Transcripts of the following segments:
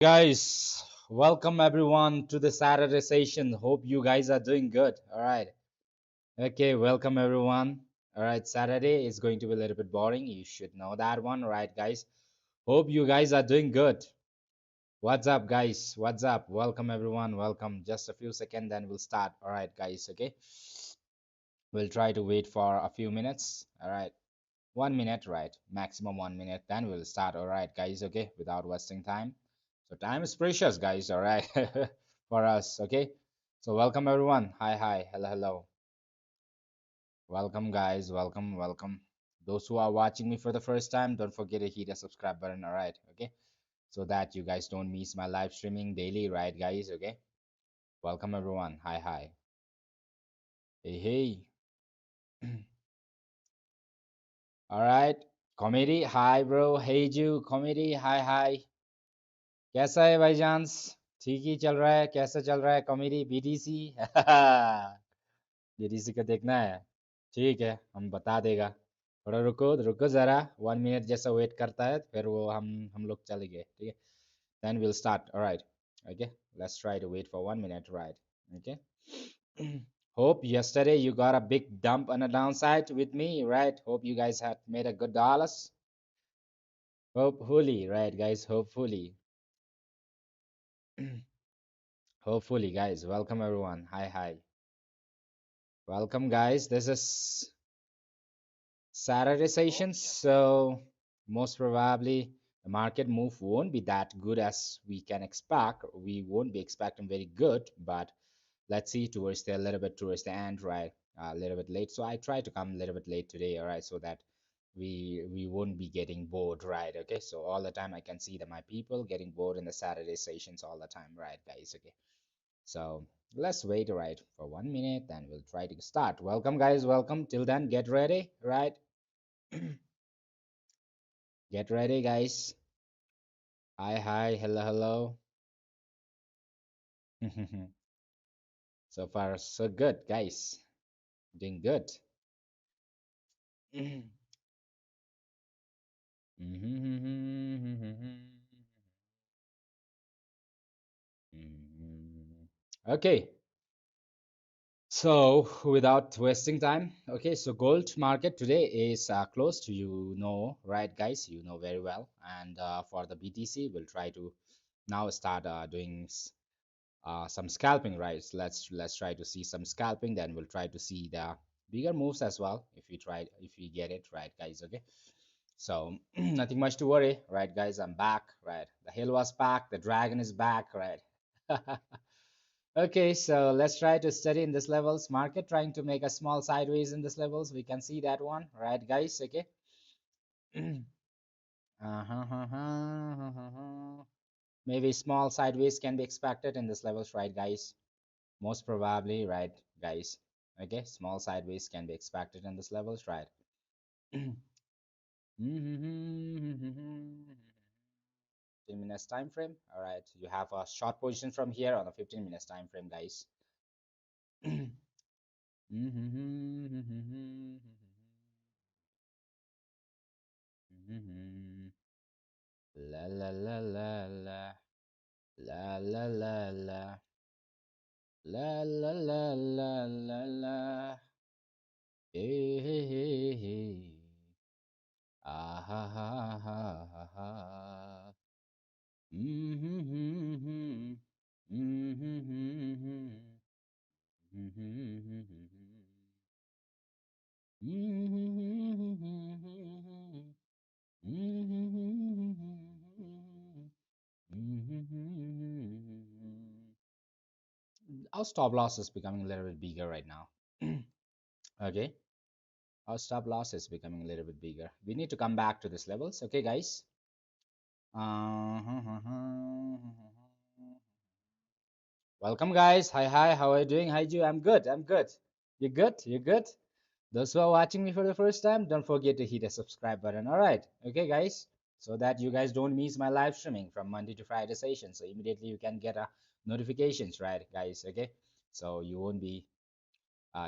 Guys, welcome everyone to the Saturday session. Hope you guys are doing good. All right. Okay, welcome everyone. All right, Saturday is going to be a little bit boring. You should know that one, right, guys? Hope you guys are doing good. What's up, guys? What's up? Welcome everyone. Welcome. Just a few seconds, then we'll start. All right, guys. Okay. We'll try to wait for a few minutes. All right. 1 minute, right? Maximum 1 minute. Then we'll start. All right, guys. Okay, without wasting time. So time is precious, guys. All right, for us. Okay. So welcome everyone. Hi, hi. Hello, hello. Welcome, guys. Welcome, welcome. Those who are watching me for the first time, don't forget to hit the subscribe button. All right. Okay. So that you guys don't miss my live streaming daily, right, guys? Okay. Welcome everyone. Hi, hi. Hey, hey. All right. Comedy. Hi, bro. Hey, Ju. Comedy. Hi, hi. कैसा है भाईजान्स ठीक ही चल रहा है कैसा चल रहा है कॉमेडी बीटीसी बीटीसी का देखना है ठीक है हम बता देगा थोड़ा रुको रुको ज़रा 1 मिनट जैसा वेट करता है फिर वो हम लोग चलेंगे ठीक है then we'll start all right okay let's try to wait for 1 minute right okay hope yesterday you got a big dump on the downside with me right hope you guys had made a good dollars hopefully right guys hopefully hopefully guys welcome everyone hi hi welcome guys this is Saturday session so most probably the market move won't be that good as we can expect we won't be expecting very good but let's see towards the a little bit towards the end right a little bit late so I try to come a little bit late today all right so that we won't be getting bored right okay so all the time I can see that my people getting bored in the Saturday sessions all the time right guys okay so let's wait right for 1 minute, then we'll try to start. Welcome, guys. Welcome. Till then, get ready, right? Get ready, guys. Hi, hi. Hello, hello. So far, so good, guys. Doing good. Okay. So, without wasting time, okay, so gold market today is close to right, guys? You know very well. And for the BTC, we'll try to now start doing some scalping, right? So let's try to see some scalping. Then we'll try to see the bigger moves as well if we get it right, guys. Okay. So nothing much to worry, right, guys? I'm back, right? The hill was back. The dragon is back, right? Okay, so let's try to study in this levels market, trying to make a small sideways in this levels. We can see that one, right, guys? Okay. Maybe small sideways can be expected in this levels, right, guys? Most probably, right, guys? Okay, small sideways can be expected in this levels, right? 15 minutes time frame. All right, you have a short position from here on a 15 minutes time frame, guys. La la la la la la la la la la la la la la la hey hey hey hey ah ha ha ha ha ha mm-hmm. Mm-hmm. Our stop loss is becoming a little bit bigger right now. Okay, our stop loss is becoming a little bit bigger. We need to come back to this levels. Okay, guys. Welcome, guys. Hi, hi. How are you doing? Hi, Ju. I'm good. I'm good. You good? You good? Those who are watching me for the first time, don't forget to hit the subscribe button. All right. Okay, guys. So that you guys don't miss my live streaming from Monday to Friday session. So immediately you can get a notifications, right, guys? Okay. So you won't be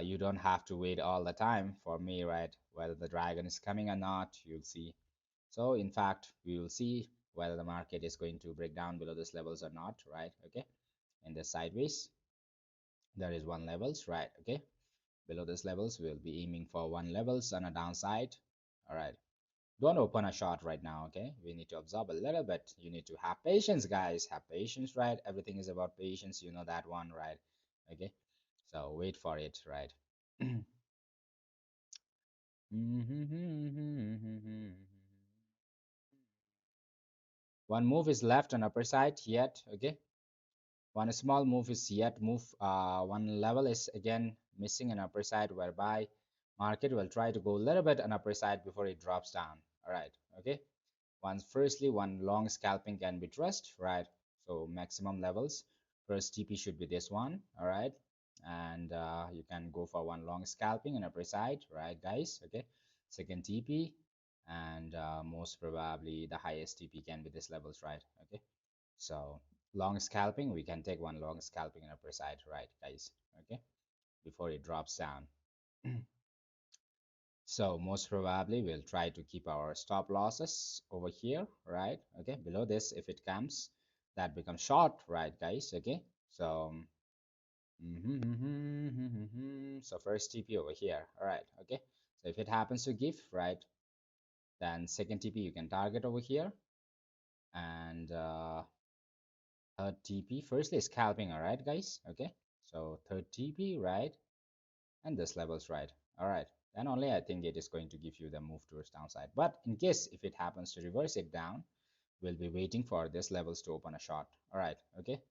you don't have to wait all the time for me, right? Whether the dragon is coming or not, you'll see. So in fact, we will see whether the market is going to break down below these levels or not, right? Okay, in the sideways there is one levels, right? Okay, below these levels we'll be aiming for one levels on a downside. All right, don't open a short right now. Okay, we need to observe a little bit. You need to have patience, guys. Have patience, right? Everything is about patience, you know that one, right? Okay, so wait for it, right? One move is left on upper side yet. Okay, one small move is yet move. One level is again missing an upper side, whereby market will try to go a little bit on upper side before it drops down. All right, okay. Firstly, one long scalping can be trust, right? So maximum levels. First TP should be this one, all right? And you can go for one long scalping on upper side, right, guys? Okay. Second TP, and most probably the highest TP can be this levels, right? Okay. So long scalping, we can take one long scalping on upper side, right, guys? Okay, before it drops down. So most probably we'll try to keep our stop losses over here, right? Okay, below this, if it comes, that becomes short, right, guys? Okay, so so first TP over here, all right? Okay, so if it happens to give, right, then second TP you can target over here, and third TP. Firstly scalping, all right, guys? Okay, so third TP, right, and this level's right, all right, then only I think it is going to give you the move towards downside. But in case if it happens to reverse it down, we'll be waiting for this levels to open a short. All right, okay,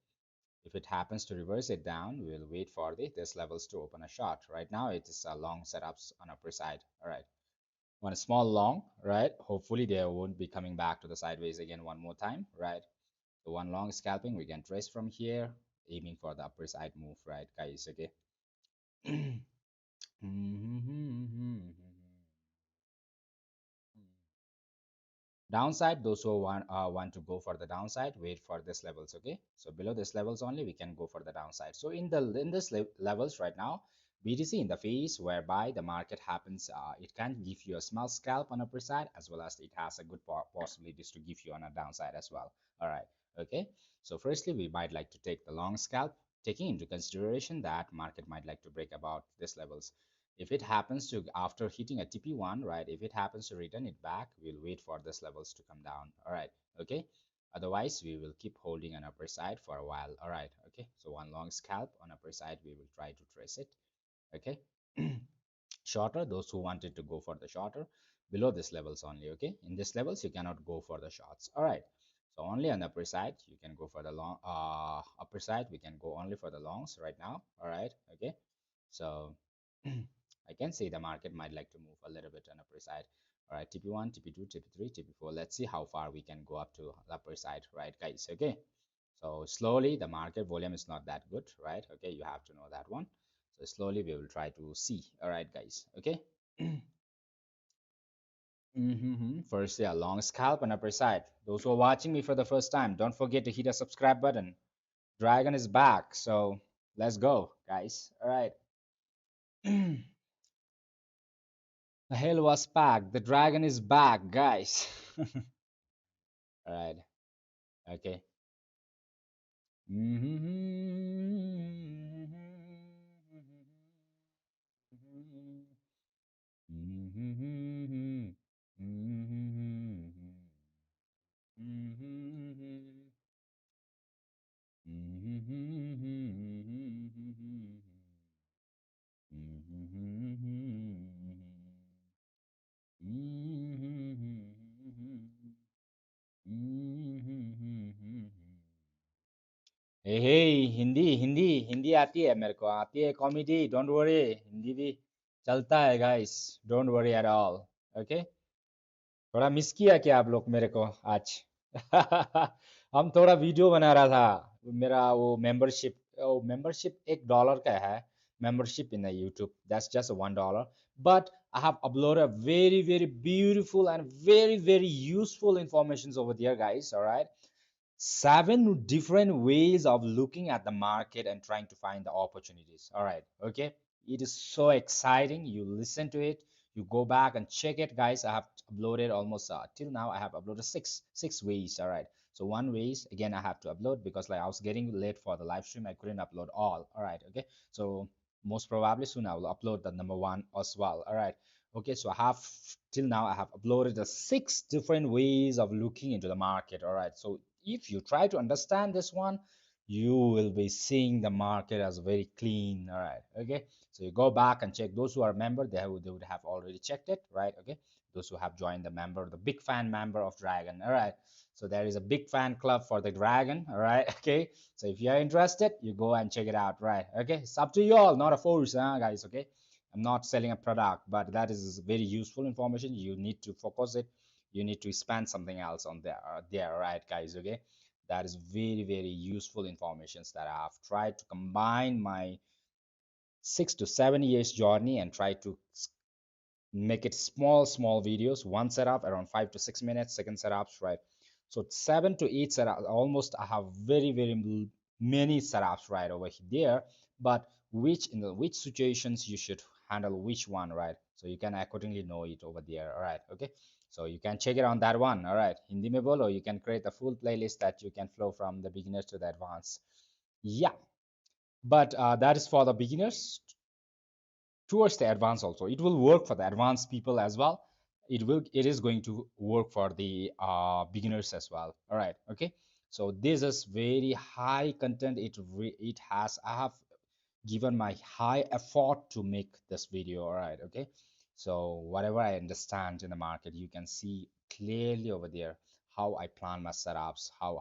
if it happens to reverse it down, we'll wait for this levels to open a short. Right now it is a long setups on upper side. All right, one small long, right? Hopefully they won't be coming back to the sideways again one more time, right? So one long scalping we can trace from here, aiming for the upper side move, right, guys? Okay. Downside, those who want to go for the downside, wait for this levels. Okay, so below this levels only we can go for the downside. So in this levels right now, BTC in the phase whereby the market happens, it can give you a small scalp on upper side, as well as it has a good possibilities to give you on a downside as well. All right, okay, so firstly we might like to take the long scalp, taking into consideration that market might like to break about this levels. If it happens to, after hitting a TP1, right, if it happens to return it back, we'll wait for this levels to come down. All right, okay, otherwise we will keep holding an upper side for a while. All right, okay, so one long scalp on upper side, we will try to trace it. Okay. Shorter, those who wanted to go for the shorter, below this levels only. Okay, in this levels you cannot go for the shorts. All right, so only on the upper side you can go for the long, upper side we can go only for the longs right now. All right, okay, so I can say the market might like to move a little bit on upper side. All right, TP1, TP2, TP3, TP4. Let's see how far we can go up to the upper side, right, guys? Okay, so slowly the market volume is not that good, right? Okay, you have to know that one. So slowly we will try to see. All right, guys. Okay. Firstly, a long scalp on upper side. Those who are watching me for the first time, don't forget to hit the subscribe button. Dragon is back, so let's go, guys. All right. The hell was packed. The dragon is back, guys. All right. Okay. हे हे हिंदी हिंदी हिंदी आती है मेरे को आती है comedy don't worry Hindi भी चलता है guys don't worry at all okay थोड़ा मिस किया क्या आप लोग मेरे को आज हम थोड़ा वीडियो बना रहा था मेरा वो मेंबरशिप $1 का है membership in the YouTube. That's just $1. But I have uploaded very, very beautiful and very, very useful informations over there, guys. All right. 7 different ways of looking at the market and trying to find the opportunities. All right. Okay. It is so exciting. You listen to it, You go back and check it, guys. I have uploaded almost till now I have uploaded six ways. All right, so one ways again I have to upload because like I was getting late for the live stream, I couldn't upload all. All right, okay, so most probably soon I will upload the number one as well. All right, okay, so I have till now I have uploaded the six different ways of looking into the market. All right, so if you try to understand this one, you will be seeing the market as very clean. All right, okay, so you go back and check. Those who are member, they would have already checked it, right? Okay, those who have joined the member, the big fan member of Dragon. All right, so there is a big fan club for the Dragon. All right, okay, so if you're interested, you go and check it out, right? Okay, it's up to you all, not a force, huh, guys. Okay, I'm not selling a product, but that is very useful information. You need to focus it. You need to spend something else on there, right, guys? Okay, that is very useful informations that I have tried to combine my 6 to 7 years journey and try to make it small videos. One setup around 5 to 6 minutes, second setups, right? So 7 to 8 setups, almost I have very many setups right over there, but which in the which situations you should handle which one, right? So you can accordingly know it over there. All right, okay, so you can check it on that one. All right, Hindi mein bolo, you can create a full playlist that you can flow from the beginners to the advanced. Yeah, but that is for the beginners. Towards the advanced also, it will work for the advanced people as well. It is going to work for the beginners as well. All right, okay, so this is very high content. It has, I have given my high effort to make this video. All right, okay, so whatever I understand in the market, you can see clearly over there how I plan my setups, how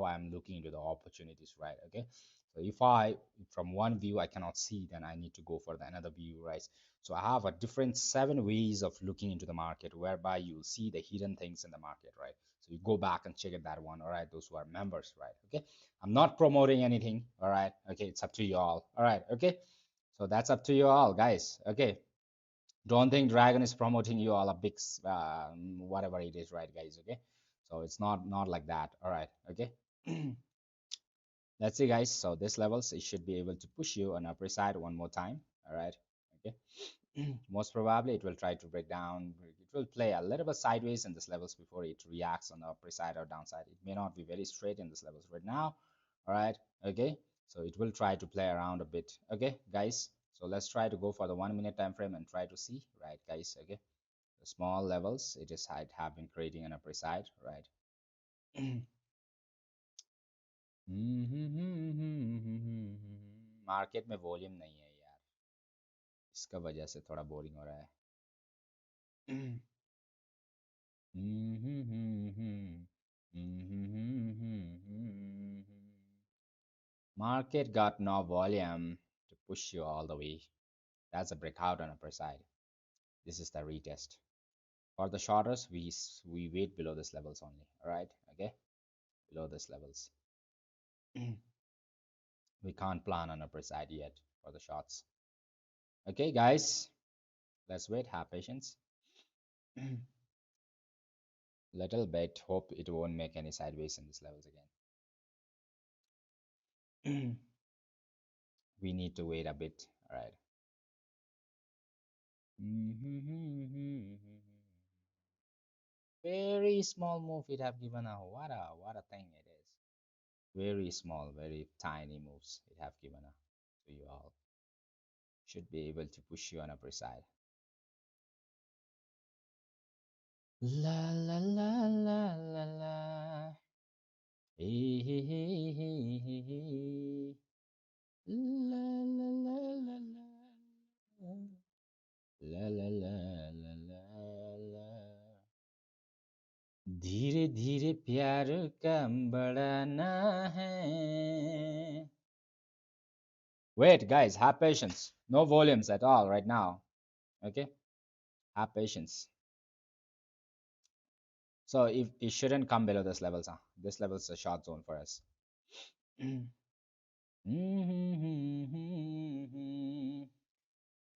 I'm looking into the opportunities, right? Okay, so if I from one view I cannot see, then I need to go for the another view, right? So I have a different 7 ways of looking into the market whereby you'll see the hidden things in the market, right? So you go back and check it that one. All right, those who are members, right? Okay, I'm not promoting anything. All right, okay, it's up to you all. All right, okay, so that's up to you all, guys. Okay, don't think Dragon is promoting you all a big whatever it is, right, guys? Okay, so it's not like that. All right, okay. Let's see, guys, so this levels, it should be able to push you on upper side one more time. All right, okay. Most probably it will try to break down. It will play a little bit sideways in this levels before it reacts on the upper side or downside. It may not be very straight in this levels right now. All right, okay, so it will try to play around a bit. Okay, guys, so let's try to go for the 1 minute time frame and try to see, right, guys? Okay, the small levels, it is have been creating an upper side, right? Market में volume नहीं है यार, इसका वजह से थोड़ा boring हो रहा है. Market got no volume to push you all the way. That's a breakout on upper side. This is the retest. For the shorters, we wait below this levels only. All right, okay, below this levels. We can't plan on upper side yet for the shorts. Okay, guys, let's wait. Have patience. Little bit. Hope it won't make any sideways in these levels again. We need to wait a bit. All right. Very small move it have given a what a thing it is. Very small, very tiny moves it have given a to you all. Should be able to push you on upper side. La la la la la la. Hey, hey, hey, hey, hey, hey. La la la la la. La la la la la la. धीरे धीरे प्यार का बढ़ाना है. Wait, guys, have patience. No volumes at all right now. Okay, have patience. So if it shouldn't come below this levels, huh? This level is a short zone for us.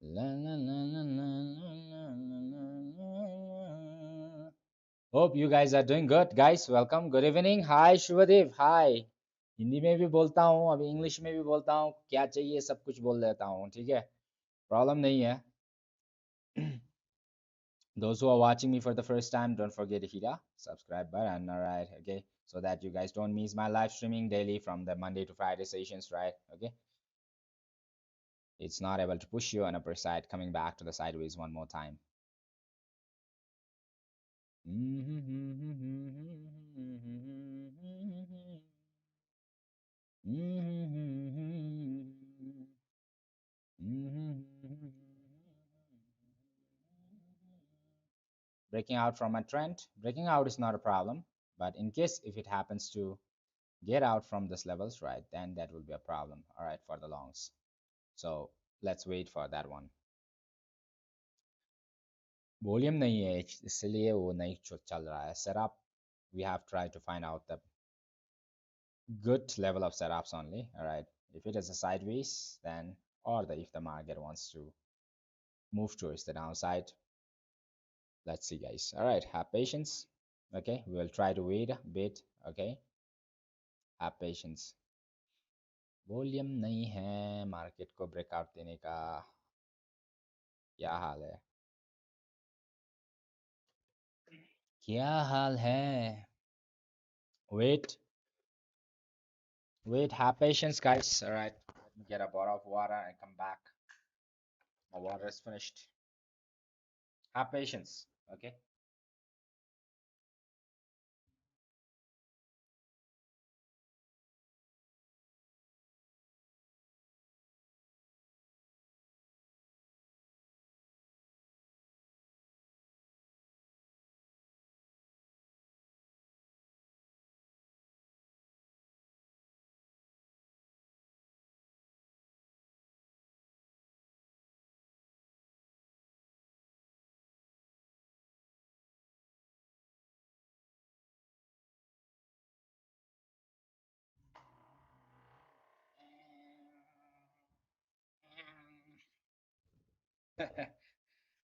La, la, la, la, la, la, la, la. Hope you guys are doing good, guys. Welcome. Good evening. Hi, Shubhadev. Hi. Hindi में भी बोलता हूँ, अभी English में भी बोलता हूँ, क्या चाहिए सब कुछ बोल देता हूँ, ठीक है, प्रॉब्लम नहीं है. Those who are watching me for the first time, don't forget to hit a subscribe button, all right? Okay, so that you guys don't miss my live streaming daily from the Monday to Friday sessions, right? Okay, it's not able to push you on upper side, coming back to the sideways one more time. Breaking out from a trend, breaking out is not a problem, but in case if it happens to get out from this levels, right, then that will be a problem, all right, for the longs. So let's wait for that one. Volume नहीं है इसलिए वो नहीं चल रहा है setup. We have tried to find out the good level of setups only, all right? If it is a sideways, then or the if the market wants to move towards the downside, let's see guys. All right, have patience. Okay, we will try to wait a bit. Okay, have patience. Volume नहीं है market को breakout देने का, क्या हाल है, क्या हाल है? Wait, wait, have patience, guys. All right, let me get a bottle of water and come back. My water is finished. Have patience, okay?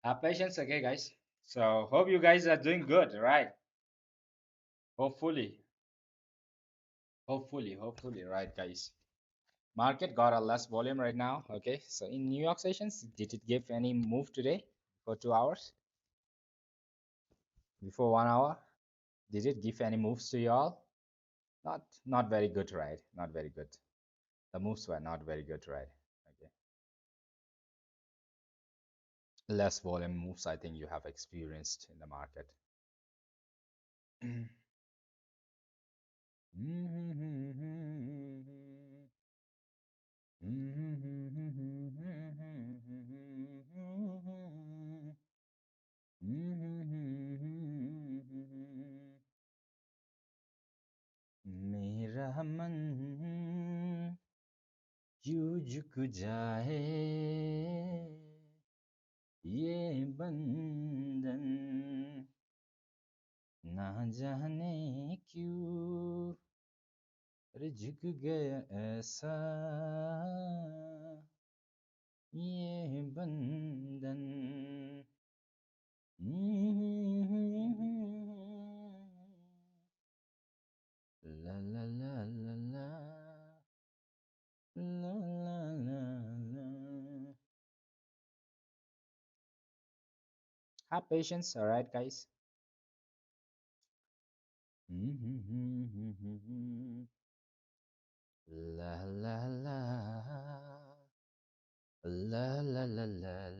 Have patience, okay, guys? So, hope you guys are doing good, right? Hopefully, hopefully, right, guys? Market got a less volume right now, okay? So, in New York sessions, did it give any move today for 2 hours? Before 1 hour? Did it give any moves to y'all? Not very good, right? Not very good. The moves were not very good, right? Okay. Less volume moves, I think you have experienced in the market. मेरा मन क्यों झुक जाए, ये बंधन ना जाने क्यों रे झुक गया ऐसा, ये बंधन. La la la la la la la la la. Have patience, all right, guys. La la la la la la la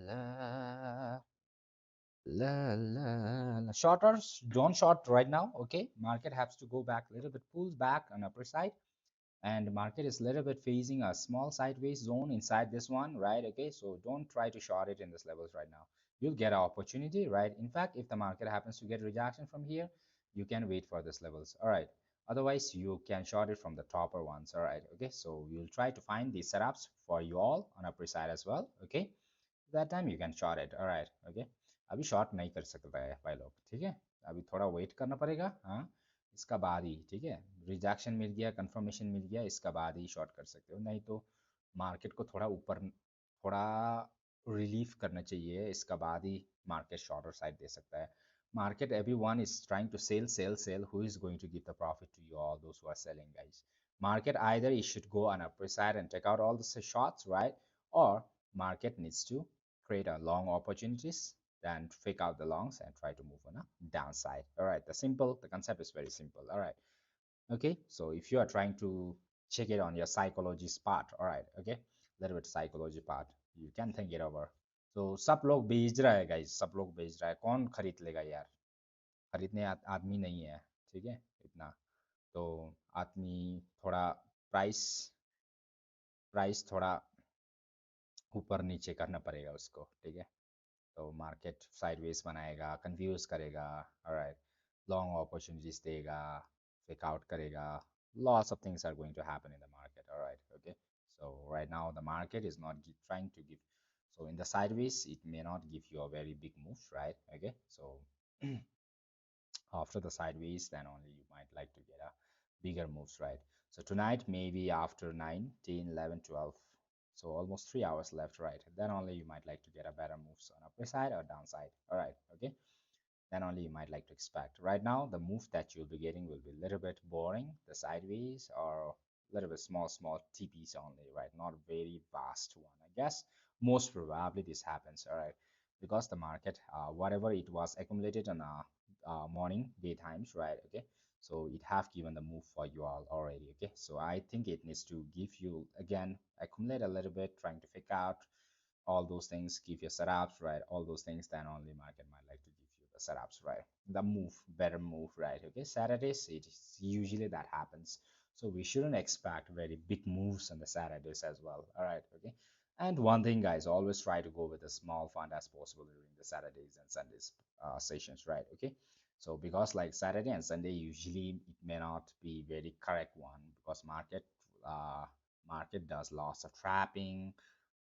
la. La, la, la. Shorters don't short right now. Okay, market has to go back a little bit, pulls back on upper side, and the market is a little bit facing a small sideways zone inside this one, right? Okay, so don't try to short it in this levels right now. You'll get an opportunity, right? In fact, if the market happens to get rejection from here, you can wait for this levels, all right? Otherwise, you can short it from the topper ones, all right? Okay, so we'll try to find these setups for you all on upper side as well, okay? That time you can short it, all right? Okay, अभी short नहीं कर सकता है भाई लोग, ठीक है? अभी थोड़ा वेट करना पड़ेगा, हाँ, इसका बाद ही, ठीक है? रिजेक्शन मिल गया, कंफर्मेशन मिल गया, इसका बाद ही शॉर्ट कर सकते हो, नहीं तो मार्केट को थोड़ा ऊपर, थोड़ा रिलीफ करना चाहिए, इसका बाद ही मार्केट शॉर्टर साइड दे सकता है. Market, everyone is trying to sell. Who is going to give the profit to you all those who are selling, guys? Market either it should go on upper side and take out all the shots, right? Or market needs to create a long opportunities, then fake out the longs and try to move on a downside. All right, the concept is very simple. All right, okay. So if you are trying to check it on your psychology part, all right, okay, little bit psychology part, you can think it over. तो सब लोग बेच रहा है guys, सब लोग बेच रहा है, कौन खरीद लेगा यार? खरीदने आदमी नहीं है, ठीक है, इतना। तो आदमी थोड़ा प्राइस प्राइस थोड़ा ऊपर नीचे करना पड़ेगा उसको, ठीक है। तो मार्केट साइडवेज बनाएगा, कंफ्यूज करेगा, ऑलराइट, लॉन्ग अपॉर्चुनिटीज देगा, फेक आउट करेगा, lots of things are going to happen in the market, all right, okay. So right now the market is not trying to give, so in the sideways it may not give you a very big move, right, okay. So after the sideways, then only you might like to get a bigger moves, right? So tonight, maybe after 9, 10, 11, 12, so almost 3 hours left, right? Then only you might like to get a better moves on upper side or downside. All right, okay? Then only you might like to expect. Right now, the move that you'll be getting will be a little bit boring, the sideways, or a little bit small TPs only, right? Not very vast one. I guess most probably this happens, all right? Because the market, whatever it was accumulated on morning, daytimes, right? Okay, so it have given the move for you all already. Okay, so I think it needs to give you again accumulate a little bit, trying to figure out all those things, give your setups, right? All those things, then only market might like to give you the setups, right? The move, better move, right? Okay, Saturdays, it is usually that happens. So we shouldn't expect very big moves on the Saturdays as well. All right, okay. And one thing, guys, always try to go with a small fund as possible during the Saturdays and Sundays sessions, right? Okay. So because like Saturday and Sunday, usually it may not be very correct one because uh, market does lots of trapping,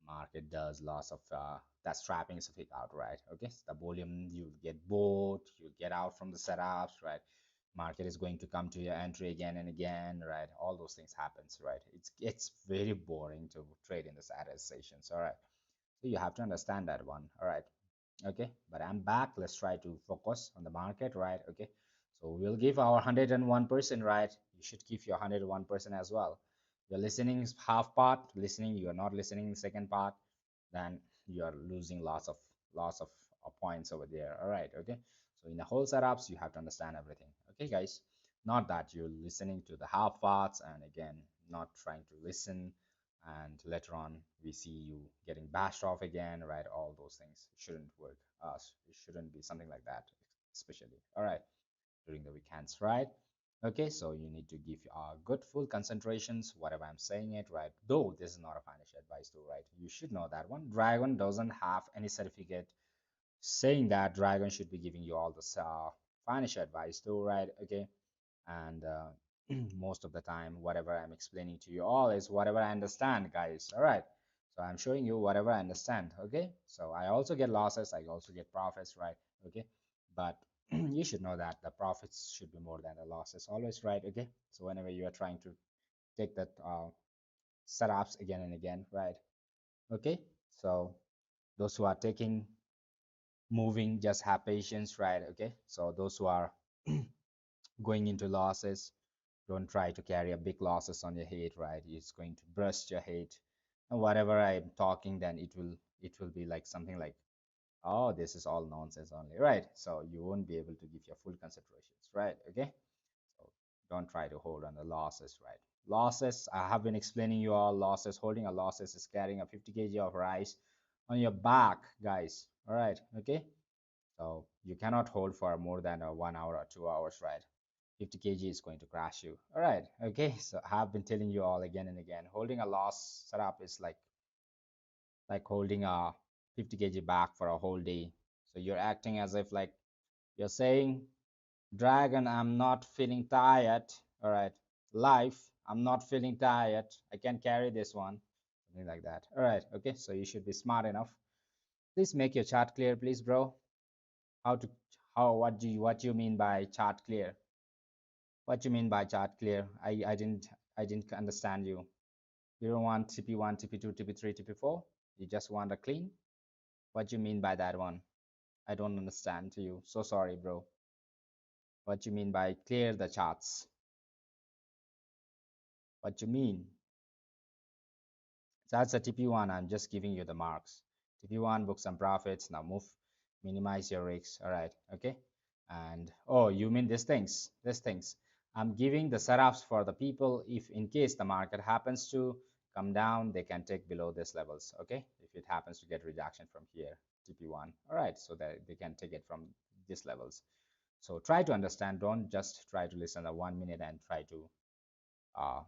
market does lots of that trapping is a fake out, right? Okay, so the volume, you get bored, you get out from the setups, right? Market is going to come to your entry again and again, right? All those things happens, right? It's very boring to trade in the Saturday sessions, all right. So you have to understand that one, all right. Okay, but I'm back. Let's try to focus on the market, right? Okay, so we'll give our 101%, right? You should give your 101% as well. You're listening half part, listening, you're not listening the second part, then you are losing lots of points over there, all right, okay. So in the whole setups, you have to understand everything, okay guys. Not that you're listening to the half parts and again not trying to listen, and later on we see you getting bashed off again, right? All those things shouldn't work. It shouldn't be something like that, especially, all right, during the weekends, right? Okay, so you need to give good full concentrations whatever I'm saying it, right? Though this is not a financial advice though, right? You should know that one. Dragon doesn't have any certificate saying that Dragon should be giving you all this financial advice though, right? Okay, and most of the time whatever I'm explaining to you all is whatever I understand, guys, all right. So I'm showing you whatever I understand, okay. So I also get losses, I also get profits, right? Okay, but you should know that the profits should be more than the losses always, right? Okay, so whenever you are trying to take that setups again and again, right? Okay, so those who are taking moving, just have patience, right? Okay, so those who are going into losses, don't try to carry a big losses on your head, right? It's going to burst your head, and whatever I'm talking, then it will be like something like, oh, this is all nonsense only, right? So you won't be able to give your full concentrations, right? Okay, so don't try to hold on the losses, right? Losses, I have been explaining you all losses. Holding a losses is carrying a 50 kg of rice on your back, guys, all right, okay. So you cannot hold for more than 1 hour or 2 hours, right? 50 kg is going to crash you. All right, okay. So I have been telling you all again and again. Holding a loss setup is like holding a 50 kg back for a whole day. So you're acting as if like you're saying, Dragon, I'm not feeling tired. All right, life, I'm not feeling tired. I can carry this one. Something like that. All right, okay. So you should be smart enough. Please make your chart clear, please, bro. How to what you mean by chart clear? What you mean by chart clear? I didn't understand you. You don't want TP1, TP2, TP3, TP4? You just want a clean? What you mean by that one? I don't understand to you. So sorry, bro. What you mean by clear the charts? What you mean? So that's a TP1. I'm just giving you the marks. TP1 book some profits. Now move minimize your risks. All right, okay. And oh, you mean these things. I'm giving the setups for the people if in case the market happens to come down, they can take below these levels. Okay, if it happens to get rejection from here, TP1. All right, so that they can take it from these levels. So try to understand. Don't just try to listen the 1 minute and try to uh,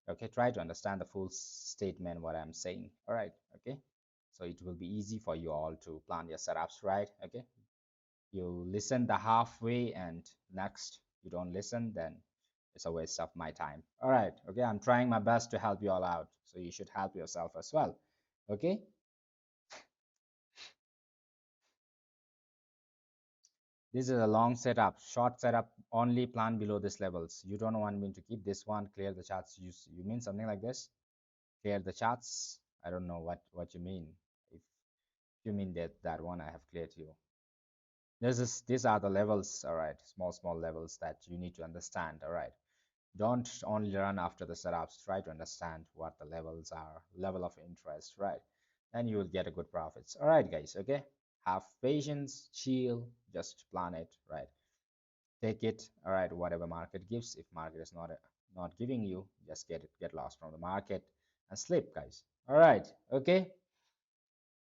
okay, try to understand the full statement what I'm saying. All right, okay. So it will be easy for you all to plan your setups, right? Okay, you listen the halfway and next you don't listen, then it's a waste of my time. All right, okay, I'm trying my best to help you all out, so you should help yourself as well. Okay, this is a long setup, short setup, only plan below these levels. You don't want me to keep this one, clear the charts. You mean something like this? Clear the charts? I don't know what you mean. If you mean that one, I have cleared you. These are the levels. All right, small levels that you need to understand. All right, don't only run after the setups. Try to understand what the levels are, level of interest, right? Then you will get a good profits. All right, guys. Okay, have patience, chill, just plan it, right? Take it. All right, whatever market gives. If market is not giving you, just get lost from the market and sleep, guys. All right, okay.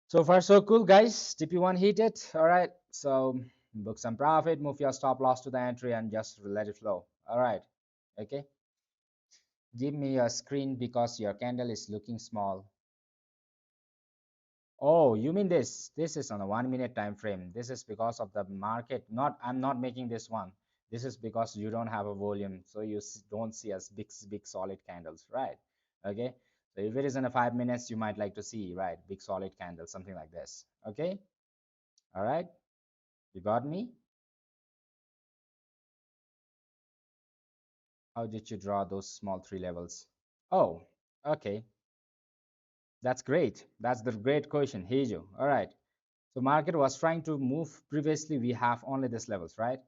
So far, so cool, guys. TP1 hit it. All right. So book some profit, move your stop loss to the entry, and just let it flow. All right. Okay. Give me your screen because your candle is looking small. Oh, you mean this? This is on a 1 minute time frame. This is because of the market. Not, I'm not making this one. This is because you don't have a volume, so you don't see as big solid candles, right? Okay. So if it is in a 5 minutes, you might like to see, right, big solid candles, something like this. Okay. All right. You got me? How did you draw those small three levels? Oh, okay. That's great. That's the great question. Hejo. All right. So market was trying to move. Previously, we have only these levels, right?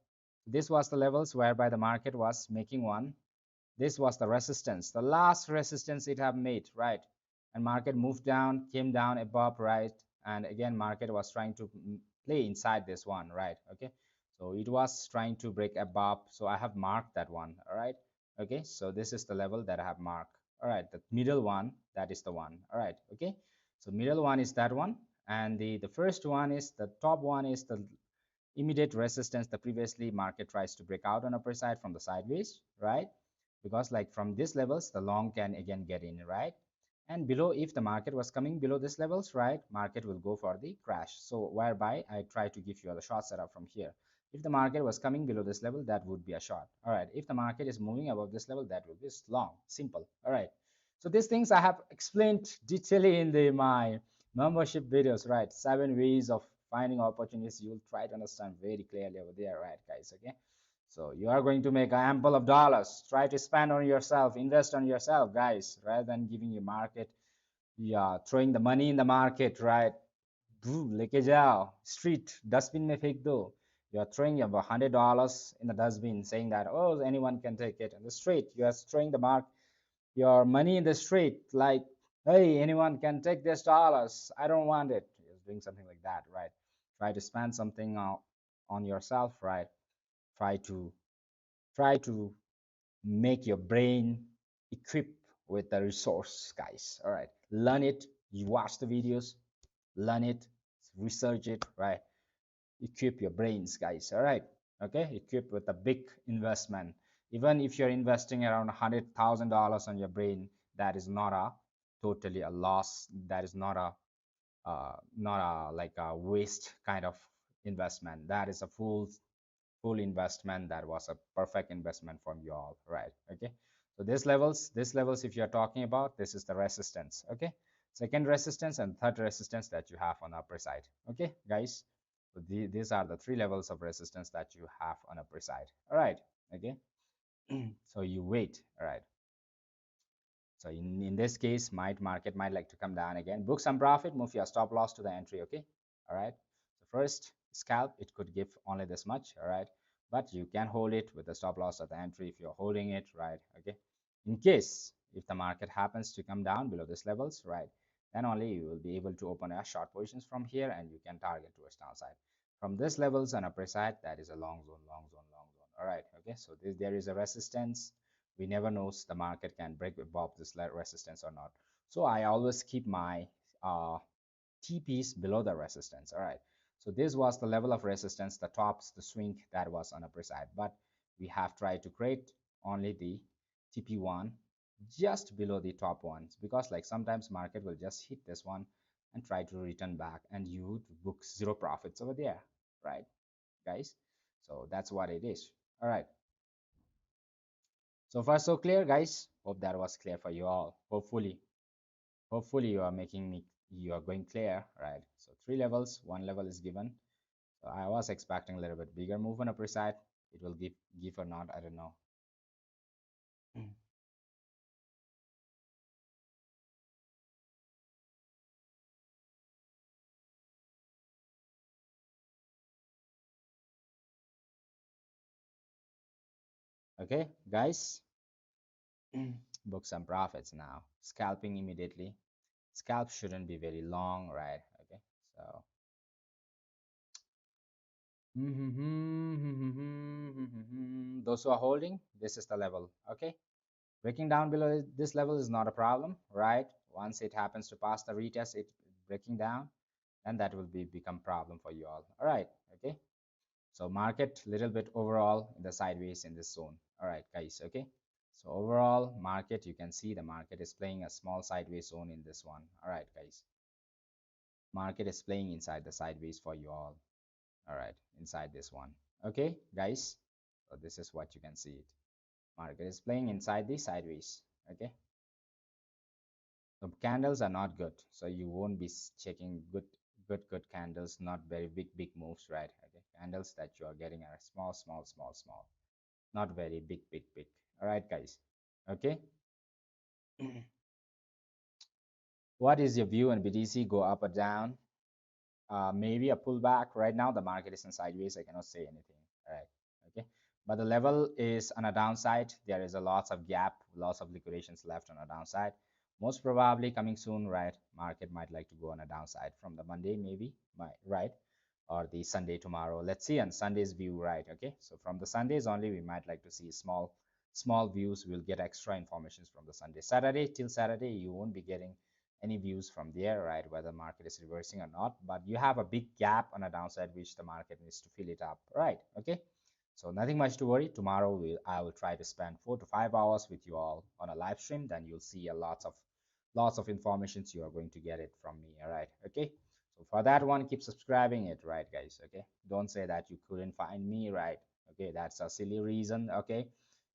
This was the levels whereby the market was making one. This was the resistance, the last resistance it have made, right? And market moved down, came down above, right? And again, market was trying to play inside this one, right? Okay, so it was trying to break above, so I have marked that one. All right, okay, so this is the level that I have marked. All right, the middle one, that is the one. All right, okay, so middle one is that one, and the first one is the top one is the immediate resistance. The previously market tries to break out on upper side from the sideways, right? Because like from these levels the long can again get in, right? And below, if the market was coming below these levels, right, market will go for the crash. So whereby I try to give you the short setup from here. If the market was coming below this level, that would be a short. All right, if the market is moving above this level, that will be long, simple. All right, so these things I have explained detailedly in the my membership videos, right? 7 ways of finding opportunities. You'll try to understand very clearly over there, right, guys? Okay, so you are going to make an ample of dollars. Try to spend on yourself, invest on yourself, guys, rather than giving your market, yeah, throwing the money in the market, right? लेके जाओ, street dustbin में फेंक दो. You are throwing your $100 in the dustbin, saying that, oh, anyone can take it in the street. You are throwing the your money in the street, like, hey, anyone can take this dollars. I don't want it. You're doing something like that, right? Try to spend something on yourself, right? Try to try to make your brain equipped with the resource, guys. All right, learn it. You watch the videos, learn it, research it, right? Equip your brains, guys. All right, okay, equip with a big investment. Even if you're investing around $100,000 on your brain, that is not a totally a loss. That is not a like a waste kind of investment. That is a full investment. That was a perfect investment from you all, right? Okay, so these levels if you're talking about, this is the resistance. Okay, second resistance and third resistance that you have on the upper side. Okay, guys, so these are the three levels of resistance that you have on upper side. All right, okay. So you wait. All right, so in this case, market might like to come down again, book some profit, move your stop loss to the entry. Okay, all right. So first scalp, it could give only this much. All right, but you can hold it with the stop loss at the entry if you're holding it, right? Okay, in case if the market happens to come down below these levels, right, then only you will be able to open a short positions from here and you can target towards downside. From this levels on upper side, that is a long zone, long zone, long zone. All right, okay. So there is a resistance. We never knows the market can break above this resistance or not. So I always keep my uh, TPs below the resistance. All right. So this was the level of resistance, the tops, the swing that was on upper side. But we have tried to create only the TP1 just below the top ones, because like sometimes market will just hit this one and try to return back, and you would book zero profits over there, right, guys? So that's what it is. All right. So far so clear, guys. Hope that was clear for you all. Hopefully you are making me, you are going clear, right? So three levels, one level is given. So I was expecting a little bit bigger move on upper side. It will give or not, I don't know. Okay, guys, book some profits now. Scalping immediately. Scalp shouldn't be very long, right? Okay, so those who are holding, this is the level. Okay, breaking down below this level is not a problem, right? Once it happens to pass the retest, it breaking down, and that will become problem for you all. All right, okay. So market little bit overall in the sideways in this zone. All right, guys, okay. So overall market, you can see the market is playing a small sideways zone in this one. All right, guys. Market is playing inside the sideways for you all. All right, inside this one. Okay, guys. So this is what you can see it. Market is playing inside the sideways. Okay. The candles are not good, so you won't be checking good candles, not very big moves, right? Okay, candles that you are getting are small, not very big. All right, guys. Okay. What is your view on BTC? Go up or down? Maybe a pullback. Right now the market is in sideways. I cannot say anything. All right. Okay, but the level is on a downside. There is a lots of gap, lots of liquidations left on a downside. Most probably coming soon, right? Market might like to go on a downside from the Monday, maybe, right, or the Sunday tomorrow. Let's see on Sunday's view, right? Okay, so from the Sundays only we might like to see small views. We'll get extra informations from the Sunday. Saturday till Saturday you won't be getting any views from there, right? Whether market is reversing or not, but you have a big gap on a downside which the market needs to fill it up, right? Okay, so nothing much to worry. Tomorrow I will try to spend 4 to 5 hours with you all on a live stream. Then you'll see a lots of informations. You are going to get it from me. All right, okay. So for that one, keep subscribing it, right, guys? Okay, don't say that you couldn't find me, right? Okay, that's a silly reason. Okay,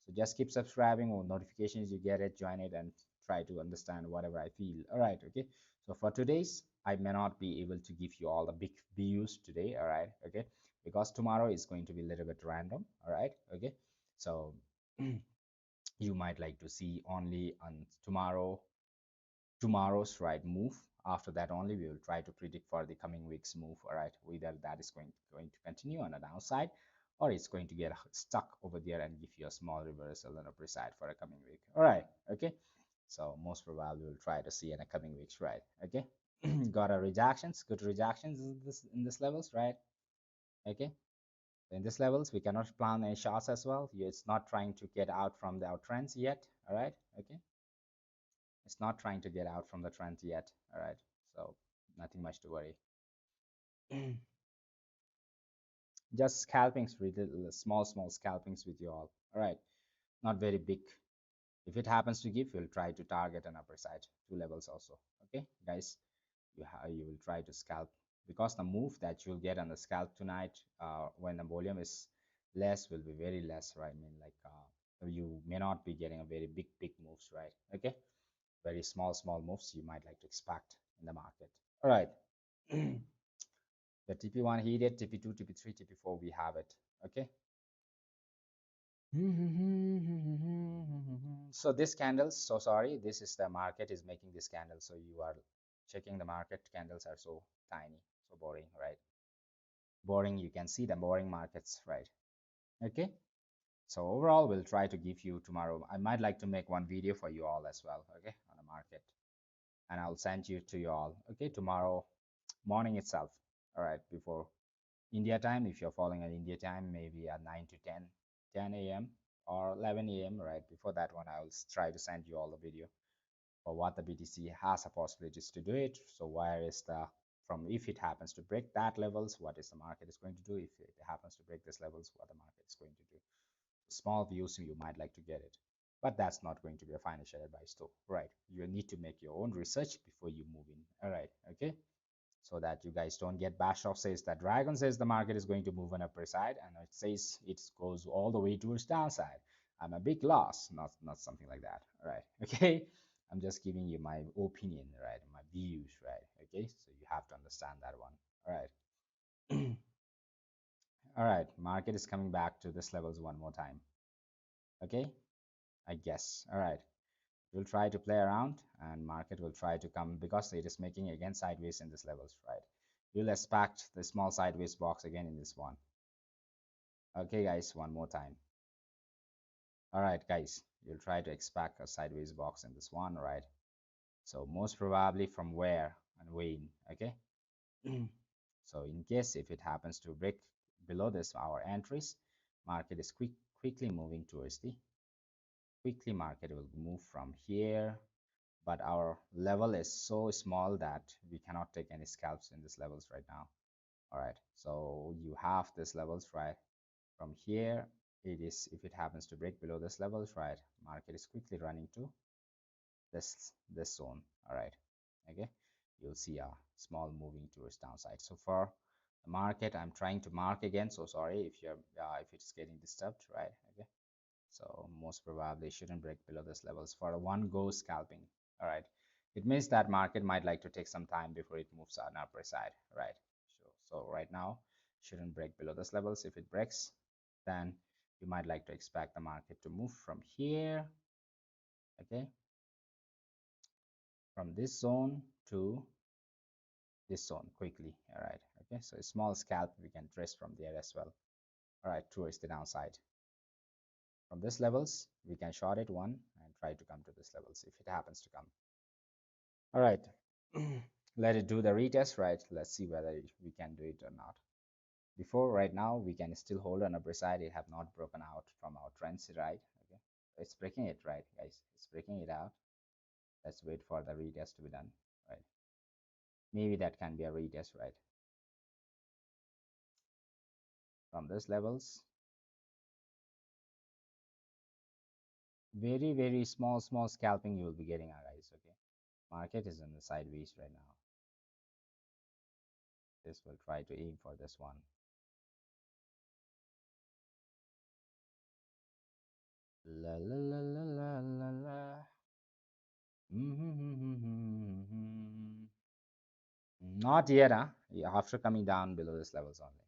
so just keep subscribing, or notifications you get it, join it, and try to understand whatever I feel. All right, okay. So for today's, I may not be able to give you all the big views today. All right, okay, because tomorrow is going to be a little bit random. All right, okay. So you might like to see only on tomorrow's right move. After that only we will try to predict for the coming week's move. All right, whether that is going to continue on a downside, or it's going to get stuck over there and give you a small reversal on upper side for a coming week. All right, okay. So most probably we'll try to see in a coming weeks, right? Okay. Got a rejections, good rejections in this levels, right? Okay. So in this levels we cannot plan any shots as well. It's not trying to get out from the trends yet. All right, okay. It's not trying to get out from the trend yet. All right, so nothing much to worry. Just scalpings, really small scalpings with you all right, not very big. If it happens to give, you'll try to target an upper side, two levels also. Okay, guys, you will try to scalp, because the move that you'll get on the scalp tonight, when the volume is less, will be very less, right? I mean, like, you may not be getting a very big moves, right? Okay, very small moves you might like to expect in the market. All right. The TP1 heated, TP2, TP3, TP4, we have it. Okay. So this candles, so sorry, this is the market is making this candle. So you are checking the market, candles are so tiny, so boring, right? Boring, you can see the boring markets, right? Okay. So overall, we'll try to give you tomorrow. I might like to make one video for you all as well, okay, on the market. And I'll send you to you all, okay, tomorrow morning itself. All right, before India time. If you're following at India time, maybe at 9 to 10 a.m. or 11 a.m. Right before that one, I will try to send you all the video for what the BTC has a possibilities to do it. So where is the from if it happens to break that levels, what is the market is going to do? If it happens to break this levels, what the market is going to do? Small views you might like to get it, but that's not going to be a financial advice though, right? You need to make your own research before you move in. All right, okay, so that you guys don't get bashed off. Says that Dragon says the market is going to move on upper side, and it says it goes all the way towards downside. I'm a big loss, not something like that. All right, okay. I'm just giving you my opinion, right? My views, right? Okay, so you have to understand that one. All right. All right, market is coming back to this levels one more time. Okay, I guess. All right, we'll try to play around, and market will try to come because it is making again sideways in this levels, right? We'll expect the small sideways box again in this one. Okay, guys, one more time. All right, guys, you'll try to expect a sideways box in this one, right? So most probably from where and when, okay? So in case if it happens to break below this our entries, market is quickly moving towards the quickly market will move from here, but our level is so small that we cannot take any scalps in these levels right now. All right, so you have this levels, right? From here it is, if it happens to break below this levels, right, market is quickly running to this zone. All right, okay, you'll see a small moving towards downside. So for the market, I'm trying to mark again, so sorry if you're if it's getting disturbed, right? Okay, so most probably shouldn't break below this levels for a one go scalping. All right, it means that market might like to take some time before it moves on upper side, right? So right now shouldn't break below this levels. If it breaks, then you might like to expect the market to move from here, okay, from this zone to this zone quickly. All right, okay, so a small scalp we can trace from there as well. All right, towards the downside. From this levels we can short it one and try to come to this levels if it happens to come. All right, let it do the retest, right? Let's see whether we can do it or not. Before right now we can still hold on upper side. It have not broken out from our trends, right? Okay, it's breaking it, right, guys? It's breaking it out. Let's wait for the retest to be done, right? Maybe that can be a retest, right? From this levels, very small scalping you will be getting, guys. Okay, market is in the sideways right now. This will try to aim for this one. La la la la la la la. Not yet, huh? Yeah, after coming down below this levels only.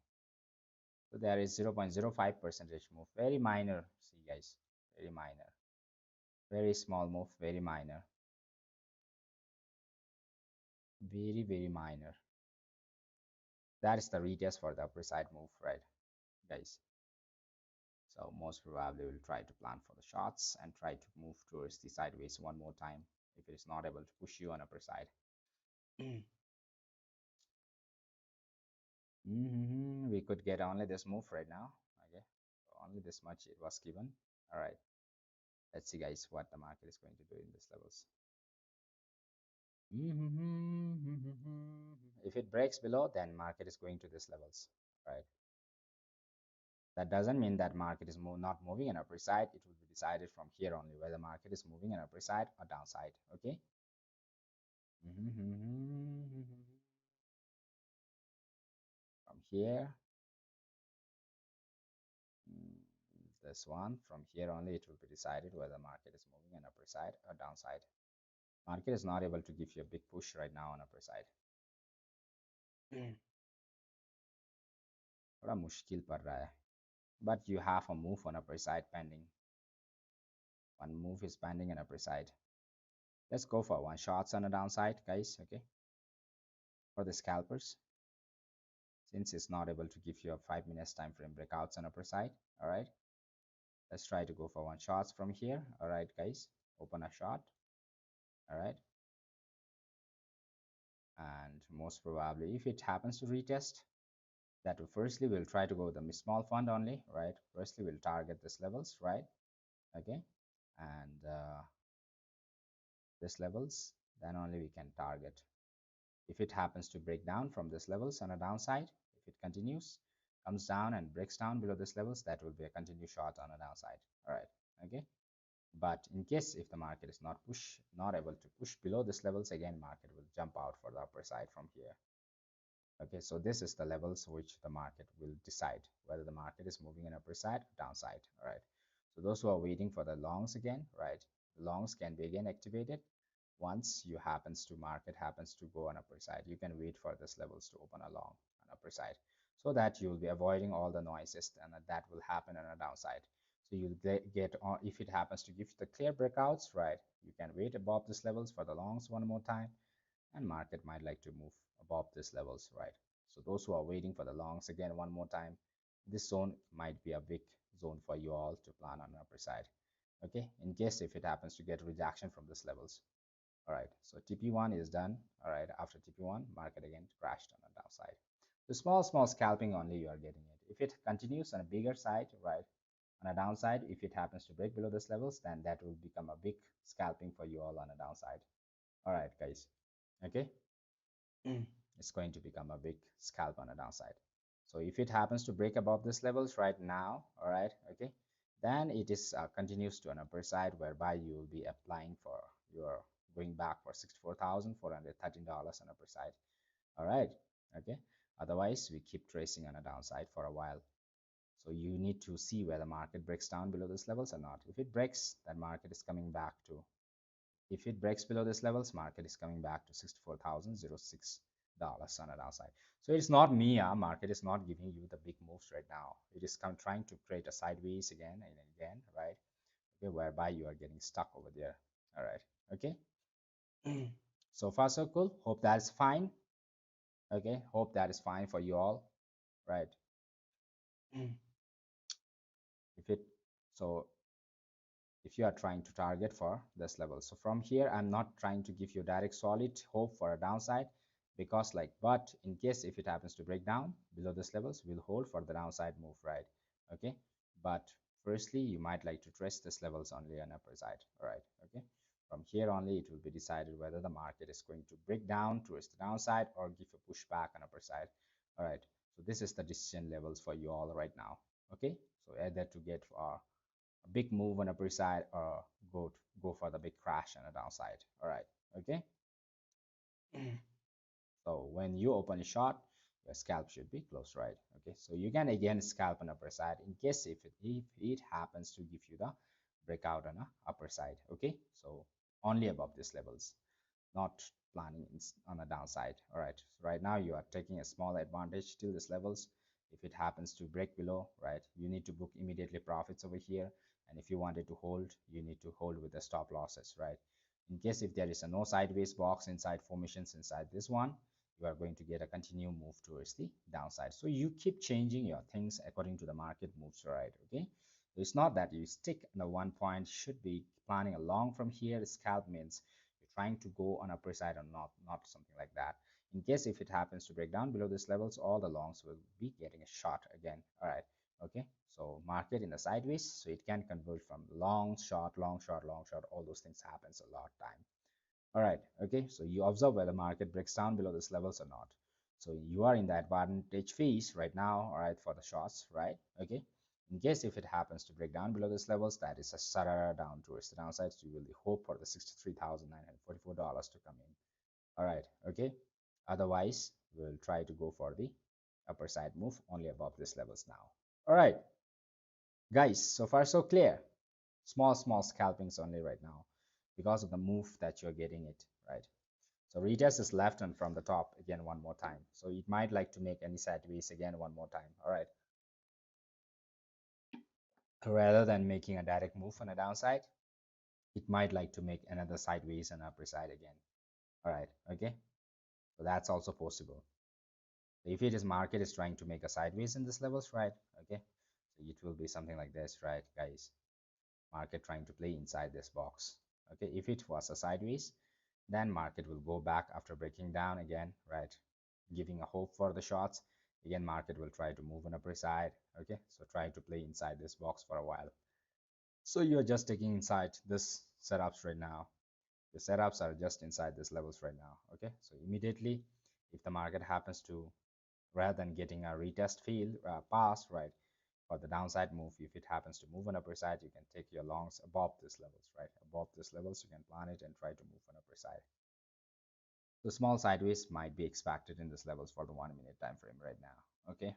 So there is 0.05 percentage move. Very minor. See, guys, very minor. Very small move. Very minor. Very minor. That is the retest for the upper side move, right, guys? So most probably we'll try to plan for the shots and try to move towards the sideways one more time if it is not able to push you on upper side. We could get only this move right now. Okay, so only this much it was given. All right, let's see, guys, what the market is going to do in these levels. If it breaks below, then market is going to these levels, right? That doesn't mean that market is not moving an upper side. It will be decided from here only whether market is moving an upper side or downside. Okay. From here, mm, this one, from here only it will be decided whether market is moving an upper side or downside. Market is not able to give you a big push right now on upper side. थोड़ा मुश्किल पड़ रहा है, but you have a move on upper side pending. One move is pending on upper side. Let's go for one shots on the downside, guys. Okay, for the scalpers, since it's not able to give you a 5 minutes time frame breakouts on upper side. All right, let's try to go for one shots from here. All right, guys, open a shot. All right, and most probably if it happens to retest, That will firstly we'll try to go with the small fund only, right? Firstly we'll target this levels, right? Okay, and this levels, then only we can target. If it happens to break down from this levels on a downside, if it continues, comes down and breaks down below this levels, that will be a continued short on a downside. All right, okay. But in case if the market is not able to push below this levels, again market will jump out for the upper side from here. Okay, so this is the levels which the market will decide whether the market is moving in upper side or downside. All right, so those who are waiting for the longs again, right, longs can be again activated once you happens to market happens to go on upper side. You can wait for this levels to open along on upper side, so that you will be avoiding all the noises and that will happen on a downside. So you'll get on if it happens to give the clear breakouts, right, you can wait above this levels for the longs one more time, and market might like to move above this levels, right? So those who are waiting for the longs again one more time, this zone might be a big zone for you all to plan on the upper side. Okay, in case if it happens to get rejection from this levels. All right, so TP1 is done. All right, after TP1 market again crashed on the downside. The small scalping only you are getting it. If it continues on a bigger side, right, on a downside, if it happens to break below this levels, then that will become a big scalping for you all on a downside. All right, guys. Okay, it's going to become a big scalp on a downside. So if it happens to break above this levels right now, all right, okay, then it is continues to an upper side, whereby you will be applying for your going back for $64,413 on upper side. All right, okay. Otherwise, we keep tracing on a downside for a while. So you need to see where the market breaks down below this levels or not. If it breaks, then market is coming back to, if it breaks below this levels, market is coming back to $64,006 on a downside. So it's not me, market is not giving you the big moves right now. It is trying to create a sideways again and again, right? Okay, whereby you are getting stuck over there. All right, okay. So far so cool. Hope that is fine. Okay, hope that is fine for you all, right? If it so if you are trying to target for this level, so from here I'm not trying to give you direct solid hope for a downside, because like, but in case if it happens to break down below this levels, we'll hold for the downside move, right? Okay, but firstly you might like to trace this levels only on upper side. All right, okay. From here only it will be decided whether the market is going to break down towards the downside or give a pushback on upper side. All right, so this is the decision levels for you all right now. Okay, so either to get a big move on upper side or go for the big crash on a downside. All right, okay. So when you open a short, your scalp should be closed, right? Okay, so you can again scalp on upper side in case if it happens to give you the breakout on a upper side. Okay, so only above these levels, not planning on a downside. All right, so right now you are taking a small advantage till these levels. If it happens to break below, right, you need to book immediately profits over here, and if you wanted to hold, you need to hold with the stop losses, right? In case if there is a no sideways box inside formations inside this one, you are going to get a continued move towards the downside. So you keep changing your things according to the market moves, right? Okay, so it's not that you stick in the one point. Should be planning along from here. Scalp means you're trying to go on upper side or not something like that. In case if it happens to break down below these levels, all the longs will be getting a shot again. All right, okay. So market in the sideways, so it can convert from long short, long short, long short. All those things happens a lot time. All right, okay. So you observe whether market breaks down below these levels or not. So you are in the advantage phase right now, all right, for the shorts, right? Okay. In case if it happens to break down below these levels, that is a sarara down towards the downside. So you will hope for the $63,944 to come in. All right, okay. Otherwise, we'll try to go for the upper side move only above these levels now. All right, guys, so far so clear. Small scalpings only right now because of the move that you're getting it, right? So retest is left and from the top again one more time. So it might like to make any sideways again one more time. All right, rather than making a direct move on a downside, it might like to make another sideways and upper side again. All right, okay. So that's also possible. So if it is market is trying to make a sideways in this levels, right? Okay, so it will be something like this, right, guys? Market trying to play inside this box. Okay, if it was a sideways, then market will go back after breaking down again, right, giving a hope for the shots. Again, market will try to move on upper side. Okay, so try to play inside this box for a while. So you're just taking inside this setups right now. The setups are just inside these levels right now. Okay, so immediately if the market happens to, rather than getting a retest field pass, right, for the downside move, if it happens to move on upper side, you can take your longs above these levels, right, above these levels. You can plan it and try to move on upper side. The small sideways might be expected in these levels for the 1 minute time frame right now. Okay,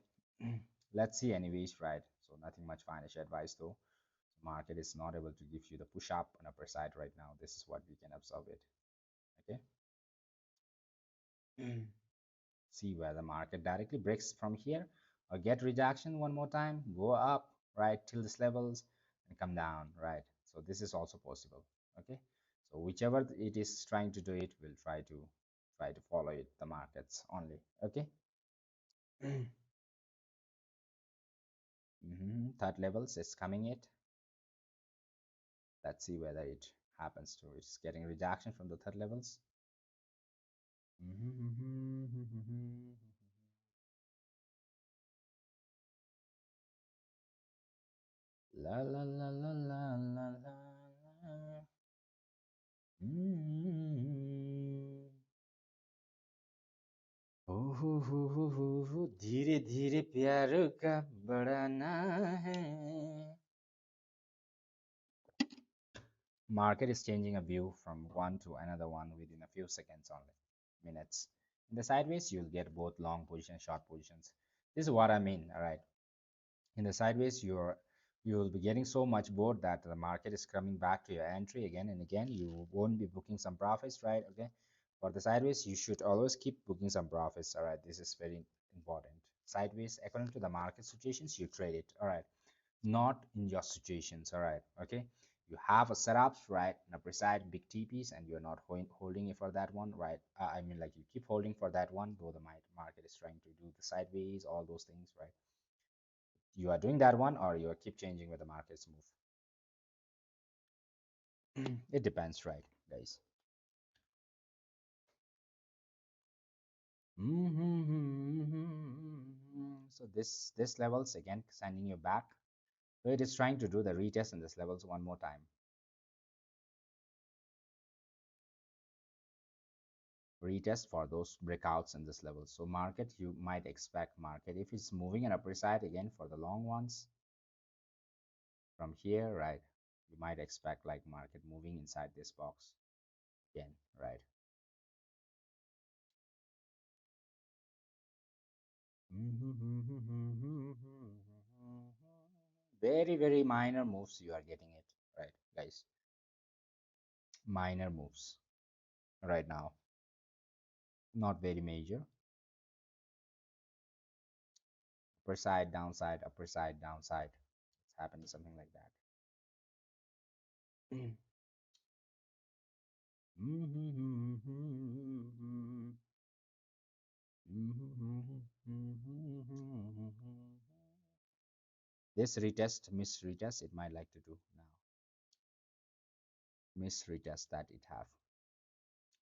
let's see anyways, right? So nothing much financial advice though. Market is not able to give you the push up on upper side right now. This is what we can observe it. Okay. See where the market directly breaks from here or get rejection one more time, go up, right, till this levels and come down, right? So this is also possible. Okay, so whichever it is trying to do it, we'll try to follow it, the markets only. Okay. Third levels is coming it. Let's see whether it happens to, it's getting rejection from the third levels. La la la la la la la la. धीरे धीरे प्यार का बढ़ाना है. Market is changing a view from one to another one within a few seconds only, minutes. In the sideways, you'll get both long positions, short positions. This is what I mean, all right? In the sideways, you will be getting so much bored that the market is coming back to your entry again and again. You won't be booking some profits, right? Okay. For the sideways, you should always keep booking some profits. All right. This is very important. Sideways, according to the market situations, you trade it. All right. Not in your situations. All right. Okay. You have a setups, right? And a precise big TPs, and you're not holding it for that one, right? I mean, like you keep holding for that one, though the market is trying to do the sideways, all those things, right? You are doing that one, or you are keep changing with the markets move. It depends, right, guys? So this levels again sending you back, so it is trying to do the retest in this levels one more time. Retest for those breakouts in this level. So market, you might expect market if it's moving an upper side again for the long ones from here, right, you might expect like market moving inside this box again, right? Very, very minor moves you are getting it, right, guys? Minor moves right now, not very major. Upper side, downside, upper side, downside. It's happening something like that. This retest, miss retest, it might like to do now. Miss retest that it have.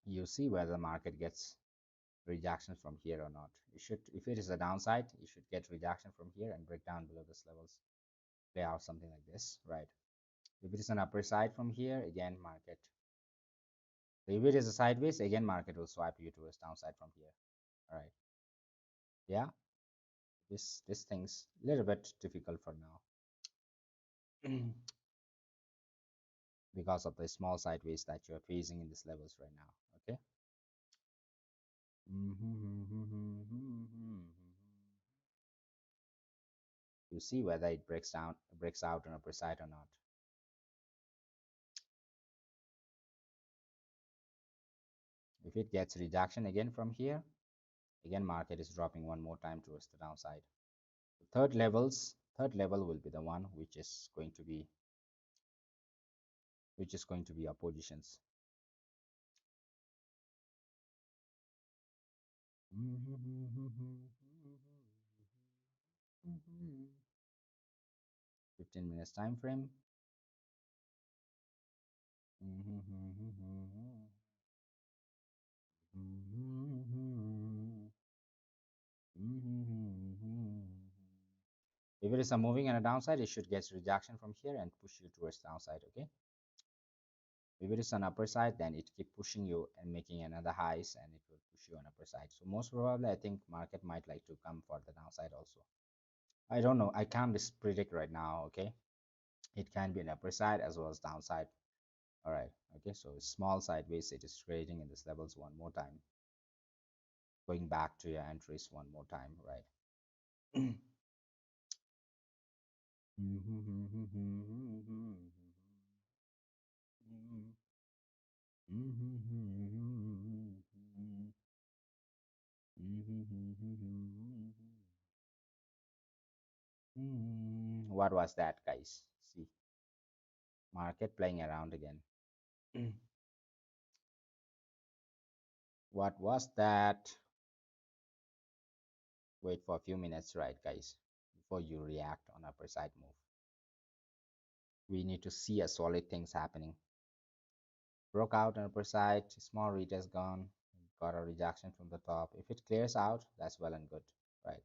You see whether the market gets rejection from here or not. You should, if it is a downside, you should get rejection from here and break down below this levels. Play out something like this, right? If it is an upper side from here, again market. If it is a sideways, again market will swipe you towards downside from here. All right. Yeah. This thing's a little bit difficult for now because of the small sideways that you're facing in these levels right now. Okay. You see whether it breaks out on upper side or not. If it gets rejection again from here, again market is dropping one more time towards the downside. Third level will be the one which is going to be our positions. 15 minutes time frame. If it is a moving and a downside, it should get rejection from here and push you towards downside. Okay. If it is an upper side, then it keep pushing you and making another highs, and it will push you on upper side. So most probably, I think market might like to come for the downside also. I don't know. I can't predict right now. Okay. It can be an upper side as well as downside. All right. Okay. So small sideways, it is trading in this levels one more time, going back to your entries one more time. Right. What was that, guys? See, market playing around again. What was that? Wait for a few minutes, right, guys, before you react on upper side move. We need to see a solid things happening. Broke out on upper side, small retest gone, got a rejection from the top. If it clears out, that's well and good, right?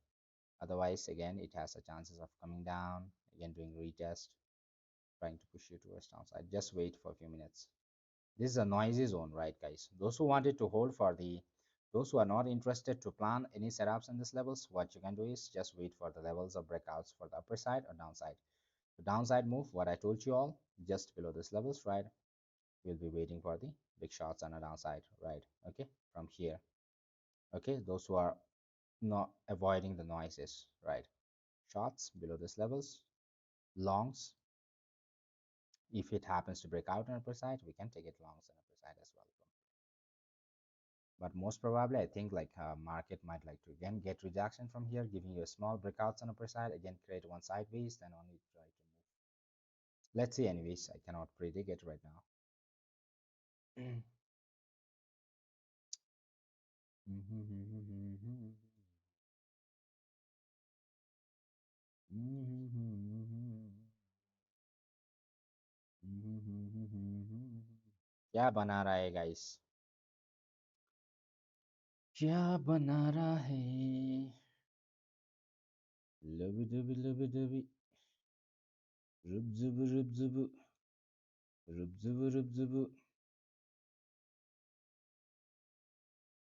Otherwise, again, it has a chances of coming down, again doing retest, trying to push you towards downside. Just wait for a few minutes. This is a noisy zone, right, guys? Those who wanted to hold for the, those who are not interested to plan any setups in these levels, what you can do is just wait for the levels of breakouts for the upper side or downside. The downside move, what I told you all, just below these levels, right? We'll be waiting for the big shots on the downside, right? Okay, from here. Okay, those who are not avoiding the noises, right? Shots below these levels, longs. If it happens to break out on upper side, we can take it longs on upper side as well. But most probably, I think like market might like to again get rejection from here, giving you a small breakouts on upper side, again create one sideways, then only try to move. Let's see. Anyways, I cannot predict it right now. क्या बना रहा है guys? क्या बना रहा है? Lubby dubby lubby dubby. Rub zubu rub zubu. Rub zubu rub zubu.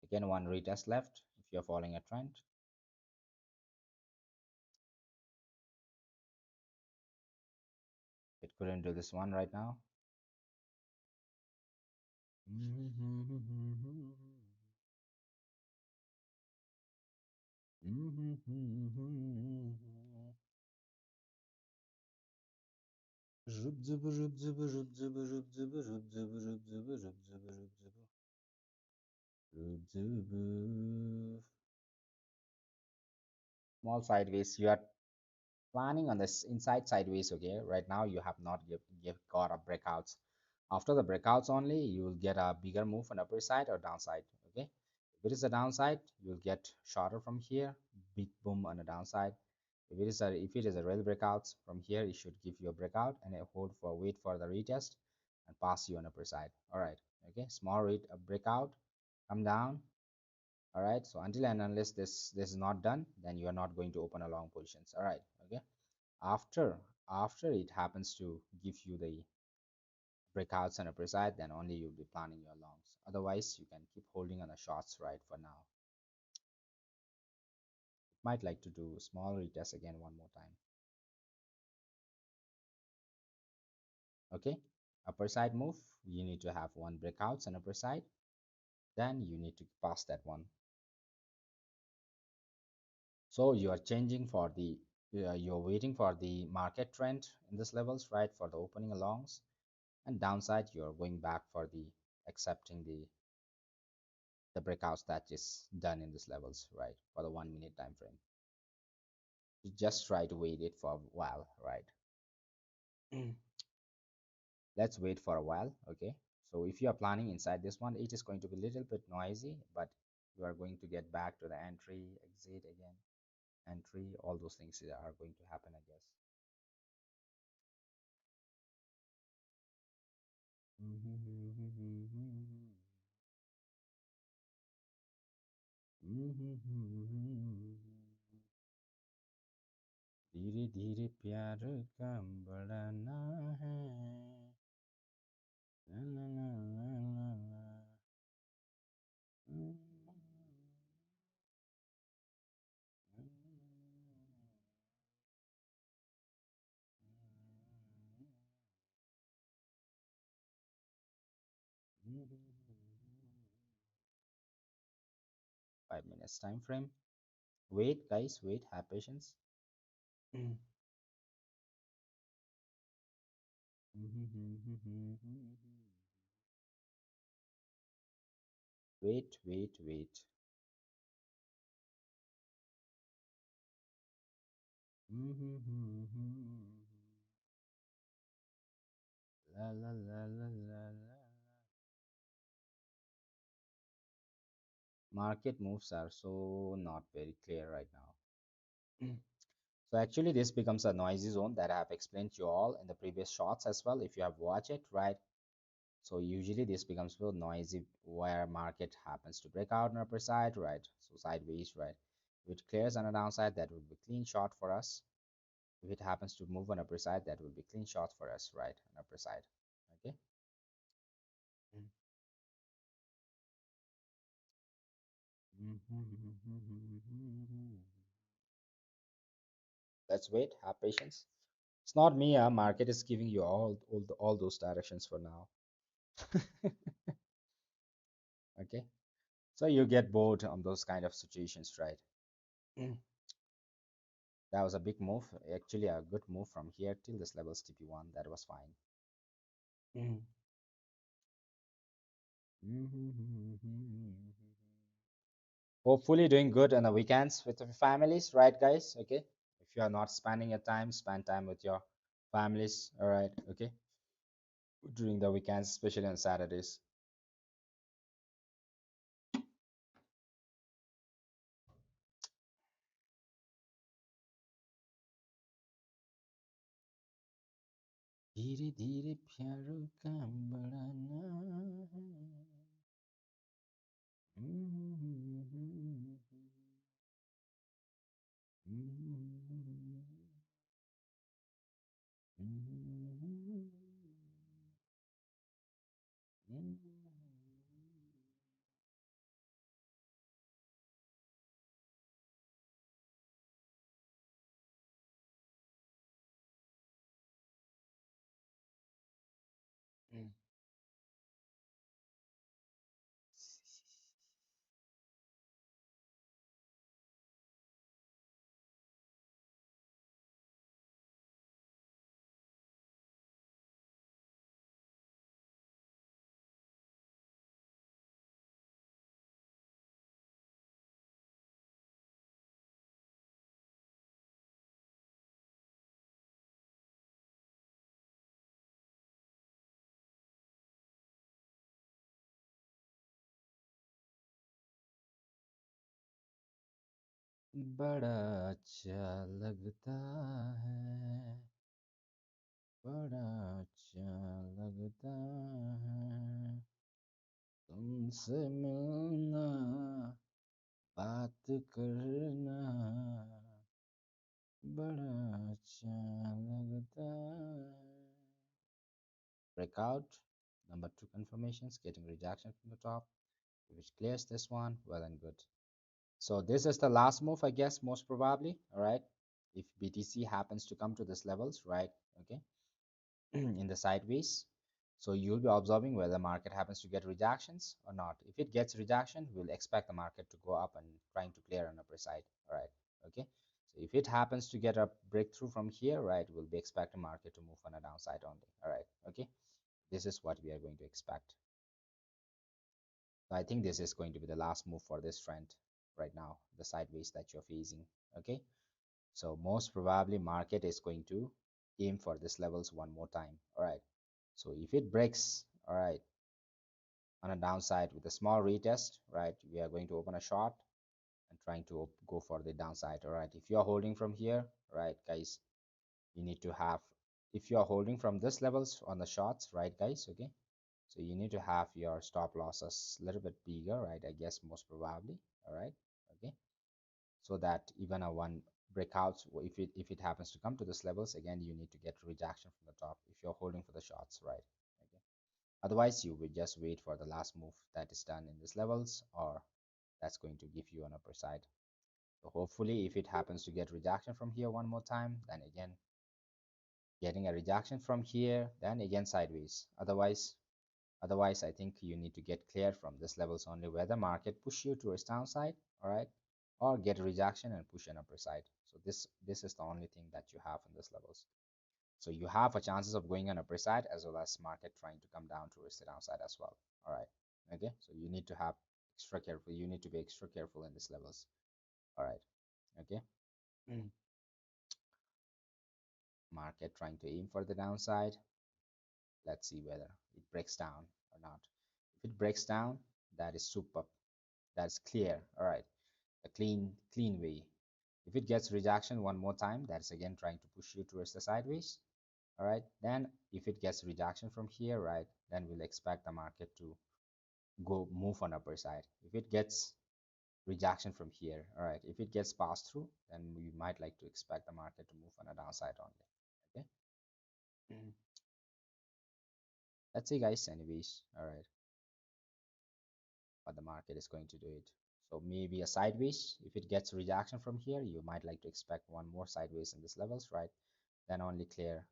Again, one retest left if you're following a trend. It couldn't do this one right now. Small sideways. You are planning on this inside sideways. Okay, right now you have not got a breakouts. After the breakouts only, you will get a bigger move on upper side or downside. Okay, if it is a downside, you will get shorter from here, big boom on the downside. If it is a real breakouts from here, it should give you a breakout and a hold for wait for the retest and pass you on upper side. All right, okay, small rate a breakout, come down. All right, so until and unless this is not done, then you are not going to open a long positions. All right, okay. After it happens to give you the breakouts and upper side, then only you'll be planning your longs. Otherwise, you can keep holding on the shorts right for now. Might like to do small retest again one more time. Okay, upper side move, you need to have one breakouts and upper side, then you need to pass that one. So you are changing for the you're waiting for the market trend in this levels, right, for the opening alongs, and downside you're going back for the accepting the breakouts that is done in these levels, right, for the 1 minute time frame. You just try to wait it for a while, right? Let's wait for a while. Okay, so if you are planning inside this one, it is going to be a little bit noisy, but you are going to get back to the entry, exit again, entry, all those things are going to happen, I guess. धीरे धीरे प्यार का बढ़ना है ला ला ला ला ला ला। Mm. 5 minutes time frame. Wait, guys, wait, have patience. Mm. Wait, wait, wait. La la la la la la. Market moves are so not very clear right now. So actually this becomes a noisy zone that I have explained to you all in the previous shots as well if you have watched it, right? So usually this becomes real noisy where market happens to break out on upper side, right? So sideways, right? If it clears on a downside, that would be clean shot for us. If it happens to move on upper side, that will be clean shot for us, right? On upper side. Okay. Let's wait, have patience. It's not me, market is giving you all those directions for now. Okay. So you get bored on those kind of situations, right? That was a big move, actually a good move from here till this levels TP1. That was fine. Hopefully doing good on the weekends with your families, right, guys? Okay. If you are not spending your time, spend time with your families. All right. Okay. During the weekends, especially on Saturdays. धीरे धीरे प्यारों का बढ़ाना है। बड़ा अच्छा लगता है, बड़ा अच्छा लगता है तुमसे मिलना, बात करना, बड़ा अच्छा लगता है. Breakout. Number two confirmations, getting rejection from the top, which clears this one, well and good. So this is the last move, I guess, most probably. All right. If BTC happens to come to this levels, right? Okay. In the sideways. So you'll be observing whether the market happens to get rejections or not. If it gets rejection, we'll expect the market to go up and trying to clear on upper side. All right. Okay. So if it happens to get a breakthrough from here, right, we'll be expecting market to move on a downside only. All right. Okay. This is what we are going to expect. So I think this is going to be the last move for this trend right now, the sideways that you're facing. Okay. So most probably market is going to aim for this levels one more time. All right. So if it breaks, all right, on a downside with a small retest, right, we are going to open a short and trying to go for the downside. All right. If you are holding from here, right, guys, you need to have, if you are holding from this levels on the shorts, right, guys, okay, so you need to have your stop losses a little bit bigger, right, I guess most probably. All right. Okay. So that even a one breakouts, if it happens to come to this levels again, you need to get rejection from the top if you're holding for the shots, right? Okay. Otherwise you will just wait for the last move that is done in these levels, or that's going to give you an upper side. So hopefully if it happens to get rejection from here one more time, then again getting a rejection from here, then again sideways. Otherwise I think you need to get clear from this levels only, where the market push you to its downside, all right, or get a rejection and push an upper side. So this is the only thing that you have in this levels. So you have a chances of going on upper side as well as market trying to come down towards the downside as well, all right. Okay, so you need to have extra careful, you need to be extra careful in these levels, all right. Okay. Mm. Market trying to aim for the downside. Let's see whether it breaks down or not. If it breaks down, that is super, that's clear, all right, a clean way. If it gets rejection one more time, that's again trying to push you towards the sideways, all right. Then if it gets rejection from here, right, then we'll expect the market to go move on upper side. If it gets rejection from here, all right, if it gets passed through, then we might like to expect the market to move on a downside only. Okay. Mhm. Let's see guys, anyways, all right, what the market is going to do it. So maybe a sideways. If it gets rejection from here, you might like to expect one more sideways in these levels, right? Then only clear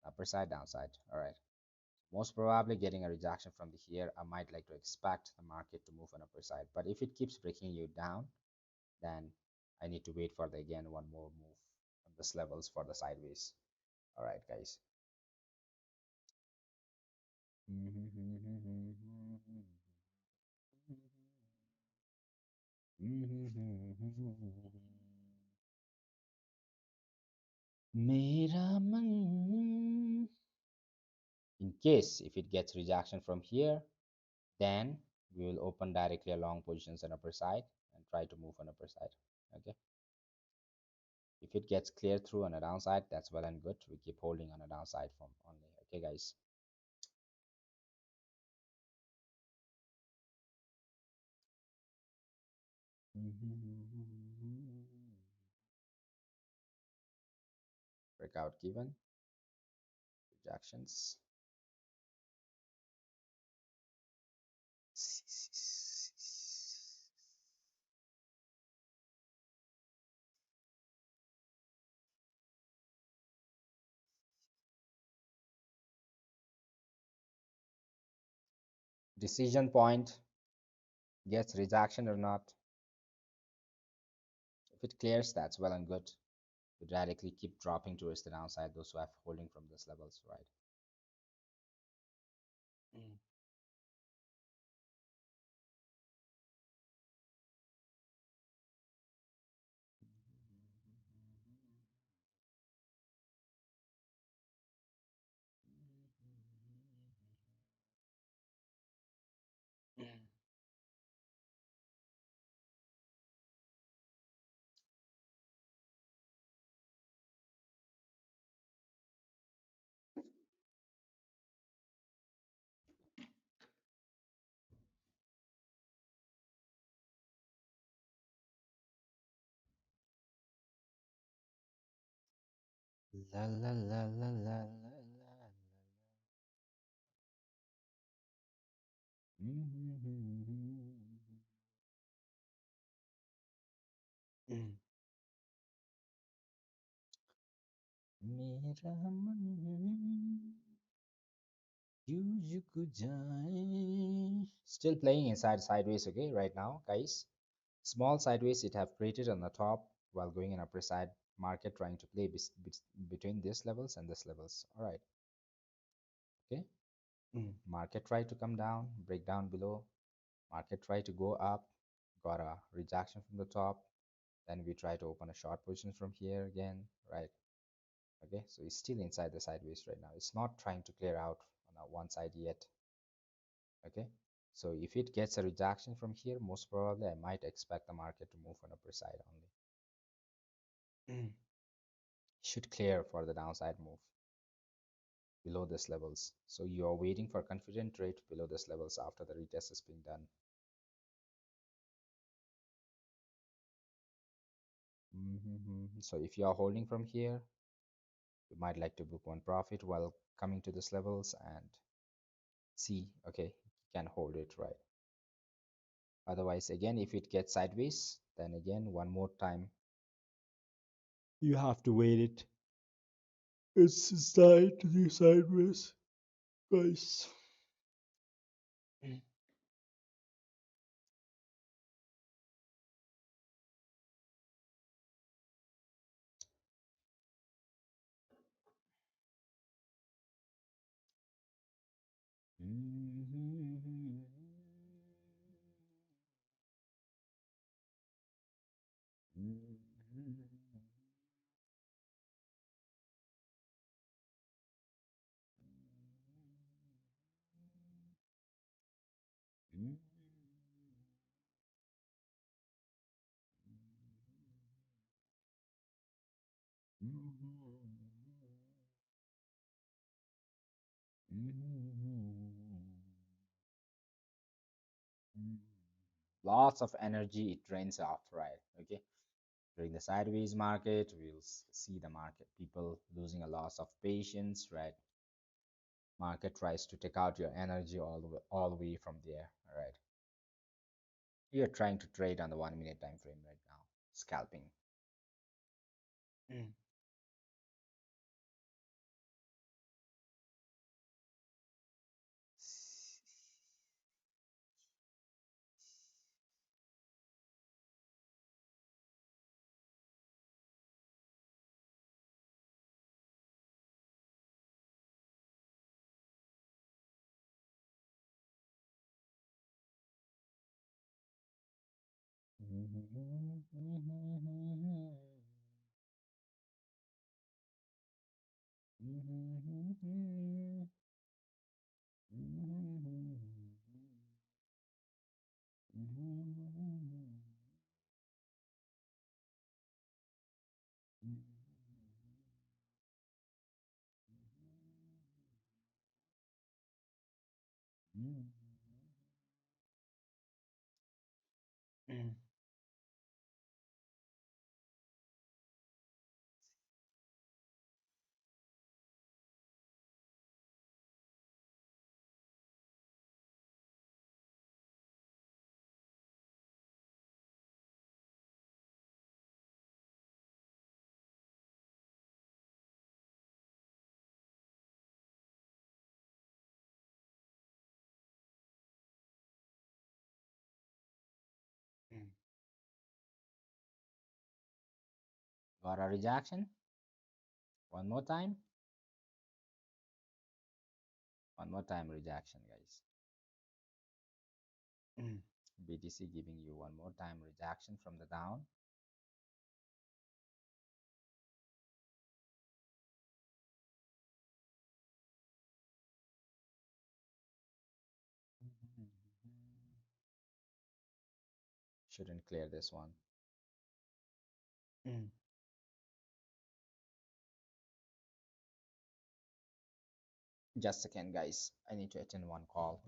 upper side, downside, all right. Most probably getting a rejection from the here, I might like to expect the market to move on upper side. But if it keeps breaking you down, then I need to wait for the again one more move on this levels for the sideways. All right, guys. मेरा मन, in case if it gets rejection from here, then we will open directly a long positions on upper side and try to move on upper side. Okay, if it gets clear through on a downside, that's well and good, we keep holding on a downside from only. Okay guys. Breakout given, rejections. Decision point, gets rejection or not. If it clears, that's well and good. We directly keep dropping towards the downside, those who have holding from these levels, right? La la la la la la la. मेरा मन क्यों झुक जाए. Still playing inside sideways, okay, right now guys. Small sideways it have created on the top while going in upper side. Market trying to play between these levels and this levels, all right. Okay. Market try to come down, break down below. Market try to go up, got a rejection from the top. Then we try to open a short position from here again, right? Okay, so it's still inside the sideways right now. It's not trying to clear out on that one side yet. Okay, so if it gets a rejection from here, most probably I might expect the market to move on upper side only. Should clear for the downside move below this levels. So you are waiting for confident trade below this levels after the retest has been done. So if you are holding from here, you might like to book one profit while coming to these levels and see, okay, you can hold it, right? Otherwise, again, if it gets sideways, then again, one more time, you have to wait it. It's slightly sideways, guys. Lots of energy it drains off, right? Okay. During the sideways market, we'll see the market people losing a loss of patience, right? Market tries to take out your energy all the way from there, all right? You're trying to trade on the 1 minute time frame right now, scalping. Mm. Got a rejection? One more time? One more time rejection, guys. BTC giving you one more time rejection from the down. Shouldn't clear this one. Just a second, guys. I need to attend one call.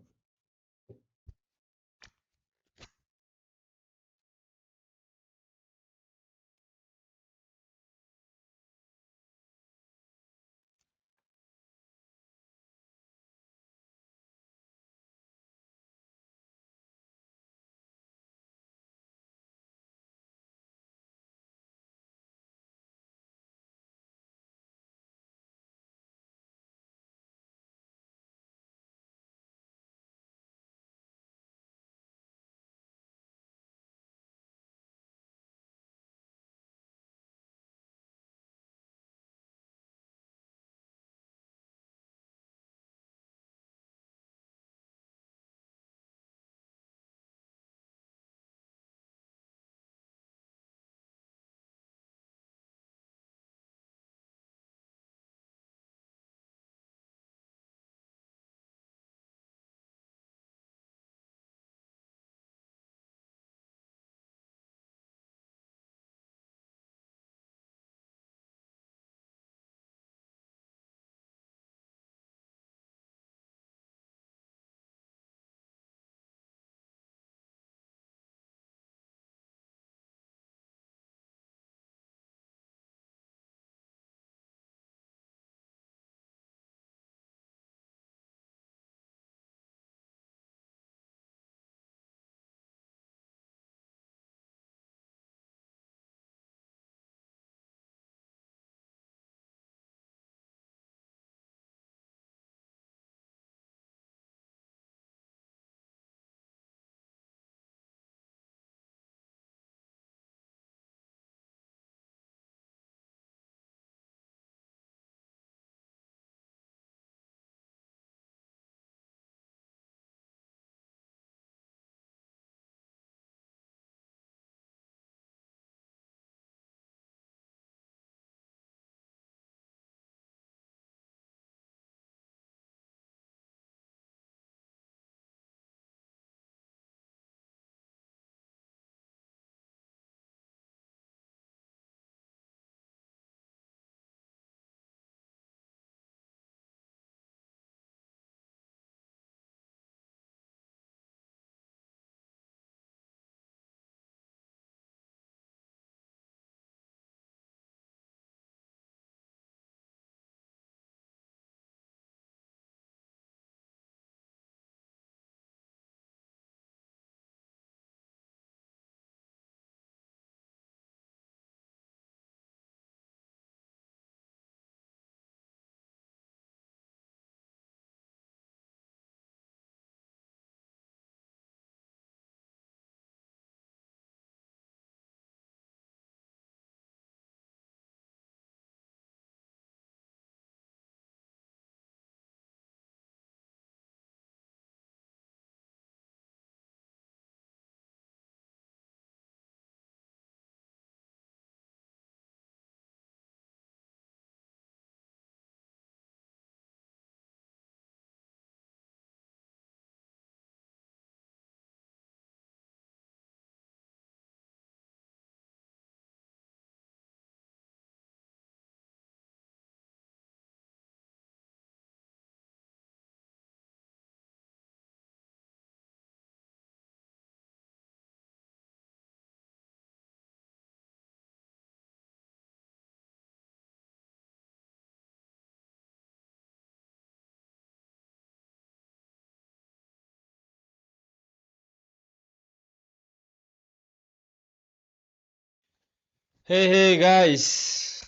Hey guys.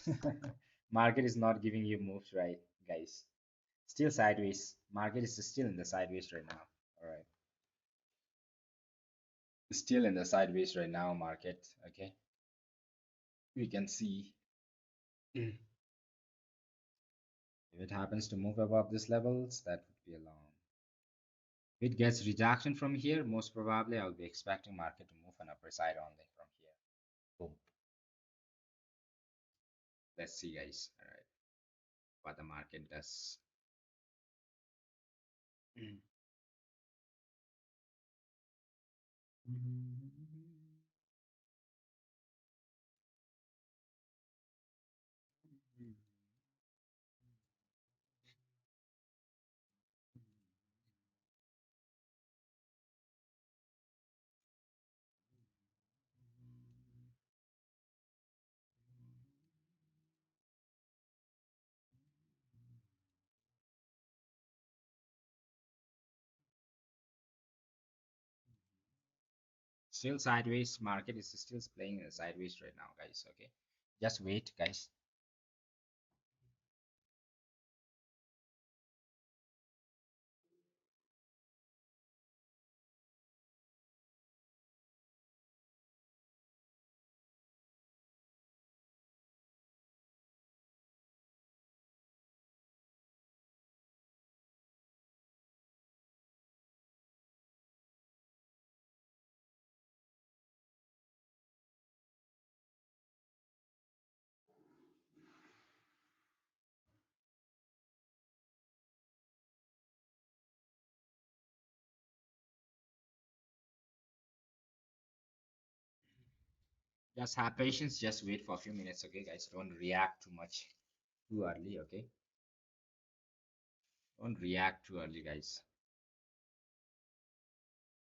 Market is not giving you moves, right, guys? Still sideways. Market is still in the sideways right now. All right. Still in the sideways right now, market. Okay. We can see if it happens to move above these levels, that would be a long. If it gets rejection from here, most probably I'll be expecting market to move on upper side only from here. Boom. Let's see, guys. All right. What the market does. Still sideways. Market is still playing in sideways right now, guys. Okay. Just wait, guys. Just have patience. Just wait for a few minutes, okay, guys. Don't react too much too early, okay? Don't react too early, guys.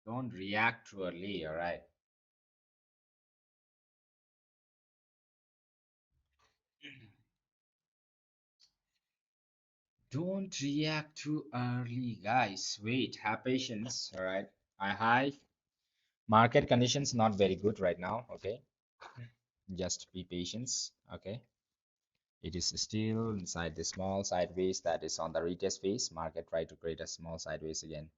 Don't react too early, all right? Don't react too early, guys. Wait, have patience, all right? Hi. Market conditions not very good right now, okay? Just be patient, okay? It is still inside the small sideways that is on the retest phase. Market try to create a small sideways again.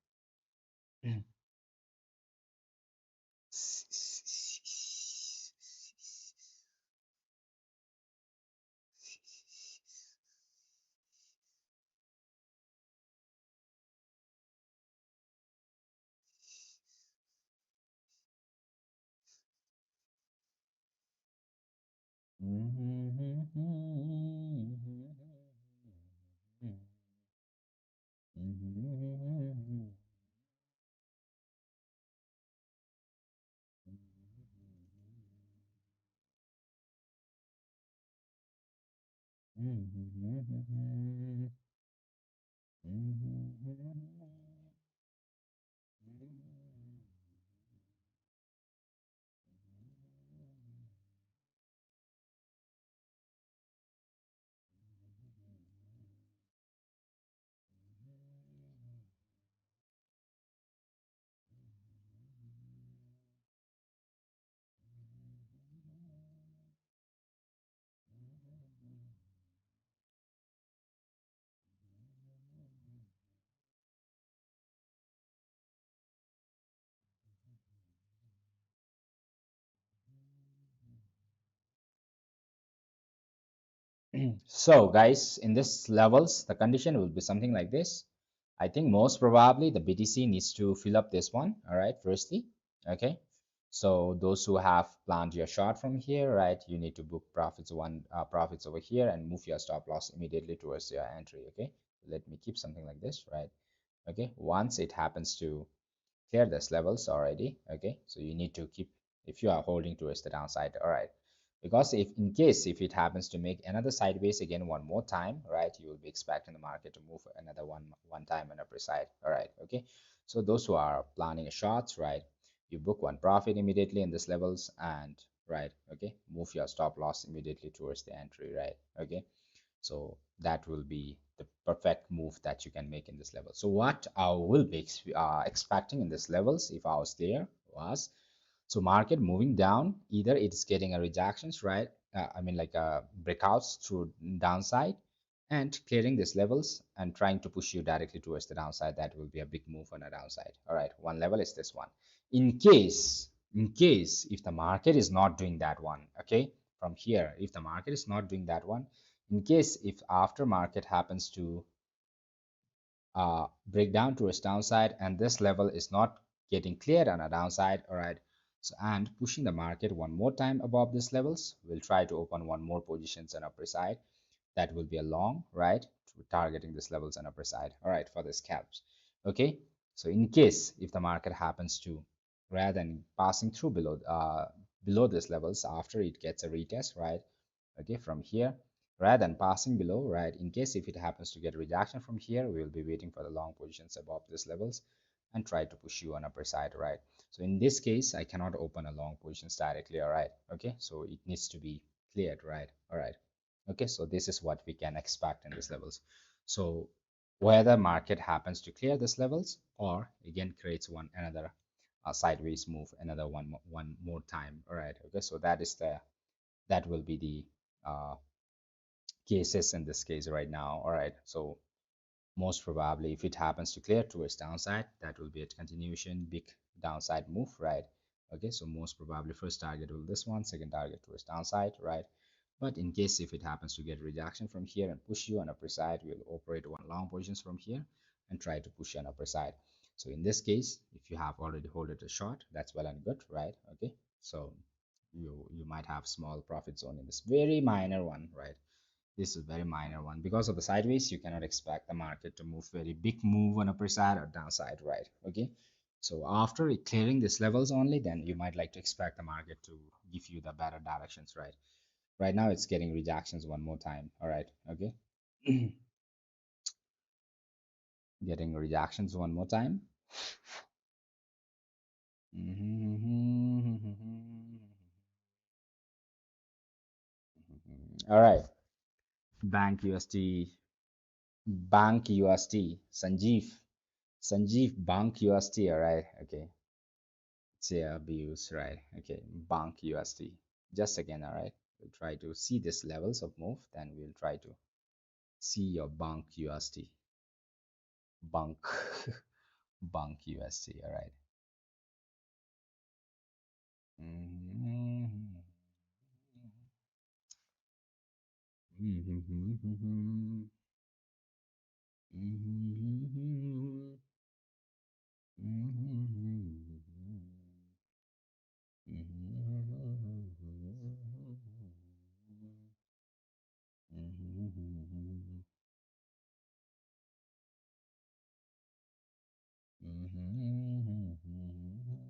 So, guys, in this levels, the condition will be something like this. I think most probably the BTC needs to fill up this one, all right, firstly, okay? So those who have planned your short from here, right, you need to book profits over here and move your stop loss immediately towards your entry, okay? Let me keep something like this, right? Okay, once it happens to clear this levels already, okay, so you need to keep if you are holding towards the downside, all right, because if in case if it happens to make another sideways again one more time, right, you will be expecting the market to move another one time on upper side, all right, okay. So those who are planning a shorts, right, you book one profit immediately in this levels and right, okay, move your stop loss immediately towards the entry, right, okay. So that will be the perfect move that you can make in this level. So what I will be expecting in this levels if I was there was, so market moving down, either it's getting a rejections, right, I mean like breakouts through downside and clearing these levels and trying to push you directly towards the downside. That will be a big move on the downside. All right, one level is this one. In case if the market is not doing that one, okay, from here, if the market is not doing that one, in case if after market happens to break down to its downside and this level is not getting cleared on a downside, all right, so and pushing the market one more time above these levels, we'll try to open one more positions on upper side. That will be a long, right, targeting these levels on upper side, all right, for the scalps. Okay, so in case if the market happens to, rather than passing through below these levels after it gets a retest, right, okay, from here, rather than passing below, right, in case if it happens to get rejection from here, we will be waiting for the long positions above these levels and try to push you on upper side, right. So in this case I cannot open a long positions directly, all right, okay, so it needs to be cleared, right, all right, okay, so this is what we can expect in these levels. So whether market happens to clear these levels or again creates one another sideways move, another one more time, all right, okay, so that will be the uh, cases in this case right now. All right, so most probably if it happens to clear towards downside, that will be a continuation big downside move, right. Okay, so most probably first target will this one, second target towards downside, right. But in case if it happens to get rejection from here and push you on upper side, we'll operate one long positions from here and try to push you on upper side. So in this case, if you have already hold it a short, that's well and good, right. Okay, so you might have small profit zone in this very minor one, right. This is very minor one. Because of the sideways, you cannot expect the market to move very big move on upper side or downside, right? Okay. So after it clearing these levels only, then you might like to expect the market to give you the better directions, right? Right now it's getting rejections one more time. All right. Okay. Getting rejections one more time. All right. Bank USD. Bank USD. Sanjeev Bank USD. All right. Okay. Share views, right? Okay, bank USD. Just again, all right. We'll try to see these levels of move, then we'll try to see your bank USD. Bank bank USD, all right. Mhm. Mhm. Mhm.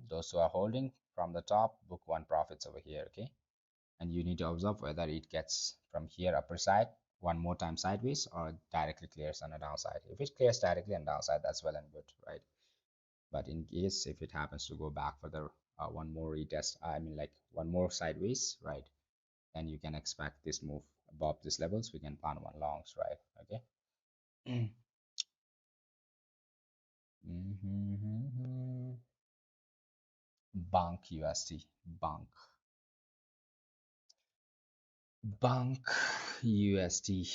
Those who are holding from the top, book one profits over here, okay? And you need to observe whether it gets from here upper side one more time sideways or directly clears on the downside. If it clears directly on downside, that's well and good, right? But in case if it happens to go back for the one more retest, I mean like one more sideways, right? Then you can expect this move above these levels. We can plan one longs, right? Okay. Bank USD, bank, bank USD.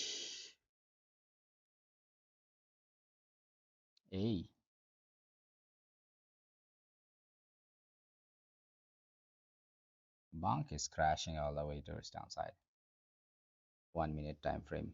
A bank is crashing all the way to its downside. 1 minute time frame.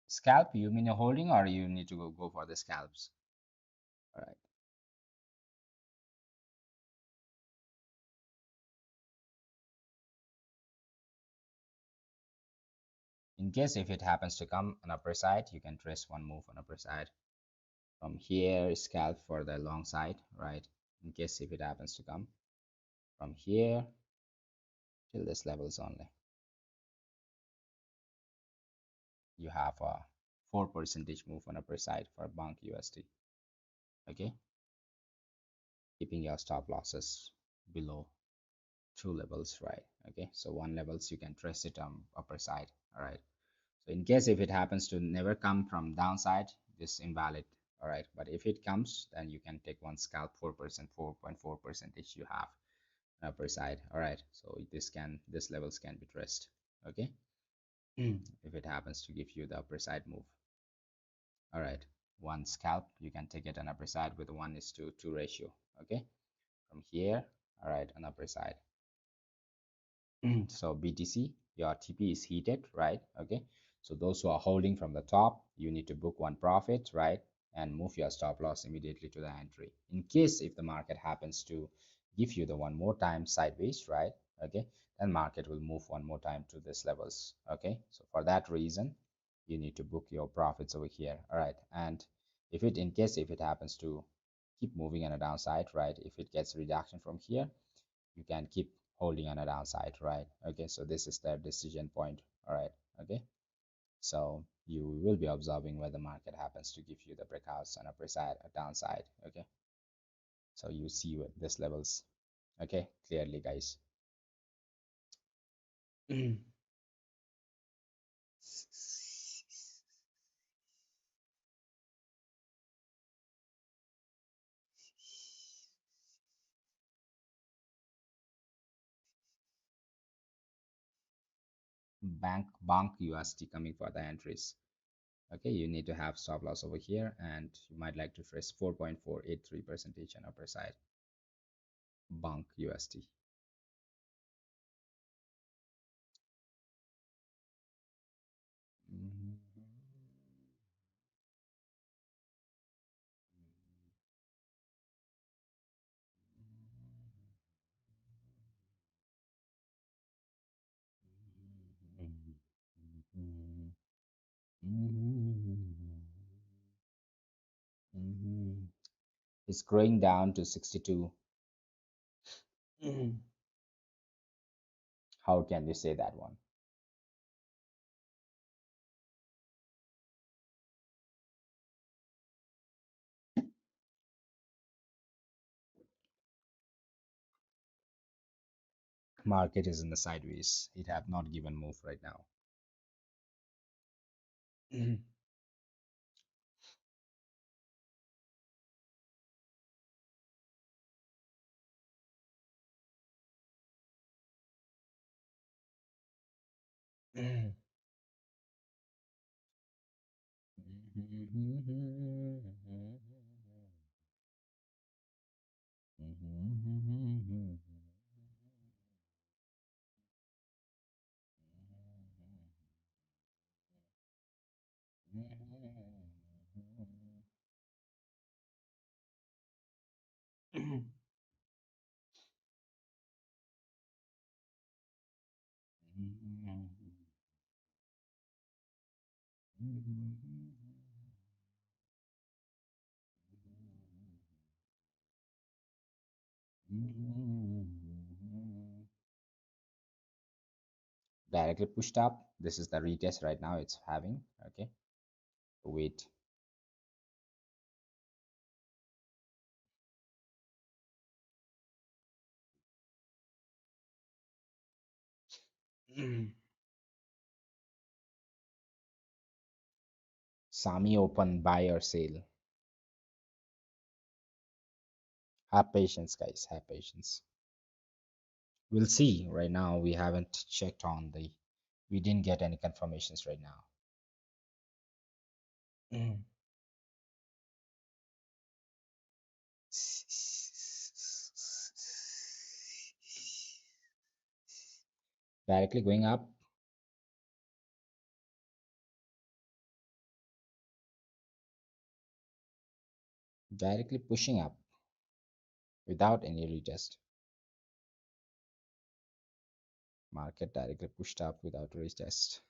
Scalp, you mean a holding or you need to go for the scalps? All right. In case if it happens to come on upper side, you can trace one move on upper side. From here, scalp for the long side, right? In case if it happens to come from here till this levels only, you have a 4% move on upper side for bank USD. Okay, keeping your stop losses below two levels, right? Okay, so one levels you can trace it on upper side. All right, so in case if it happens to never come from downside, this invalid. All right, but if it comes, then you can take one scalp, 4%, 4.4 percentage you have upper side. All right, so this levels can be traced. Okay. If it happens to give you the upper side move. All right, one scalp you can take it on upper side with 1:2 ratio. Okay, from here. All right, on upper side. So BTC, your TP is heated, right? Okay, so those who are holding from the top, you need to book one profit, right? And move your stop loss immediately to the entry. In case if the market happens to give you the one more time sideways, right? Okay, then market will move one more time to this levels. Okay, so for that reason, you need to book your profits over here. All right, and if it in case if it happens to keep moving on a downside, right? If it gets reduction from here, you can keep holding on a downside, right? Okay, so this is the decision point. All right, okay, so you will be observing where the market happens to give you the breakouts on upper side or downside. Okay, so you see what this levels. Okay, clearly guys. Bank USD coming for the entries. Okay, you need to have stop loss over here, and you might like to trace 4.483 percentage on upper side. Bank USD. It's going down to 62. How can you say that one? Market is in the sideways. It have not given move right now. Directly pushed up. This is the retest right now it's having. Okay, wait. Sami open buy or sale. Have patience, guys. Have patience. We'll see. Right now, we haven't checked on the. We didn't get any confirmations right now. Directly going up. Directly pushing up without any retest. Market directly pushed up without retest.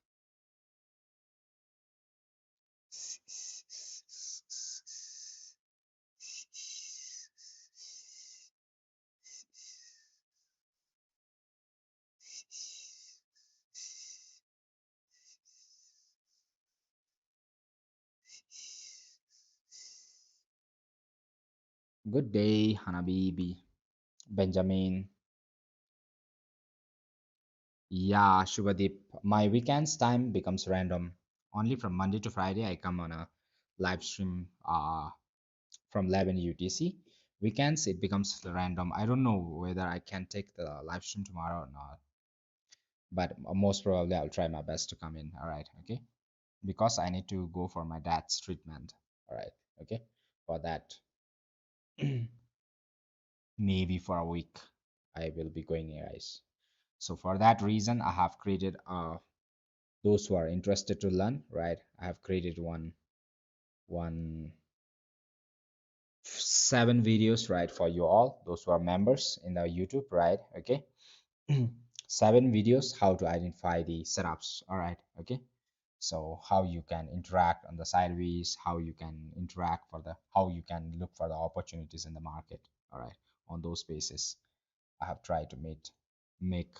Good day, Hanabibi, Benjamin. Yeah, Shubhadeep. My weekends time becomes random. Only from Monday to Friday, I come on a live stream from 11 UTC. Weekends, it becomes random. I don't know whether I can take the live stream tomorrow or not, but most probably I'll try my best to come in. All right, okay? Because I need to go for my dad's treatment. All right, okay? For that, maybe for a week, I will be going here, guys. So for that reason, I have created those who are interested to learn, right? I have created one 7 videos, right, for you all, those who are members in the YouTube, right? Okay. 7 videos how to identify the setups. All right, okay. So how you can interact on the sideways, how you can interact for the how you can look for the opportunities in the market. All right, on those bases, I have tried to make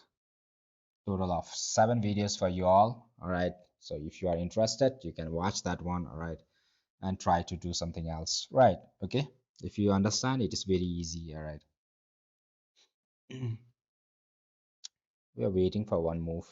total of 7 videos for you all right. So if you are interested, you can watch that one, all right, and try to do something else, right? Okay, if you understand, it is very easy, all right. We are waiting for one move.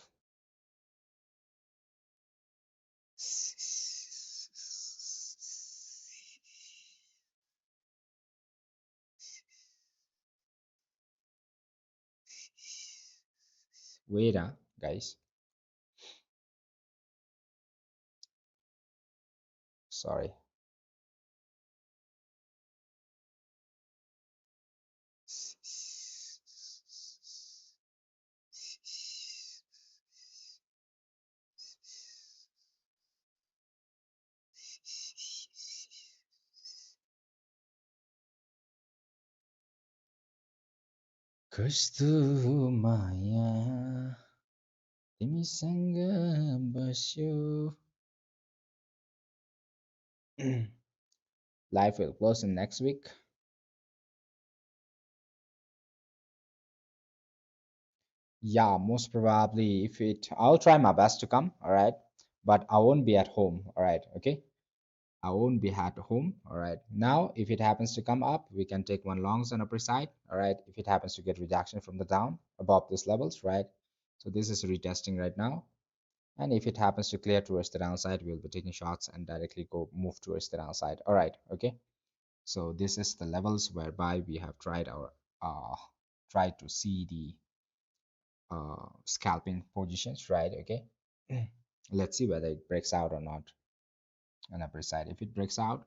Wait, guys, sorry. कस्तो माया तिमीसँग बस्यो. Life will close in next week. Yeah, most probably if it I'll try my best to come, all right, but I won't be at home, all right, okay. I won't be at home, all right. Now if it happens to come up, we can take one longs on upper side, all right, if it happens to get rejection from the down above these levels, right. So this is retesting right now, and if it happens to clear towards the downside, we'll be taking shots and directly go move towards the downside, all right, okay. So this is the levels whereby we have tried to see the scalping positions, right? Okay. Let's see whether it breaks out or not on upper side. If it breaks out,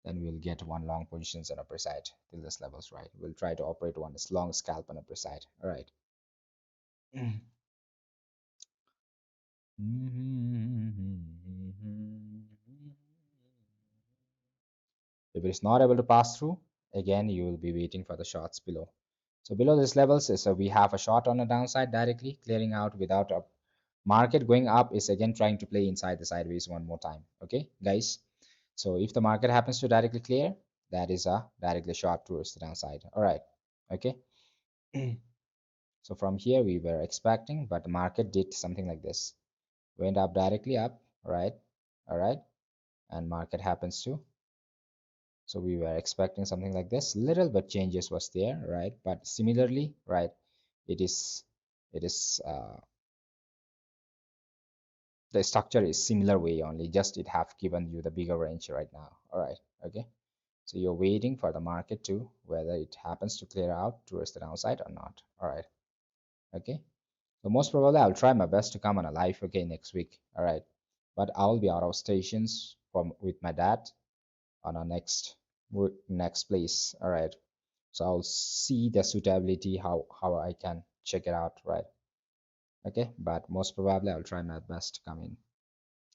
then we'll get one long positions on upper side till this levels, right? We'll try to operate one long scalp on upper side. All right. If it is not able to pass through, again you will be waiting for the shots below. So below this levels is we have a shot on the downside directly clearing out without a market going up is again trying to play inside the sideways one more time. Okay, guys. So if the market happens to directly clear, that is a directly shot towards the downside. All right. Okay. So from here we were expecting, but the market did something like this. Went up directly up, right? All right. And market happens to, so we were expecting something like this, little bit changes was there, right? But similarly, right, it is the structure is similar way, only just it have given you the bigger range right now. All right, okay. So you're waiting for the market to whether it happens to clear out towards the downside or not. All right, okay. So most probably I'll try my best to come on a live, okay, next week. All right, but I'll be out of stations from with my dad on our next place. All right, so I'll see the suitability, how I can check it out, right? Okay, but most probably I'll try my best to come in.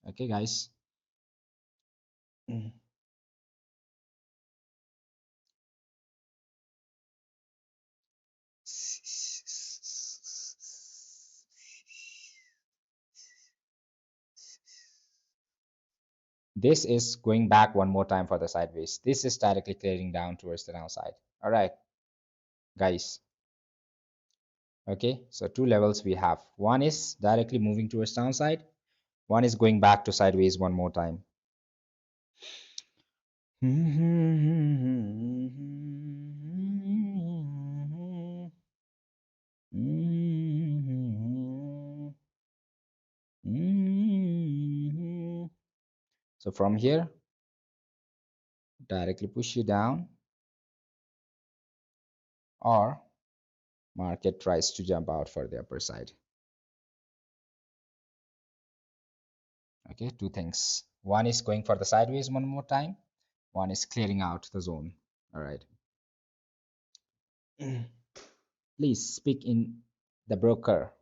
Okay, guys. This is going back one more time for the sideways. This is directly clearing down towards the downside. All right, guys. Okay, so two levels we have. One is directly moving towards downside. One is going back to sideways one more time. So from here, directly push you down, or market tries to jump out for the upper side. Okay, two things. One is going for the sideways one more time. One is clearing out the zone. All right. Please speak in the broker.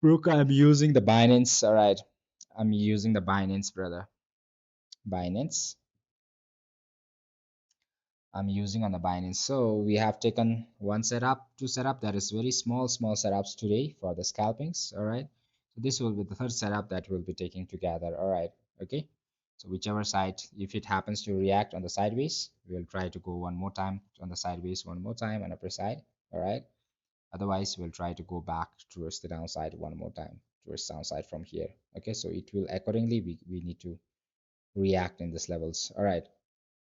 Broker, I'm using the Binance. All right. I'm using the Binance, brother. Binance. I'm using on the Binance. So we have taken one setup, two setup. That is very small setups today for the scalpings. All right. So this will be the third setup that we'll be taking together. All right. Okay. So whichever side, if it happens to react on the sideways, we'll try to go one more time on the sideways, one more time on upper side. All right. Otherwise, we'll try to go back towards the downside one more time, towards downside from here. Okay. So it will accordingly, we need to react in these levels. All right,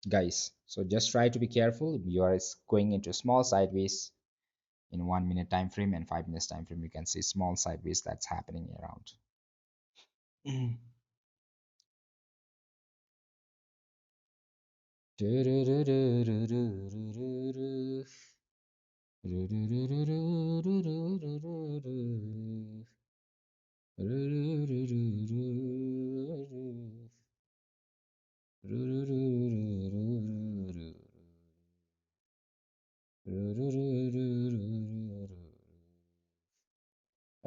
guys, so just try to be careful. You are going into small sideways in 1 minute time frame and 5 minutes time frame. You can see small sideways that's happening around.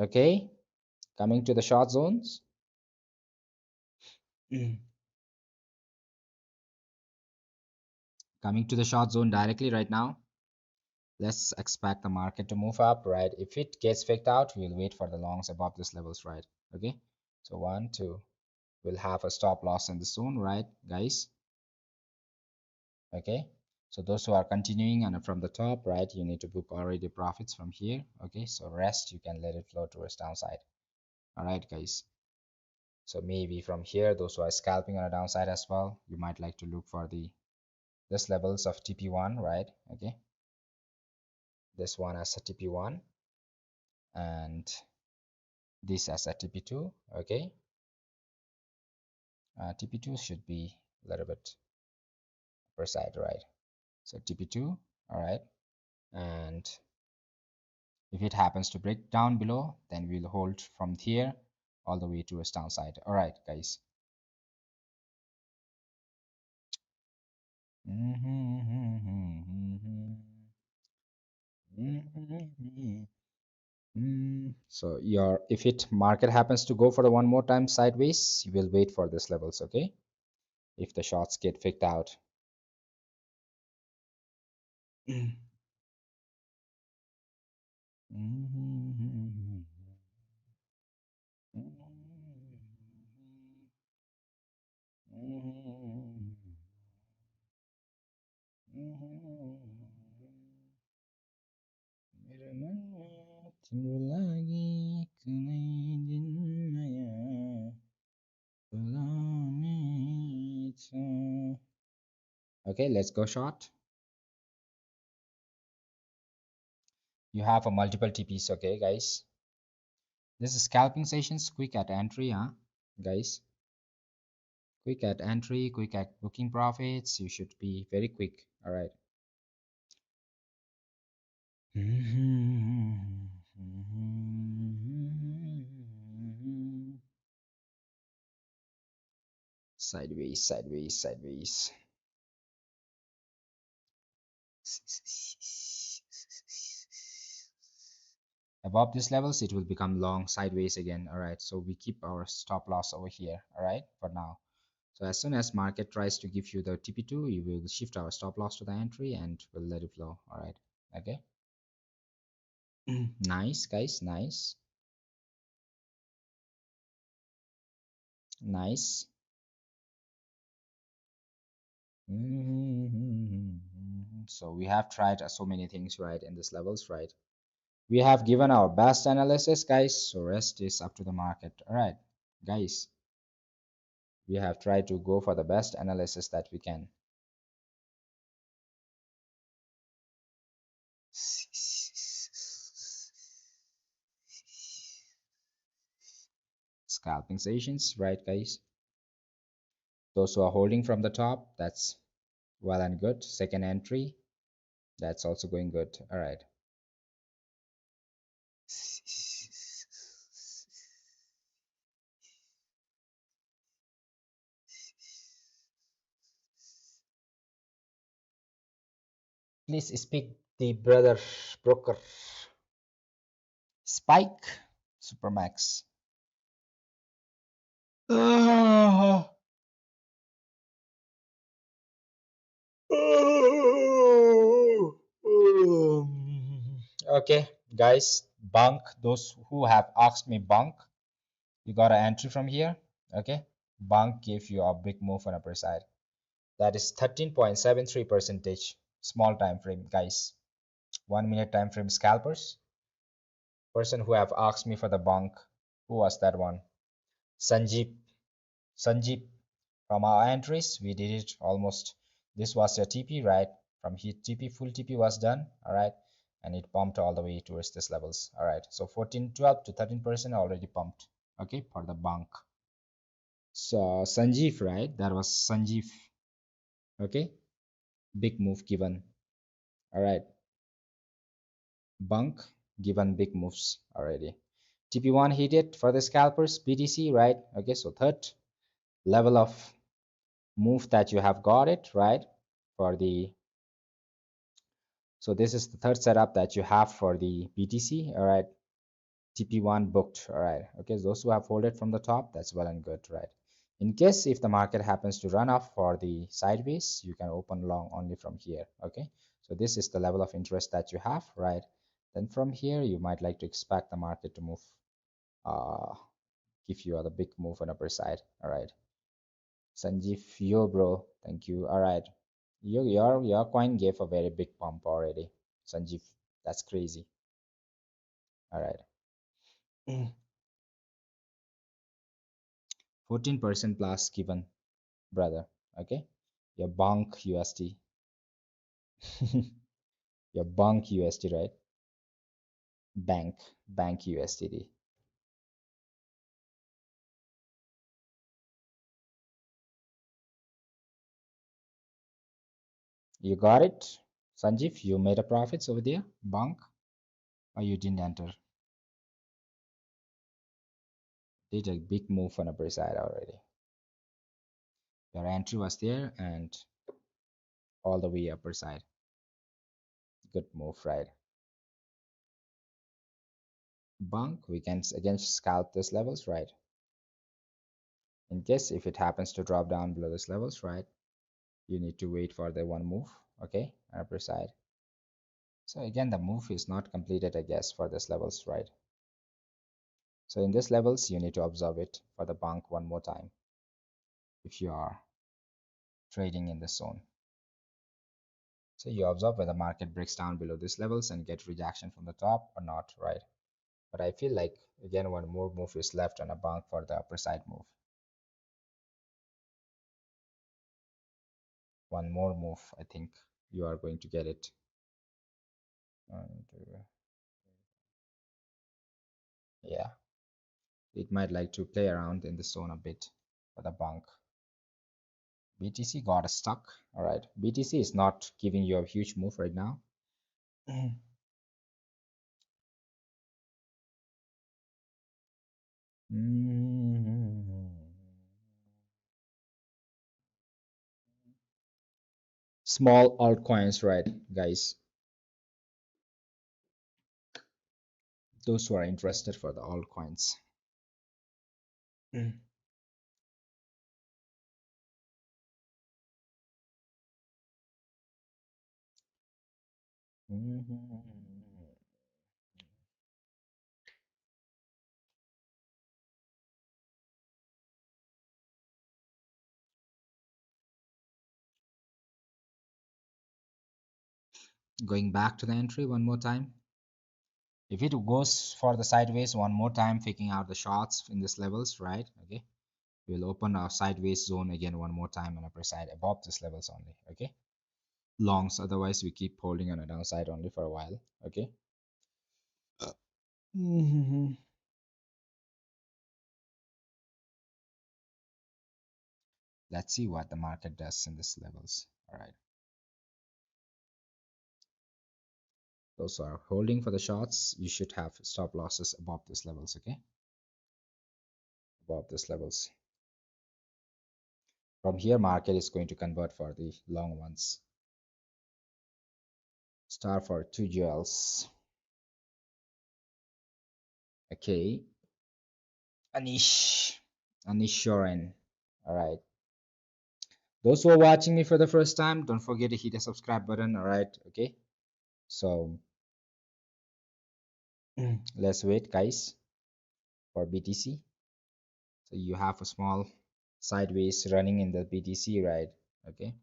Okay, coming to the short zones. Coming to the short zone directly right now. Let's expect the market to move up, right? If it gets faked out, we'll wait for the longs above these levels, right? Okay, so one, two, we'll have a stop loss in the zone, right, guys? Okay, so those who are continuing and from the top, right, you need to book already profits from here. Okay, so rest you can let it flow towards downside. All right, guys, so maybe from here, those who are scalping on a downside as well, you might like to look for the this levels of TP1, right? Okay, this one as a TP1 and this as a TP2. Okay, TP2 should be a little bit upper side, right? So TP2, all right, and if it happens to break down below, then we'll hold from here all the way to its downside. All right, guys. So your if it market happens to go for the one more time sideways, you will wait for this levels, okay? If the shots get faked out. Okay, let's go short. You have a multiple TPs, okay, guys. This is scalping sessions, quick at entry, huh, guys? Quick at entry, quick at booking profits. You should be very quick. All right. Sideways, sideways, sideways. Above these levels, it will become long sideways again. All right. So we keep our stop loss over here. All right. For now. So as soon as market tries to give you the TP2, you will shift our stop loss to the entry and we'll let it flow. All right. Okay. Nice, guys. Nice. Nice. So we have tried so many things, right, in these levels, right? We have given our best analysis, guys. So rest is up to the market. All right, guys. We have tried to go for the best analysis that we can. Scalping sessions, right, guys? Those who are holding from the top, that's well and good. Second entry, that's also going good. All right. Please speak the brother broker. Spike Supermax. Ah. Okay, guys, bunk. Those who have asked me bunk, you got an entry from here. Okay, bunk gave you a big move on upper side. That is 13.73 percentage. Small time frame, guys. 1 minute time frame scalpers. Person who have asked me for the bunk. Who was that one? Sanjeev. Sanjeev. From our entries, we did it almost. This was your TP, right? From here, TP, full TP was done, all right, and it pumped all the way towards this levels, all right. So 14, 12 to 13% already pumped, okay, for the bunk. So Sanjeev, right? That was Sanjeev, okay. Big move given, all right. Bunk given big moves already. TP1 hit it for the scalpers, BTC, right? Okay, so third level of move that you have got it, right? For the So this is the third setup that you have for the BTC. All right, TP1 booked. All right, okay, those who have folded from the top, that's well and good, right? In case if the market happens to run off for the sideways, you can open long only from here. Okay, so this is the level of interest that you have, right? Then from here, you might like to expect the market to move, uh, give you a big move on upper side. All right, Sanjeev, yo, bro, thank you. All right, your coin gave a very big pump already, Sanjeev. That's crazy. All right. 14% plus given, brother. Okay. Your bunk USD. Your bunk USD, right? Bank USDD. You got it, Sanjeev? You made a profits over there, bunk, or you didn't enter? Did a big move on upper side already. Your entry was there and all the way upper side. Good move, right? Bunk, we can again scalp this levels, right? In case if it happens to drop down below this levels, right? You need to wait for the one move, okay, upper side. So again, the move is not completed, I guess, for this levels, right? So in this levels, you need to observe it for the bank one more time if you are trading in this zone. So you observe whether the market breaks down below these levels and get rejection from the top or not, right? But I feel like again one more move is left on a bank for the upper side move. One more move, I think you are going to get it. And, yeah, it might like to play around in the zone a bit for the bank. BTC got stuck. All right, BTC is not giving you a huge move right now. Small altcoins, right, guys? Those who are interested for the altcoins. Going back to the entry one more time. If it goes for the sideways one more time, picking out the shots in these levels, right? Okay, we'll open our sideways zone again one more time on upper side above these levels only. Okay, longs. Otherwise, we keep holding on a downside only for a while. Okay. Let's see what the market does in these levels. All right. Those are holding for the shots. You should have stop losses above these levels. Okay, above these levels. From here, market is going to convert for the long ones. Star for two jewels. Okay, Anish, Anish Shoren. All right. Those who are watching me for the first time, don't forget to hit the subscribe button. All right. Okay. So let's wait, guys, for BTC. So you have a small sideways running in the BTC, right? Okay.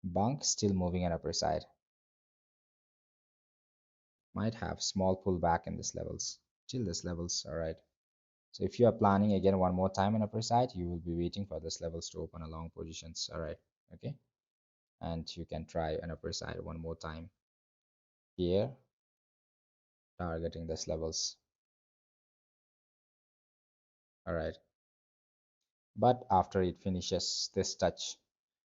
Bank still moving on upper side. Might have small pullback in these levels. Till these levels. All right. So if you are planning again one more time on upper side, you will be waiting for these levels to open a long positions. All right. Okay. And you can try an upper side one more time here, targeting these levels. All right. But after it finishes this touch,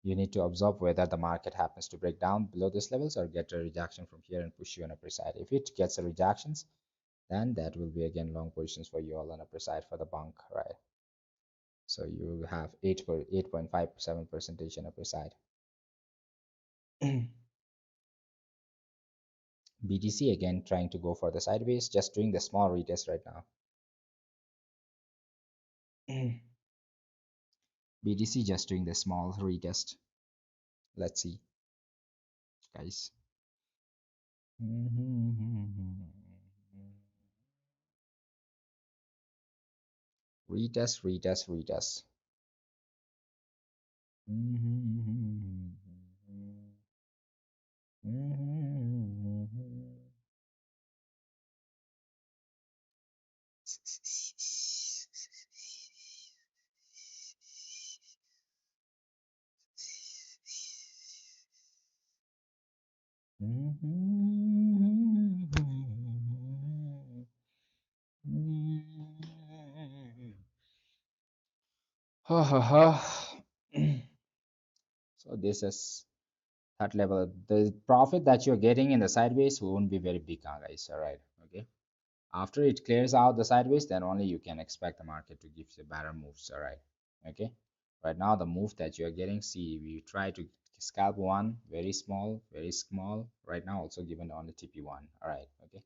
you need to observe whether the market happens to break down below these levels or get a rejection from here and push you on upper side. If it gets a rejections, then that will be again long positions for you all on upper side for the bank, right? So you will have 8.57 percentage on upper side. BTC again trying to go for the sideways, just doing the small retest right now. BTC just doing the small retest. Let's see, guys. Retest, retest, retest. Ha ha ha. So this is that level. The profit that you're getting in the sideways won't be very big, guys. All right. Okay. After it clears out the sideways, then only you can expect the market to give you better moves. All right. Okay. Right now, the move that you're getting, see, we try to scalp one very small. Right now, also given on the TP1. All right. Okay.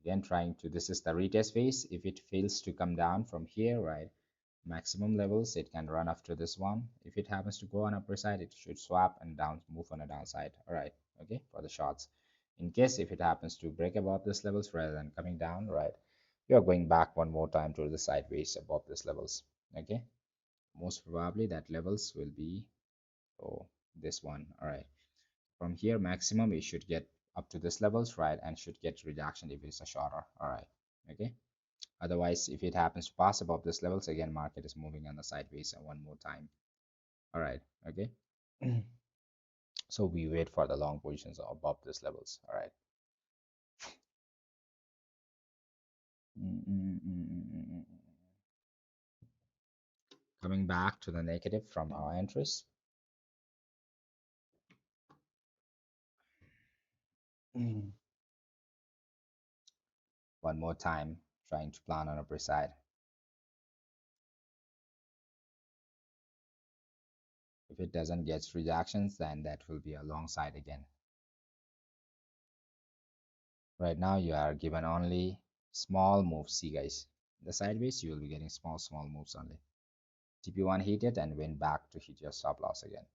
Again, trying to, this is the retest phase. If it fails to come down from here, right, maximum levels, it can run after this one. If it happens to go on upper side, it should swap and down move on a downside. All right. Okay, for the shots. In case if it happens to break above these levels rather than coming down, right, you are going back one more time to the sideways above these levels. Okay, most probably that levels will be, oh, this one. All right, from here maximum it should get up to this levels, right, and should get reduction if it's a shorter. All right. Okay, otherwise if it happens to pass above this levels, again market is moving on the sideways and one more time. All right. Okay. So we wait for the long positions above these levels. All right. Coming back to the negative from our entries. One more time, trying to plan on upper side. If it doesn't get rejections, then that will be a long side again. Right now, you are given only small moves. See, guys, the sideways, you will be getting small moves only. TP1 hit it and went back to hit your stop loss again.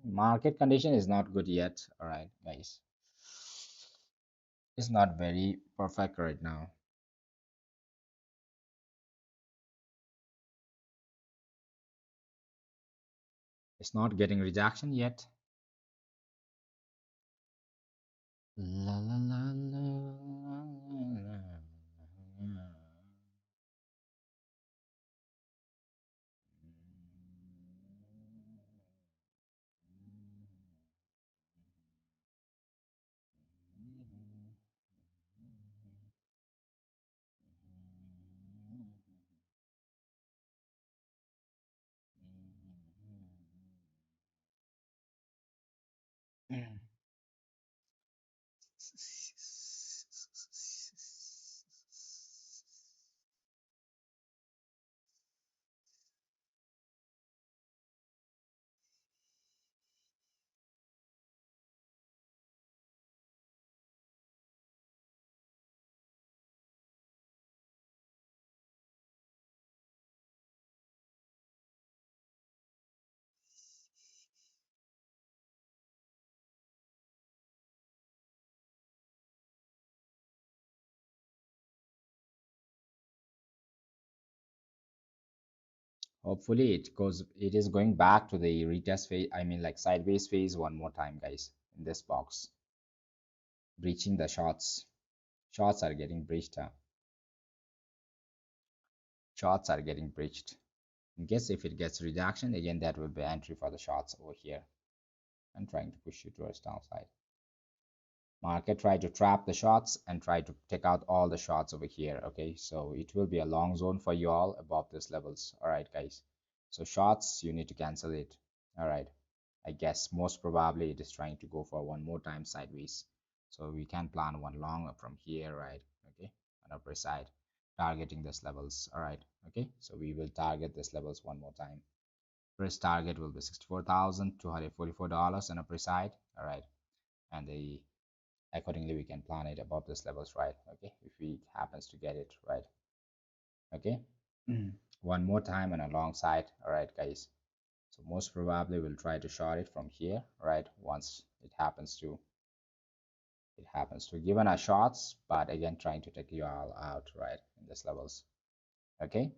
Market condition is not good yet. All right, guys. It's not very perfect right now. It's not getting rejection yet. La, la, la, la, la, la. Hopefully it is going back to the retest phase, I mean like sideways phase one more time, guys, in this box, breaching the shots. Shots are getting breached. Shots are getting breached. In case if it gets rejection, again, that will be entry for the shots over here and trying to push you towards downside. Market try to trap the shots and try to take out all the shots over here. Okay, so it will be a long zone for you all above these levels. All right, guys. So shots, you need to cancel it. All right. I guess most probably it is trying to go for one more time sideways. So we can plan one long from here, right? Okay, on upper side, targeting this levels. All right. Okay, so we will target this levels one more time. First target will be $64,244 on upper side. All right, and the accordingly we can plan it above this levels, right? Okay, if we happens to get it right. Okay, one more time on a long side. All right, guys. So most probably we'll try to short it from here, right? Once it happens to given our shots, but again trying to take you all out, right, in this levels. Okay,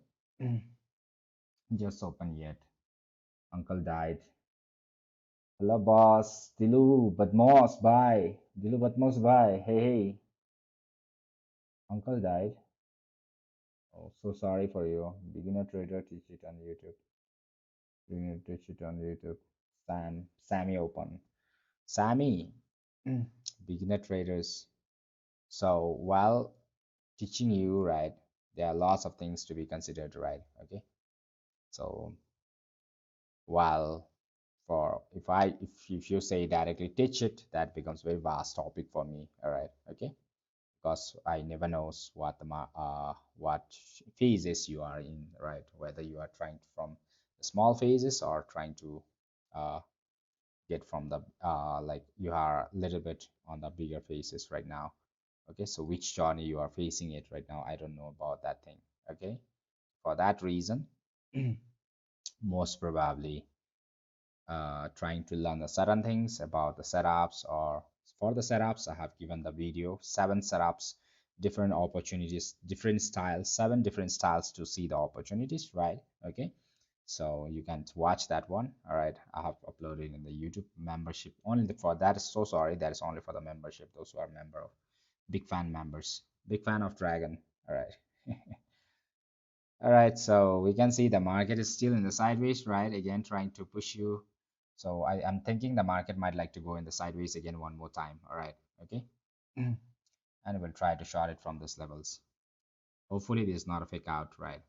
just open yet. Uncle died. Hello, boss. Dilu Badmos, bye. Dilu Badmos, bye. Hey, hey. Uncle died. Oh, so sorry for you. Beginner trader, teach it on YouTube. Beginner teach it on YouTube. Sammy open. Sammy, beginner traders. So while teaching you, right, there are lots of things to be considered, right? Okay. So while for if you say directly teach it, that becomes very vast topic for me. All right. Okay. Because I never knows what what phases you are in, right? Whether you are trying from the small phases or trying to uh, get from the like you are a little bit on the bigger phases right now. Okay, so which journey you are facing it right now, I don't know about that thing. Okay, for that reason, most probably trying to learn the certain things about the setups, or for the setups I have given the video 7 setups, different opportunities, different styles, 7 different styles to see the opportunities, right? Okay, so you can watch that one. All right, I have uploaded in the YouTube membership only for that is so sorry, that is only for the membership, those who are member of big fan members, big fan of dragon. All right. All right, so we can see the market is still in the sideways, right? Again, trying to push you. So I'm thinking the market might like to go in the sideways again one more time. All right, okay. And we'll try to short it from these levels. Hopefully this is not a fake out, right?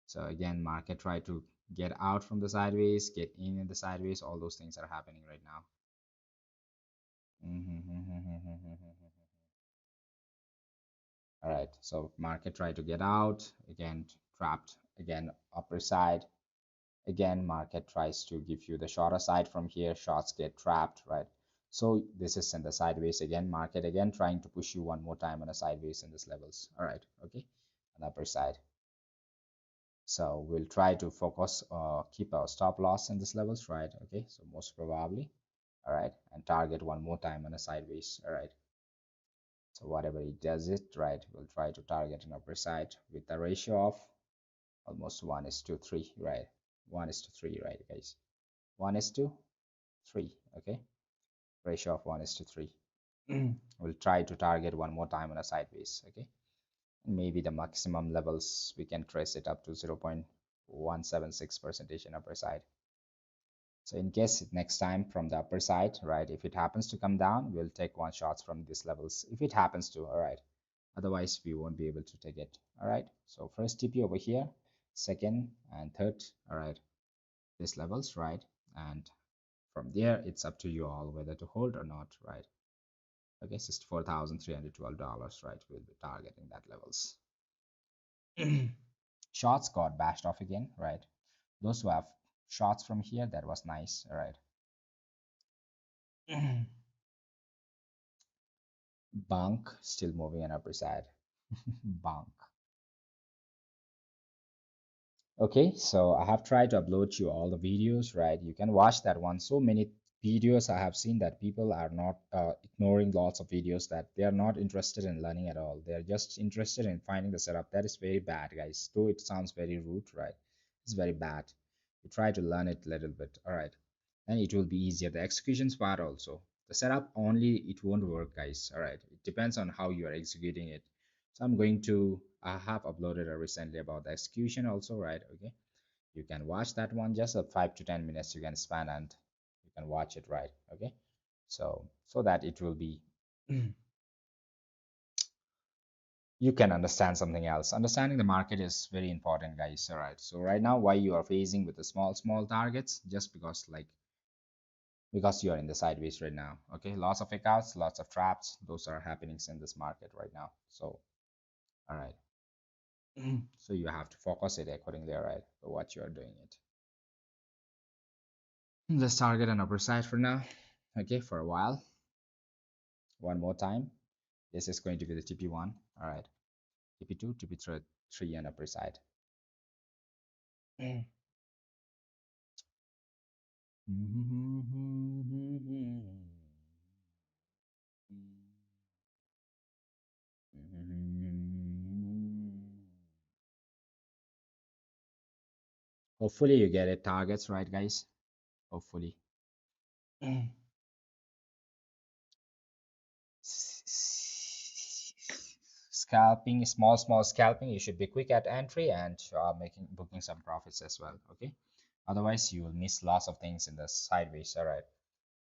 So again, market try to get out from the sideways, get in the sideways. All those things are happening right now. All right, so market try to get out again, trapped again, upper side. Again, market tries to give you the shorter side from here, shots get trapped, right? So this is in the sideways again, market again trying to push you one more time on a sideways in this levels. All right, okay, on the upper side. So we'll try to focus, keep our stop loss in this levels, right? Okay, so most probably, all right, and target one more time on a sideways. All right, so whatever it does it, right, we'll try to target an upper side with the ratio of almost 1:3, right? 1:3, right, guys? 1 is to 3. Okay, ratio of 1 is to 3. We'll try to target one more time on a sideways. Okay, maybe the maximum levels we can trace it up to 0.176 percentage in upper side. So in case next time from the upper side, right, if it happens to come down, we'll take one shots from these levels if it happens to. All right, otherwise we won't be able to take it. All right, so first TP over here, second and third. All right, these levels, right, and from there it's up to you all whether to hold or not, right? Okay, $64,312, right? We'll be targeting that levels. Shots got bashed off again, right? Those who have shots from here, that was nice. All right. Bank still moving on upper side. Bank. Okay, so I have tried to upload you all the videos, right? You can watch that one. So many videos I have seen that people are not ignoring lots of videos, that they are not interested in learning at all. They're just interested in finding the setup. That is very bad, guys. Though it sounds very rude, right? It's very bad. You try to learn it a little bit, all right? And it will be easier. The executions part also. The setup only, it won't work, guys, all right? It depends on how you are executing it. So I'm going to, I have uploaded a recently about the execution also, right? Okay, you can watch that one, just a 5 to 10 minutes you can span, and you can watch it, right? Okay, so that it will be you can understand something else. Understanding the market is very important, guys. All right, so right now why you are facing with the small targets, just because you are in the sideways right now. Okay, lots of breakouts, lots of traps, those are happenings in this market right now. So all right, so you have to focus it accordingly, all right, for what you are doing it. Let's target an upper side for now. Okay, for a while. One more time. This is going to be the TP1. All right, TP2, TP3, and upper side. Hopefully you get it targets right, guys. Hopefully. Scalping, small scalping, you should be quick at entry and making booking some profits as well. Okay, otherwise you will miss lots of things in the sideways. All right,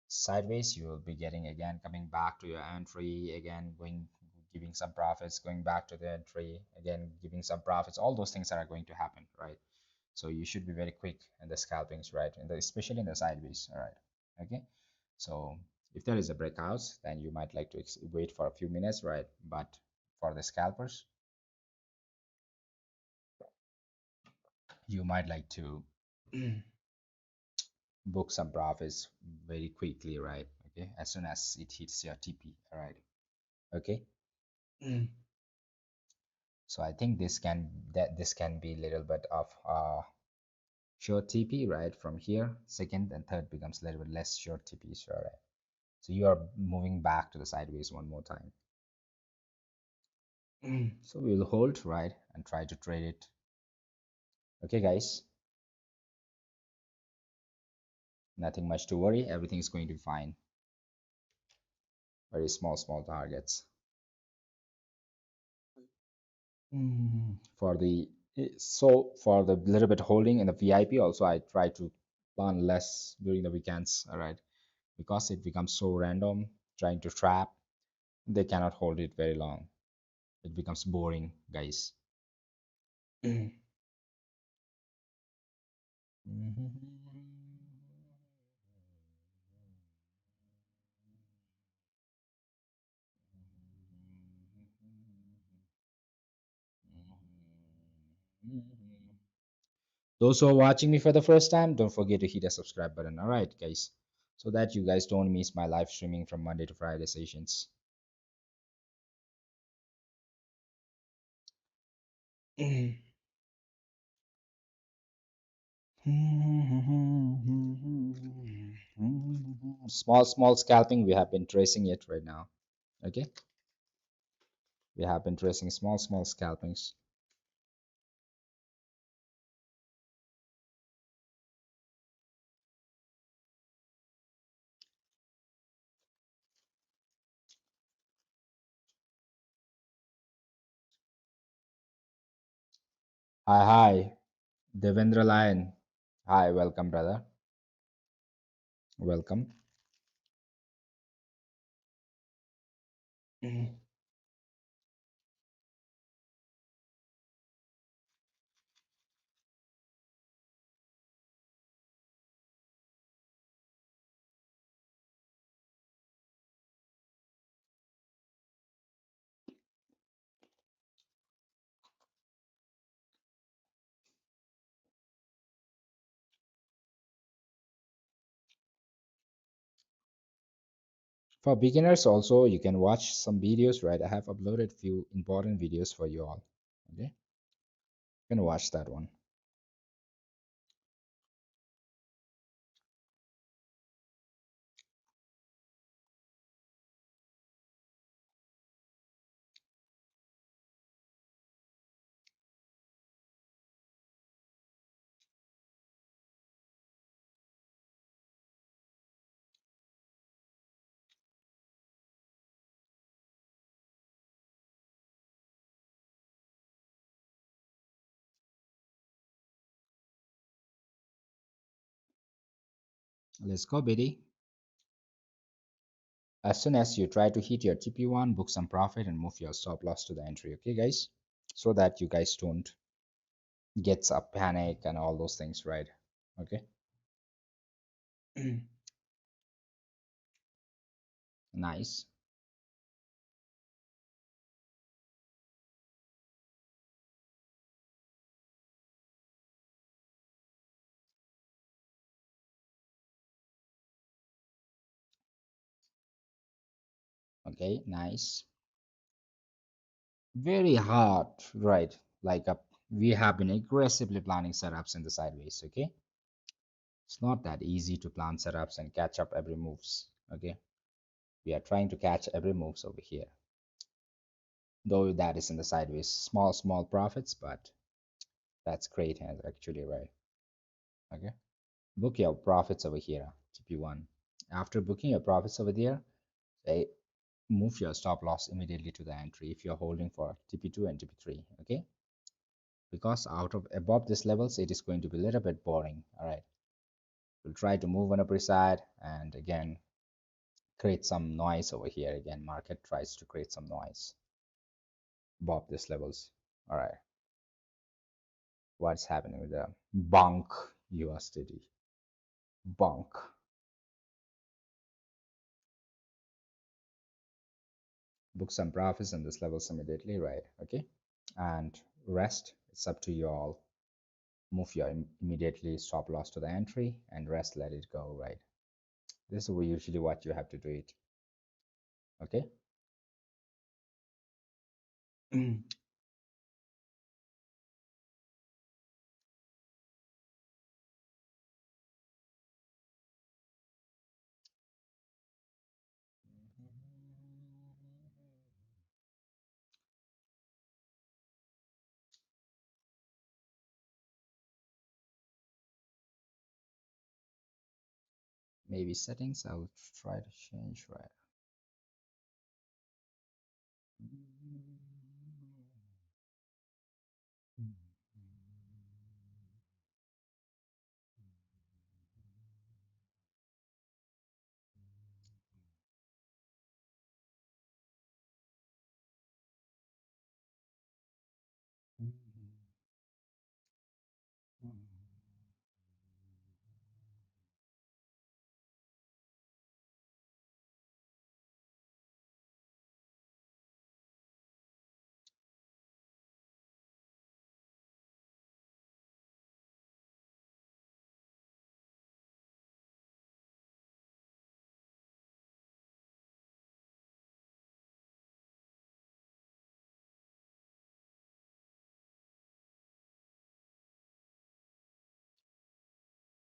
sideways you will be getting again, coming back to your entry again, going, giving some profits, going back to the entry again, giving some profits. All those things are going to happen, right? So you should be very quick in the scalpings, right, especially in the sideways. All right, okay, so if there is a breakout, then you might like to wait for a few minutes, right? But for the scalpers, you might like to book some profits very quickly, right? Okay, as soon as it hits your TP. All right, okay. So I think this can be a little bit of short TP, right? From here, second and third becomes a little bit less short TPs, all right? So you are moving back to the sideways one more time. So we will hold, right, and try to trade it. Okay, guys, nothing much to worry. Everything is going to be fine. Very small targets. For the for the little bit holding in the VIP also, I try to plan less during the weekends, all right, because it becomes so random trying to trap. They cannot hold it very long. It becomes boring, guys. Those who are watching me for the first time, don't forget to hit the subscribe button. All right, guys, so that you guys don't miss my live streaming from Monday to Friday sessions. Small scalping, we have been tracing it right now. Okay, we have been tracing small scalpings. Hi, hi, Devendra Lion. Hi, welcome, brother. Welcome. For beginners, also, you can watch some videos, right? I have uploaded few important videos for you all. Okay, you can watch that one. Let's go, BD. As soon as you try to hit your TP1, book some profit and move your stop loss to the entry. Okay, guys, so that you guys don't get a panic and all those things, right? Okay. Nice. Okay, nice. Very hard, right? Like we have been aggressively planning setups in the sideways. Okay, it's not that easy to plan setups and catch up every moves. Okay, we are trying to catch every moves over here, though that is in the sideways. Small profits, but that's great actually, right? Okay, book your profits over here, TP1. After booking your profits over there, say move your stop loss immediately to the entry if you're holding for TP2 and TP3. Okay, because out of above these levels it is going to be a little bit boring. All right, we'll try to move on a side and again create some noise over here. Again, market tries to create some noise above these levels. All right, what's happening with the bunk USDT? Bunk. Book some profits in this levels immediately, right? Okay, and rest, it's up to you all. Move your immediately stop loss to the entry and rest, let it go, right? This is usually what you have to do it. Okay. Maybe settings, I'll try to change, right?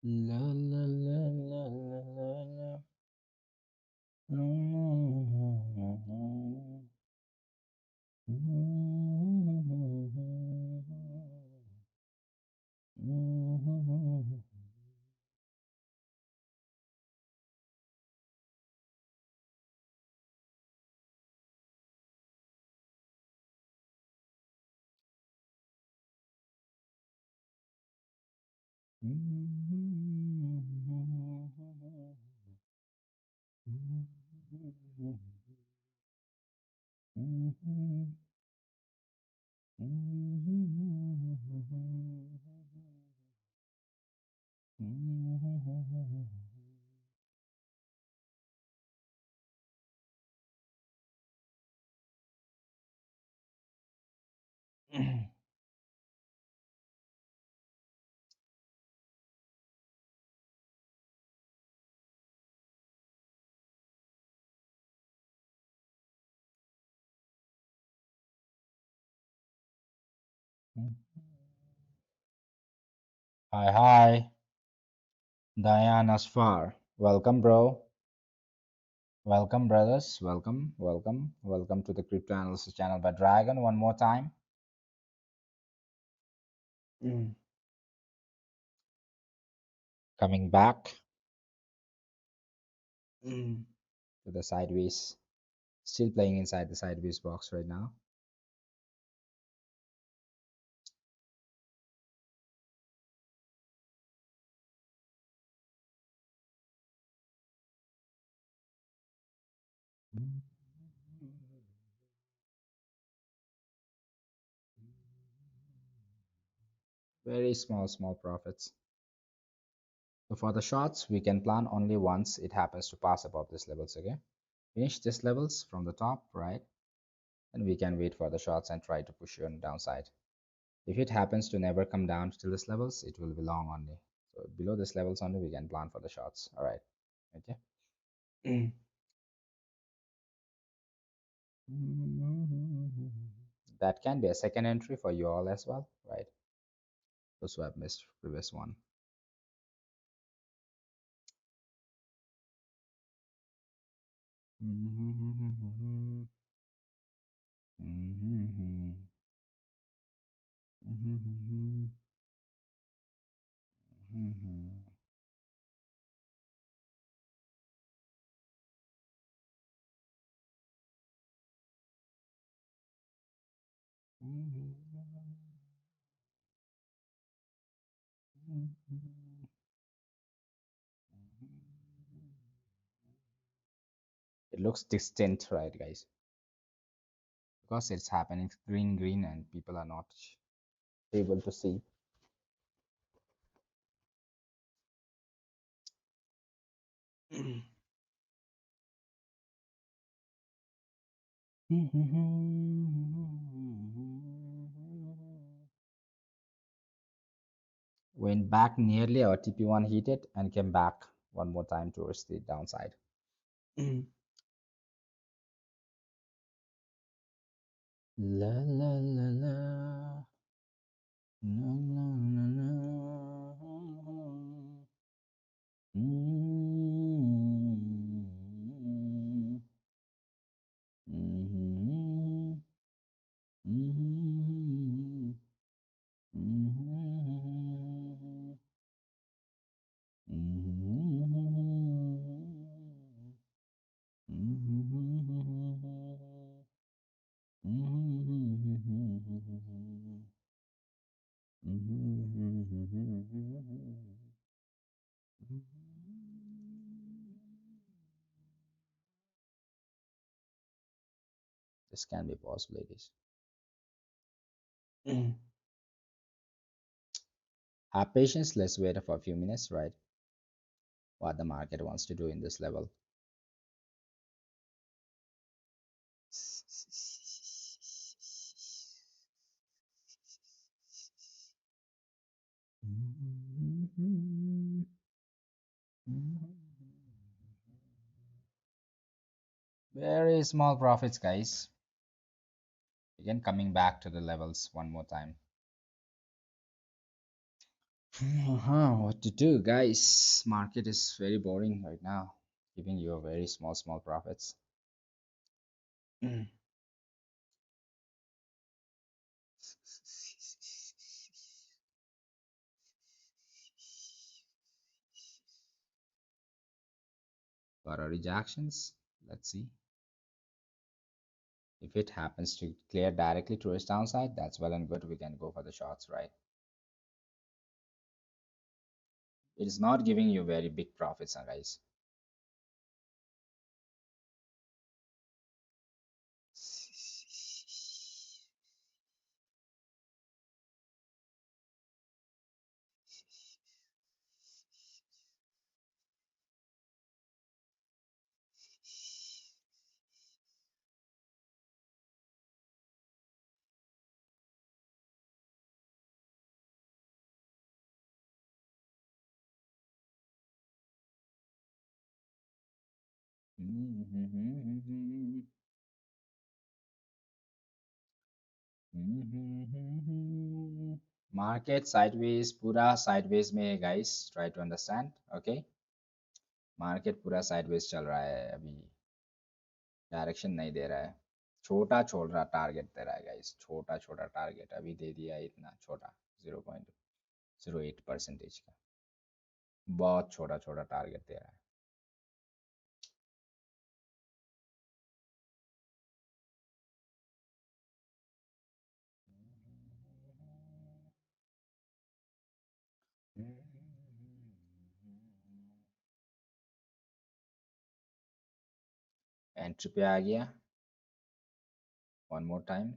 La la la la la la la. Hi, hi, Diane Asfar. Welcome, bro. Welcome, brothers. Welcome, welcome, welcome to the Crypto Analysis channel by Dragon. One more time. Mm. Coming back to the sideways. Still playing inside the sideways box right now. Very small, small profits. So for the shorts, we can plan only once it happens to pass above these levels. Okay, finish these levels from the top, right? And we can wait for the shorts and try to push you on the downside. If it happens to never come down to this levels, it will be long only. So below this levels only, we can plan for the shorts. All right. Okay. That can be a second entry for you all as well, right? Those who have missed previous one. It looks distant, right, guys? Because it's happening green, green, and people are not able to see. Went back nearly, our TP1 hit it and came back one more time towards the downside. La la la la. La, la, la, la. Mm. Mhm. Mhm. Mhm. Mhm. This can be possibilities. Have patience. Let's wait for a few minutes, right? What the market wants to do in this level. Very small profits, guys. Again, coming back to the levels one more time. What to do, guys? Market is very boring right now, giving you a very small, small profits. For our rejections, let's see. If it happens to clear directly to its downside, that's well and good. We can go for the shorts, right? It is not giving you very big profits, guys. Market sideways पूरा sideways में है guys, try to understand. Okay, market पूरा sideways चल रहा है अभी, direction नहीं दे रहा है, छोटा छोटा टारगेट दे रहा है गाइस, छोटा छोटा टारगेट अभी दे दिया है, इतना छोटा 0.08% का, बहुत छोटा छोटा टारगेट दे रहा है. एंट्री पे आ गया, one more time.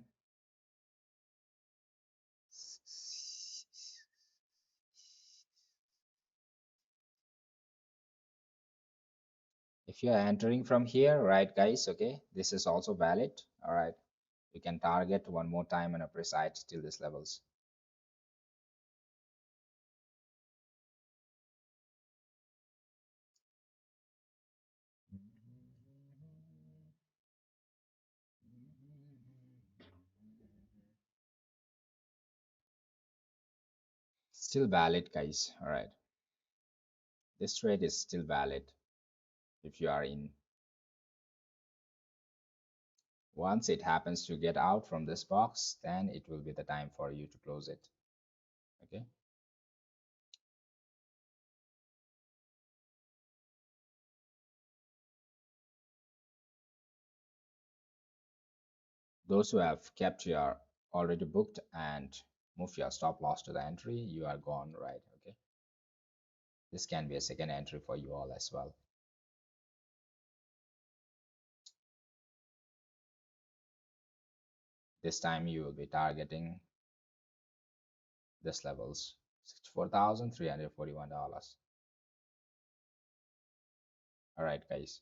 If you are entering from here, right guys, okay, this is also valid. All right, you can target one more time and precise till these levels. Still valid, guys. All right, this trade is still valid if you are in. Once it happens to get out from this box, then it will be the time for you to close it. Okay. Those who have kept your already booked and move your stop loss to the entry, you are gone, right? Okay. This can be a second entry for you all as well. This time you will be targeting this levels, $64,341. All right, guys.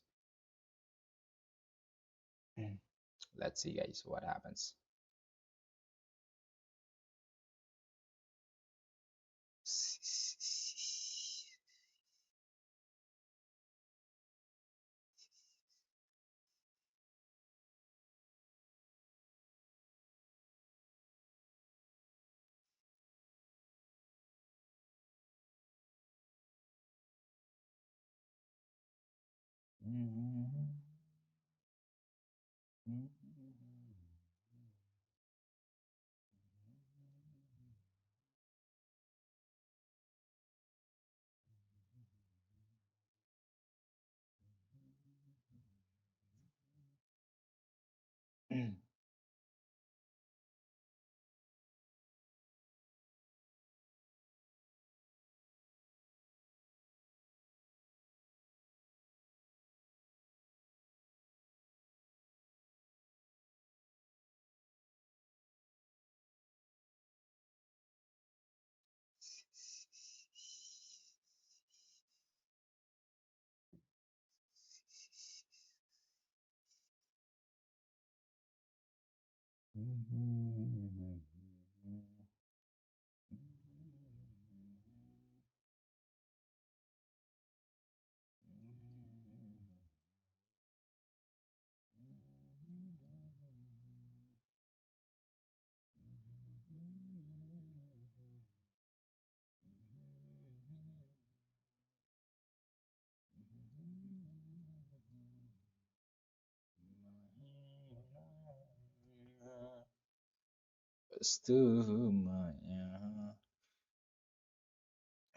Let's see, guys, what happens.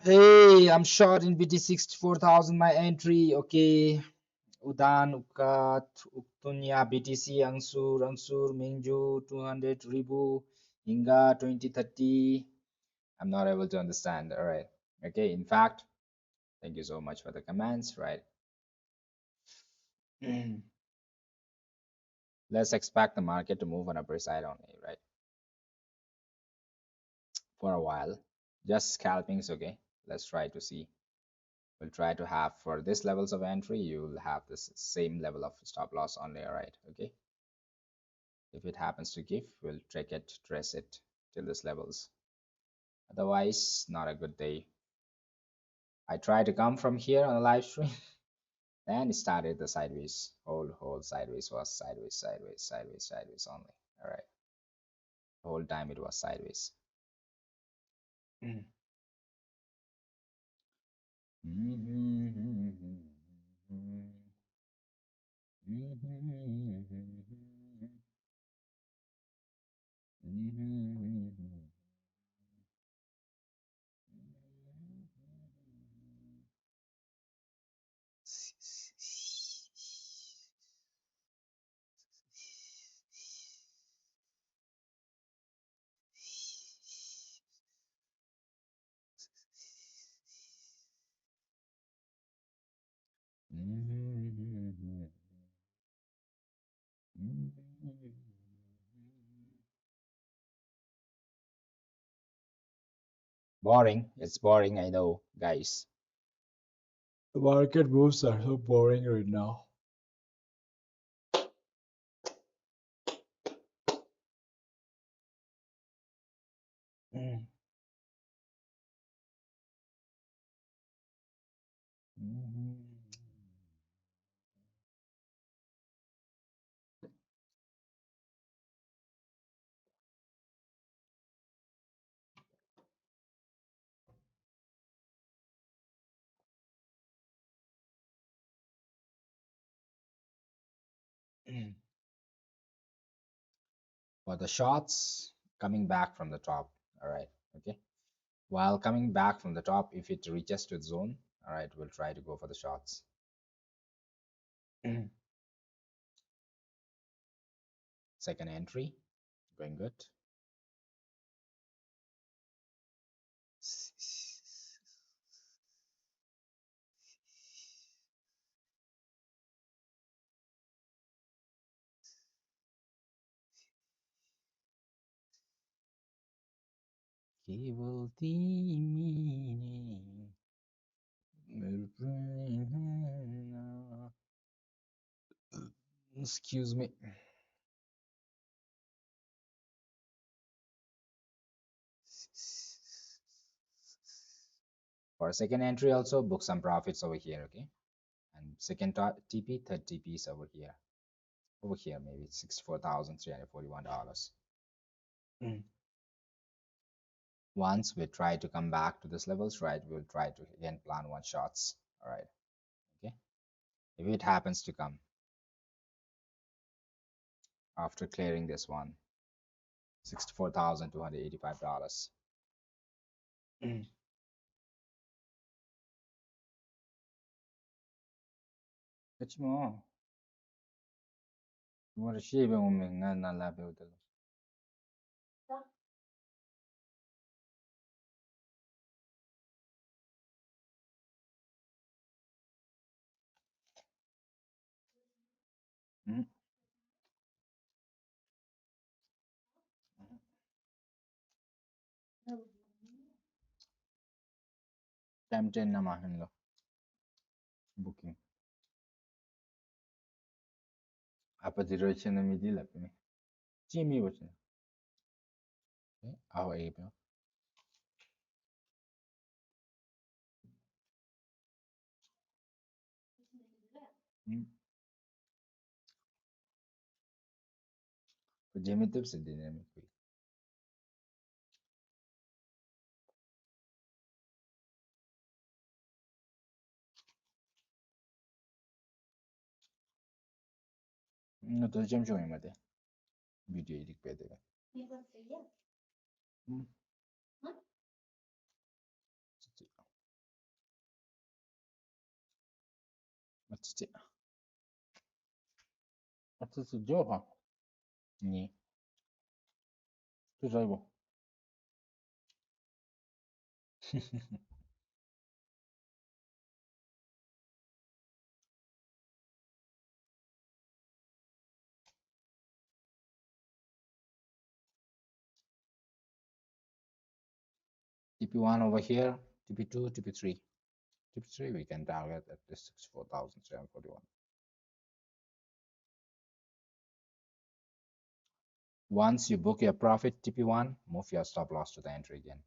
Hey, I'm short in BT 64,000 my entry. Okay. Udan, Ukat, Uktunya, BTC, Angsur, Mingju, 200 Ribu, Inga, 2030. I'm not able to understand. All right. Okay. In fact, Thank you so much for the comments, right? Let's expect the market to move on upper side only, right? For a while. Just scalping is okay. Let's try to see. We'll try to have for this levels of entry, you'll have this same level of stop loss only, right? Okay. If it happens to give, we'll check it, trace it till this levels. Otherwise, not a good day. I tried to come from here on the live stream, then it started the sideways. Whole sideways was sideways, sideways, sideways, sideways only. All right. The whole time it was sideways. Boring. It's boring, I know, guys. The market moves are so boring right now. For the shots coming back from the top, all right, okay. While coming back from the top, if it reaches to the zone, all right, we'll try to go for the shots. Second entry, going good. केवल तिमी excuse me. For a second entry also book some profits over here, okay. And second TP, third TP is over here. Over here, maybe $64,341. Once we try to come back to this levels, right, we'll try to again plan one shots. All right, okay. If it happens to come after clearing this one, $64,285. 그치뭐 뭐를 시입에 오면 난 배우들. 응? Tempted na mahin lo booking. Apa direction na midi la pini. Jimmy wachin. Aho ebe. Jimmy tips din mi. No to jam show mate. Video edit pe de. Atsi. Atsi jo ha. Ni. Tu zaibo. TP1 over here, TP2, TP3. TP3 we can target at this 64,741. Once you book your profit TP1, move your stop loss to the entry again.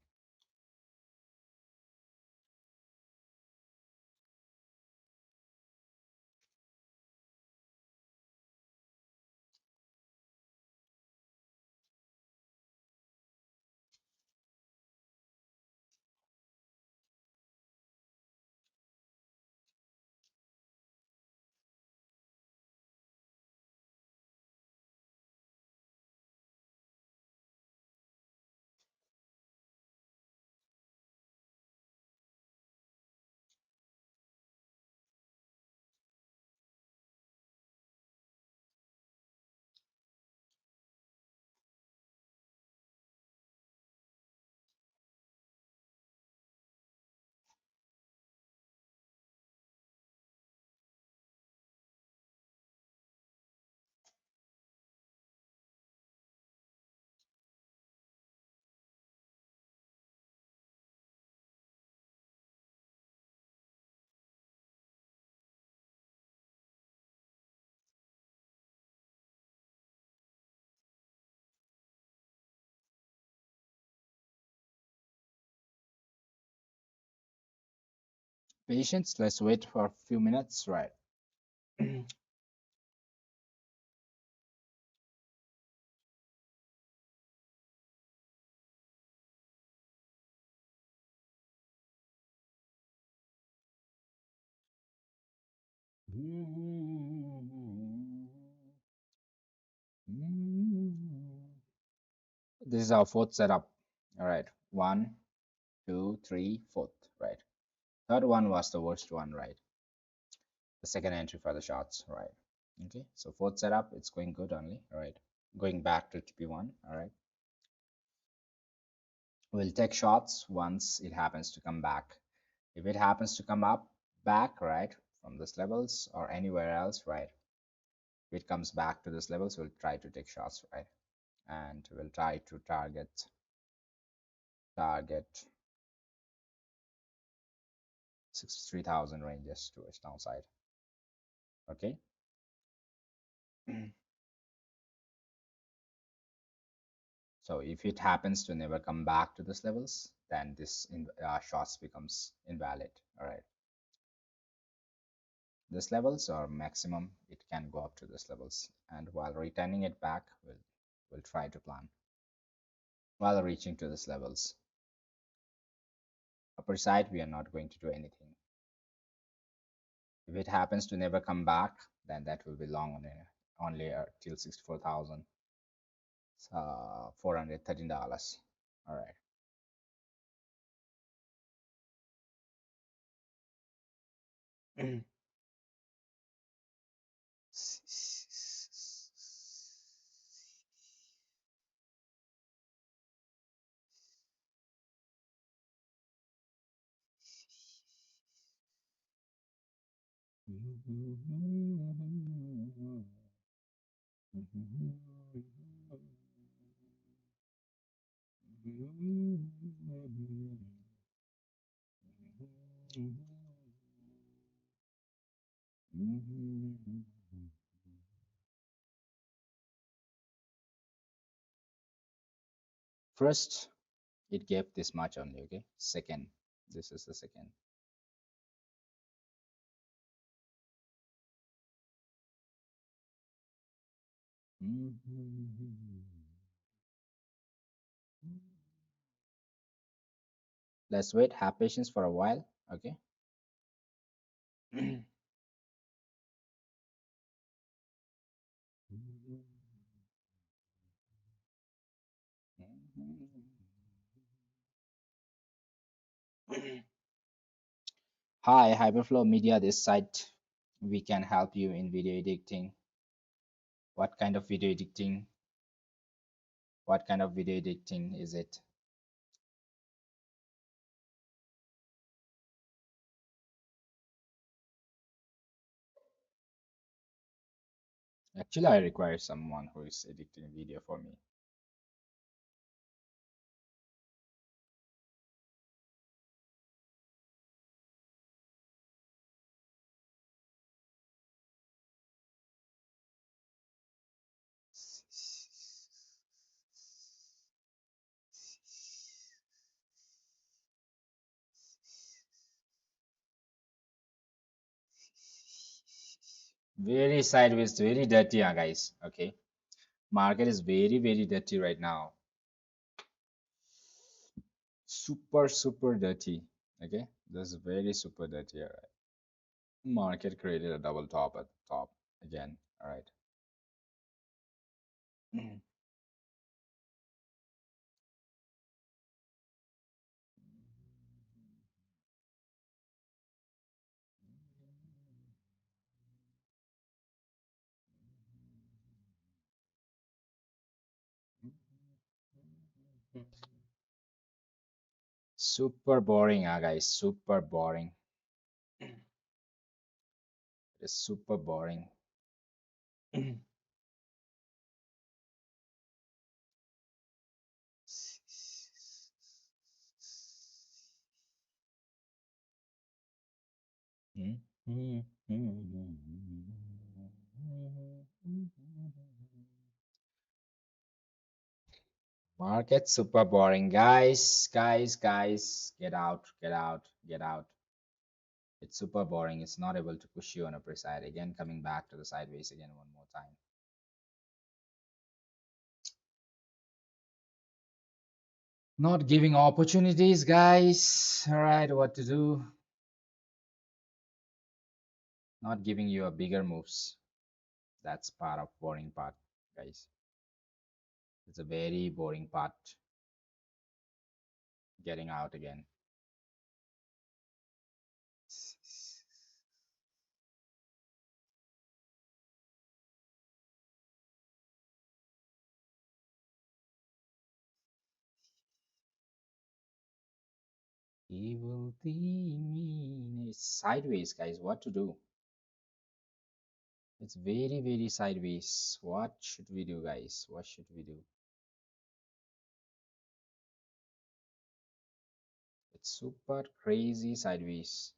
Patience, let's wait for a few minutes, right? This is our fourth setup. All right, one, two, three, fourth, right? Third one was the worst one, right? The second entry for the shots, right? Okay, so fourth setup, it's going good only, all right? Going back to TP1, all right? We'll take shots once it happens to come back. If it happens to come up back, right, from this levels or anywhere else, right? If it comes back to this levels, we'll try to take shots, right? And we'll try to target 63,000 ranges to its downside. Okay. So if it happens to never come back to this levels, then this shots becomes invalid. All right. This levels or maximum, it can go up to this levels. And while returning it back, we'll try to plan while reaching to this levels. Upper side, we are not going to do anything. If it happens to never come back, then that will be long only till 64,000. $413. All right. First, it gave this much only, okay? Second, this is the second. Let's wait, have patience for a while, okay? Hi, Hyperflow Media, this site. We can help you in video editing. What kind of video editing? What kind of video editing is it? Actually, I require someone who is editing video for me. Very sideways, very dirty, guys. Okay, market is very, very dirty right now. Super, super dirty. Okay, this is very super dirty. All right. Market created a double top at the top again. All right. Super boring, guys. Super boring. It's super boring. Market super boring, guys. Guys, get out, get out, get out. It's super boring. It's not able to push you on a side. Again, coming back to the sideways again one more time. Not giving opportunities, guys. All right, what to do? Not giving you a bigger moves. That's part of boring part, guys. It's a very boring part. Getting out again. Evil thing. It's sideways, guys. What to do? It's very, very sideways. What should we do, guys? What should we do? It's super crazy sideways.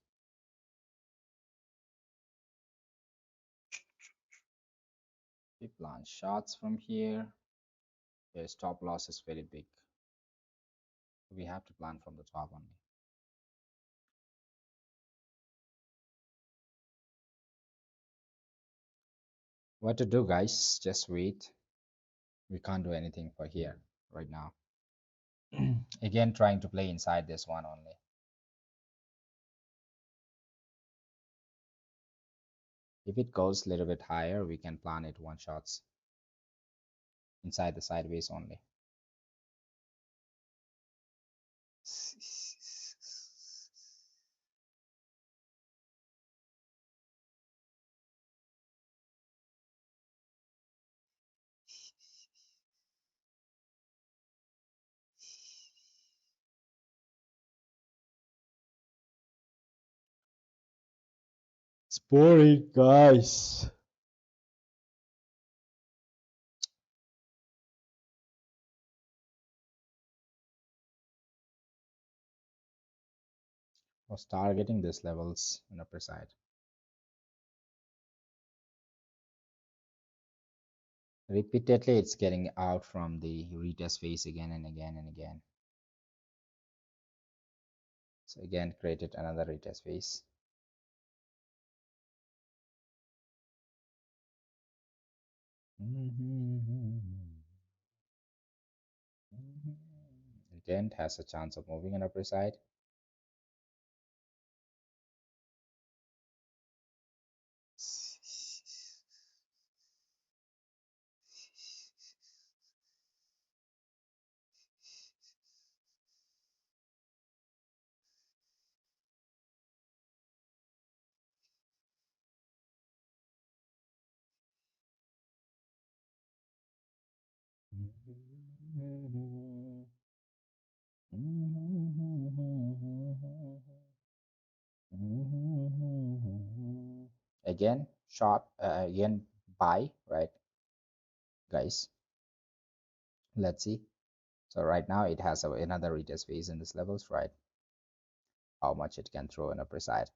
We plan shots from here. The stop loss is very big. We have to plan from the top only. What to do, guys? Just wait. We can't do anything for here right now. Again, trying to play inside this one only. If it goes a little bit higher, we can plan it one shots inside the sideways only. It's boring, guys. Was targeting these levels on upper side. Repeatedly, it's getting out from the retest phase again and again and again. So again, created another retest phase. Again, has a chance of moving on upper side. Again, short, again, buy, right, guys? Let's see. So right now it has another retest phase in this levels, right? How much it can throw in upper side.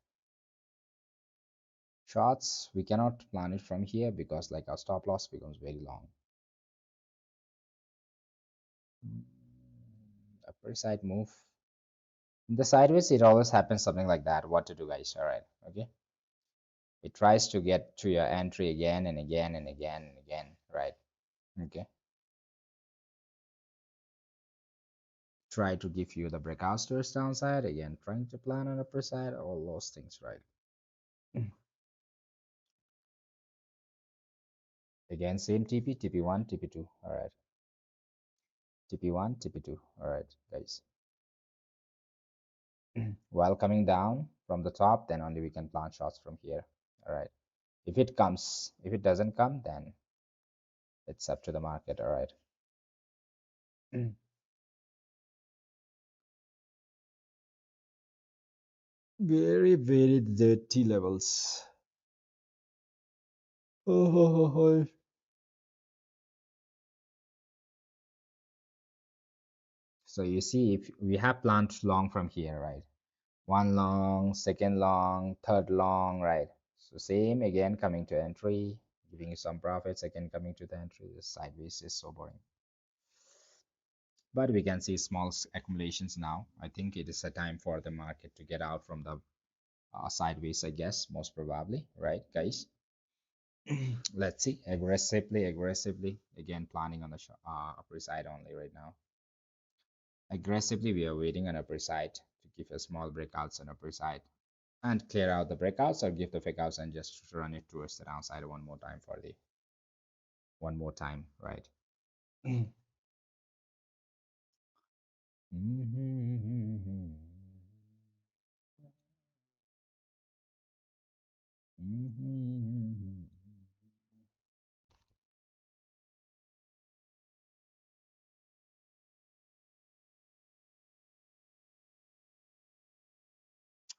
Shots, we cannot plan it from here because like our stop loss becomes very long. Upper side move. In the sideways, it always happens something like that. What to do, guys? All right, okay. It tries to get to your entry again and again and again and again, right? Okay. Try to give you the breakouts to its downside, again, trying to plan on upper side, all those things, right? Again, same TP, TP1, TP2, all right. TP1, TP2, all right, guys. While coming down from the top, then only we can plant shots from here, all right. If it comes, if it doesn't come, then it's up to the market, all right. Very, very dirty levels. Oh. So you see, if we have plant long from here, right? One long, second long, third long, right? So same again coming to entry, giving you some profits, again coming to the entry. The sideways is so boring. But we can see small accumulations now. I think it is a time for the market to get out from the sideways, I guess, most probably, right, guys? Let's see, aggressively, again planning on the upper side only right now. Aggressively, we are waiting on upper side to give a small breakouts on upper side and clear out the breakouts or give the fake outs and just run it towards the downside one more time for the one more time, right?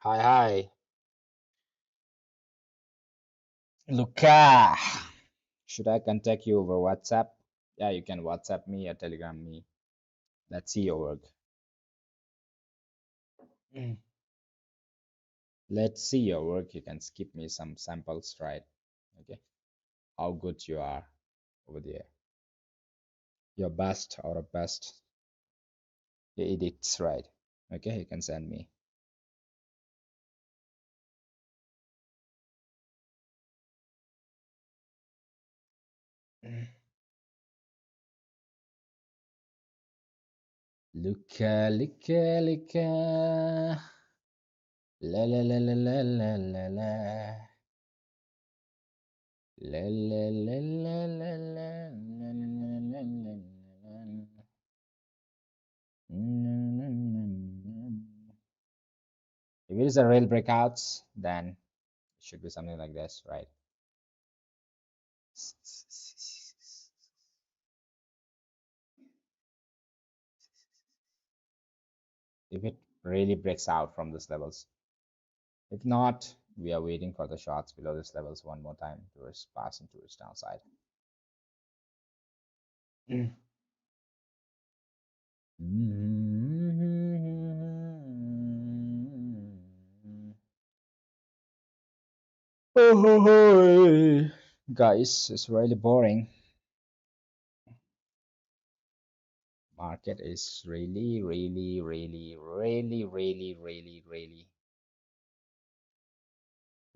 Hi, hi. Luca, should I contact you over WhatsApp? Yeah, you can WhatsApp me or Telegram me. Let's see your work. Let's see your work. You can skip me some samples, right? Okay. How good you are over there. Your best or a best edits, right? Okay, you can send me. Luca, Luca, Luca. La la la la la la la la. La la la la la la la la la la. If it is a real breakouts, then it should be something like this, right? If it really breaks out from these levels. If not, we are waiting for the shots below these levels one more time towards passing towards downside. Oh, guys, it's really boring. Market is really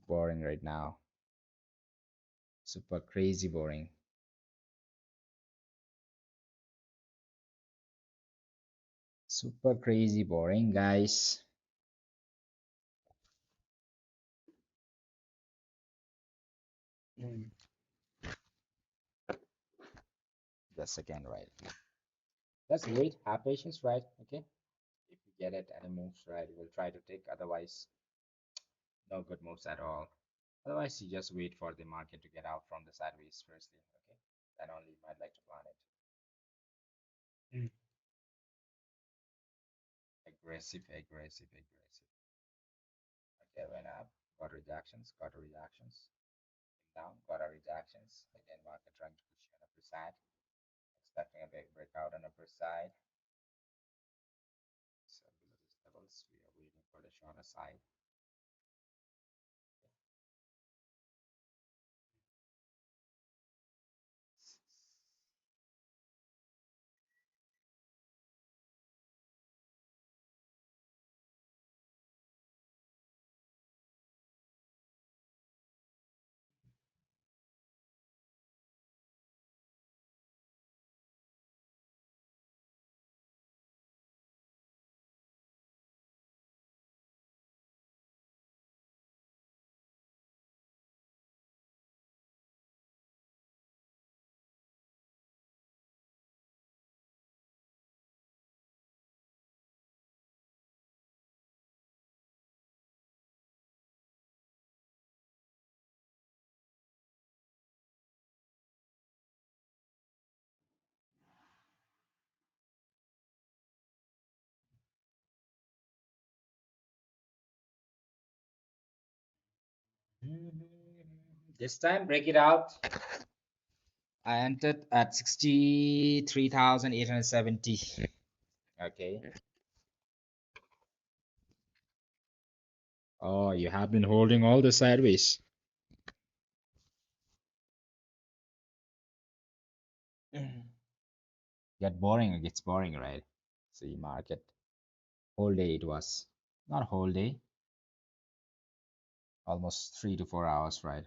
boring right now. Super crazy boring. Super crazy boring, guys. Just again, right? Let's wait. Have patience, right? Okay. If we get it any moves, right, we'll try to take. Otherwise, no good moves at all. Otherwise, you just wait for the market to get out from the sideways firstly. Okay. Then only you might like to plan it. Aggressive. Okay, went up. Got rejections. Got rejections. Down. Got a rejections. Again, market trying to push you on upper side. Expecting a big breakout on upper side. So below these levels, we are waiting for the shorter side. This time, break it out. I entered at 63,870. Okay. Oh, you have been holding all the sideways. Get boring, it gets boring, right? See, market. Whole day it was. Not whole day, almost 3 to 4 hours, right?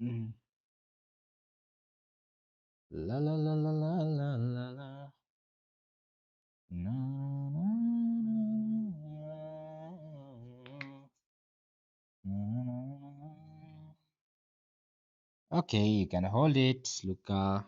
Mm. La la la la la la la la. Na, na, na, na, na. Okay, you can hold it, Luca.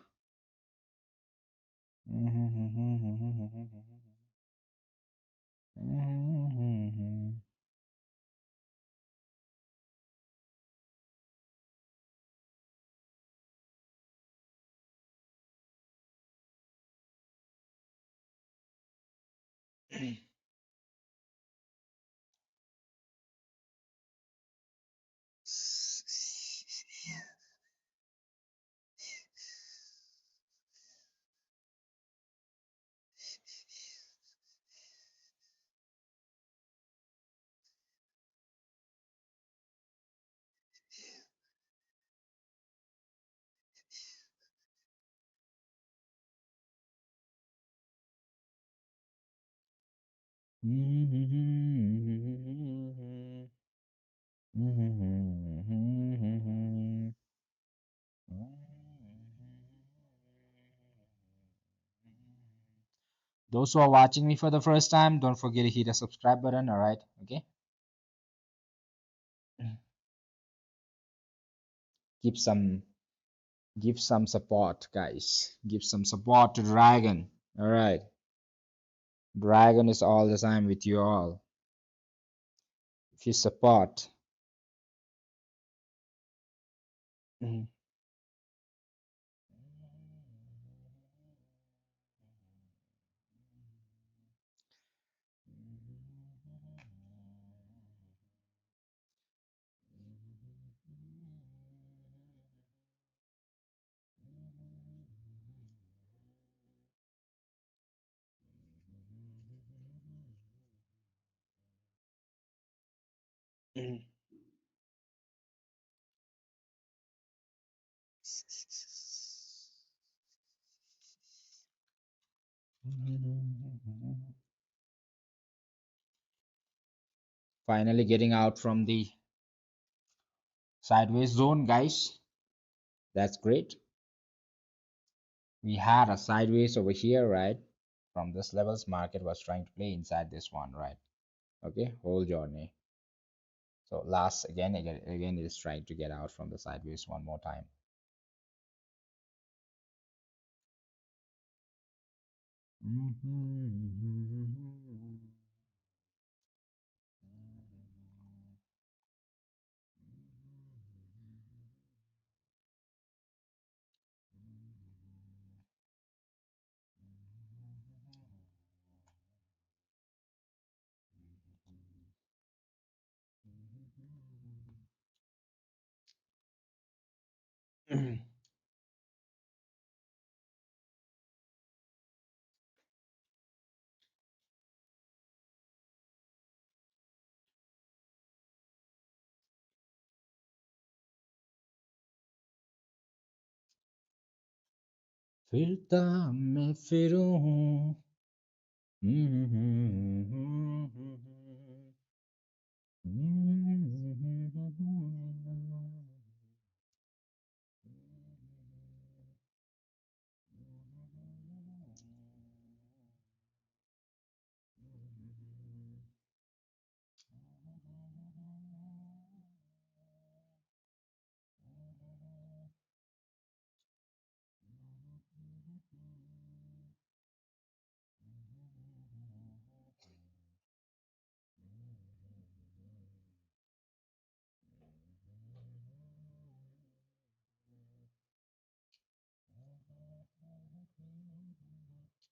Those who are watching me for the first time, don't forget to hit the subscribe button, all right? Okay? Give some give some support, guys. Give some support to Dragon. All right. Dragon is all the time with you all. If you support. Finally getting out from the sideways zone, guys. That's great. We had a sideways over here, right? From this levels, market was trying to play inside this one, right? Okay, whole journey. So last again it is trying to get out from the sideways one more time. फिरता मैं फिरूं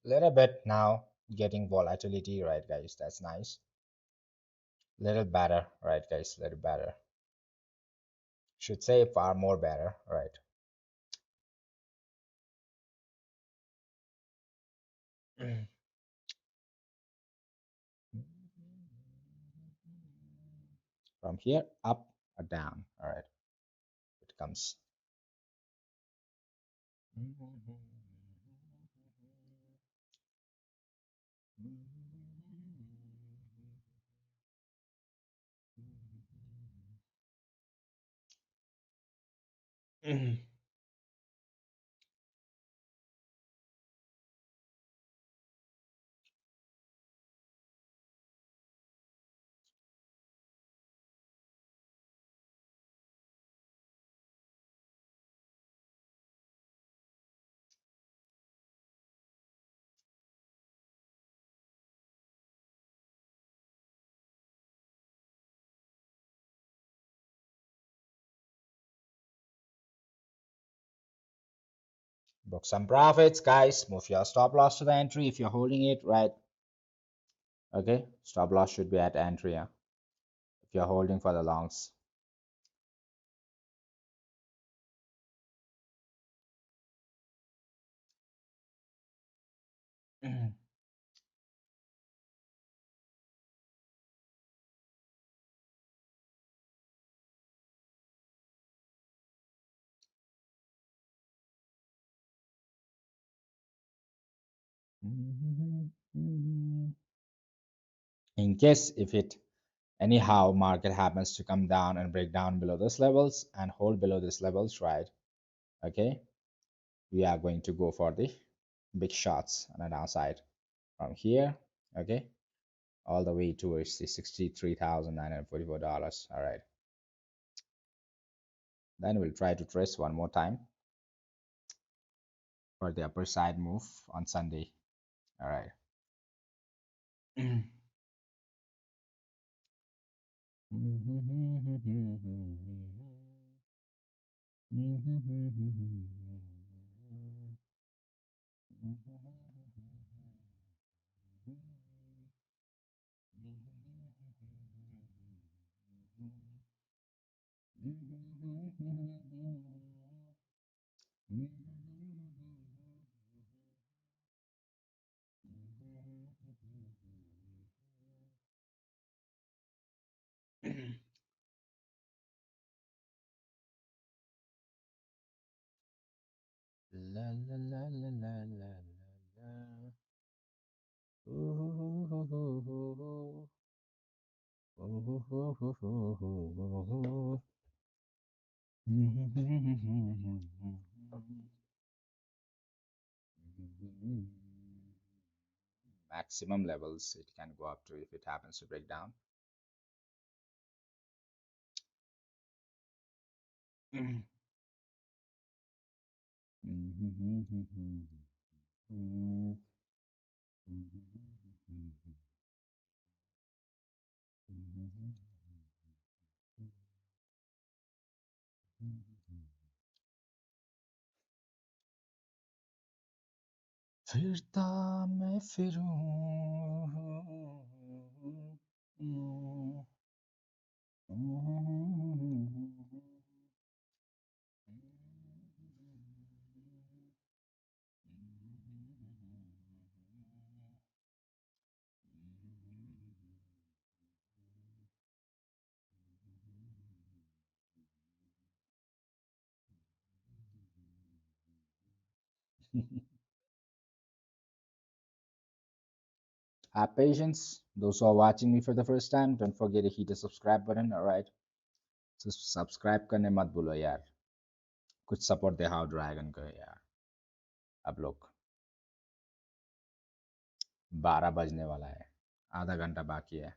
little bit now getting volatility, right, guys? That's nice. Little better, right, guys? Little better. Should say far more better, right? From here, up or down, all right? It comes. Book some profits, guys. Move your stop loss to the entry if you're holding it, right? Okay, stop loss should be at entry, yeah, if you're holding for the longs. In case if it anyhow market happens to come down and break down below this levels and hold below this levels, right? Okay, we are going to go for the big shots on the downside from here, okay, all the way towards the $63,944. All right, then we'll try to trace one more time for the upper side move on Sunday. All right. La la la la la la la. Ooh, ooh, ooh, ooh, ooh, ooh, ooh, ooh, ooh, ooh, ooh. Maximum levels it can go up to if it happens to break down. फिरता मैं फिरूं Have patience. Those who are watching me for the first time, don't forget to hit the subscribe button. All right, so subscribe करने मत भूलो यार. कुछ support they how dragon को यार. अब लोग 12 बजने वाला है. आधा घंटा बाकी है.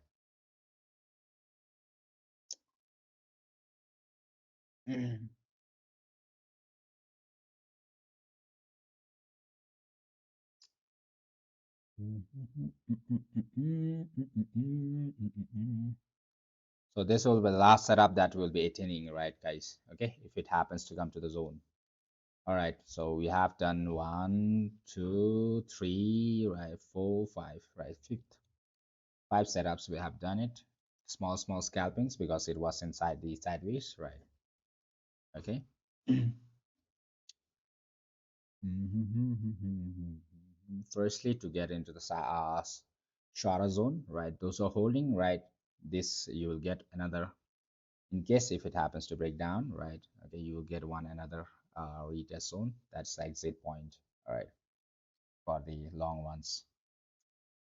So this will be the last setup that will be attaining, right, guys? Okay, if it happens to come to the zone. All right, so we have done one, two, three, right, four, five, right, fifth, five setups. We have done it. small scalpings because it was inside the sideways, right? Okay. Firstly, to get into the shorter zone, right? Those are holding, right? This you will get another in case if it happens to break down, right? Okay, you will get one another retest zone. That's the exit point, all right, for the long ones.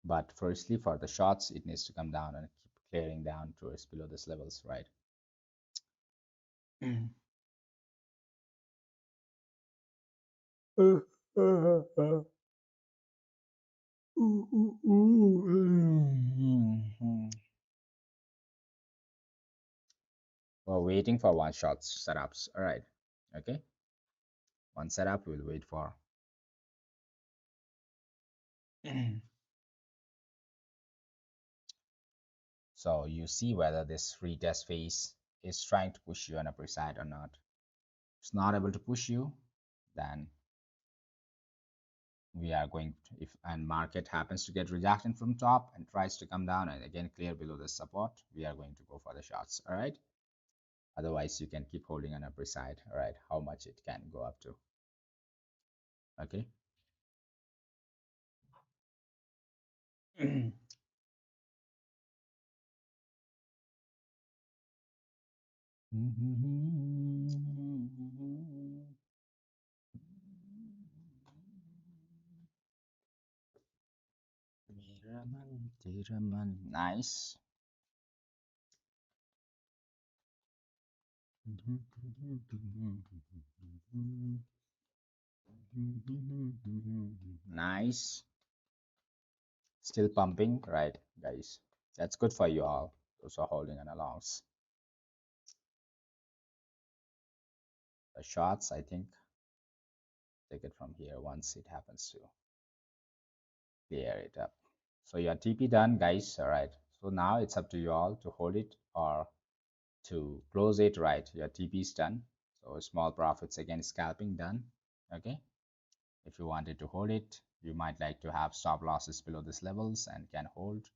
But firstly, for the shorts, it needs to come down and keep clearing down towards below these levels, right? We're waiting for one shot setups. All right. Okay. One setup we'll wait for. So you see whether this retest phase is trying to push you on upper side or not. If it's not able to push you, then we are going to, if and market happens to get rejection from top and tries to come down and again clear below the support, we are going to go for the shots. All right. Otherwise, you can keep holding on upper side. All right. How much it can go up to. Okay. Nice. Nice. Still pumping, right, guys? That's good for you all. Those are holding on alongs. The shots, I think, take it from here once it happens to clear it up. So your TP done, guys. All right. So now it's up to you all to hold it or to close it, right? Your TP is done. So small profits again, scalping done. Okay. If you wanted to hold it, you might like to have stop losses below these levels and can hold.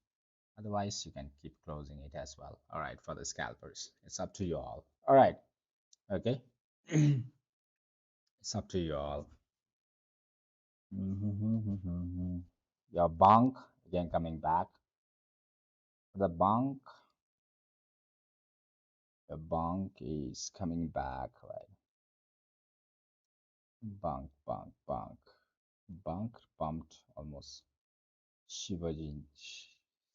Otherwise, you can keep closing it as well. All right, for the scalpers, it's up to you all. All right, okay. It's up to you all. Your bunk again coming back. The bunk, the bunk is coming back, right? Bunk pumped almost Shivaji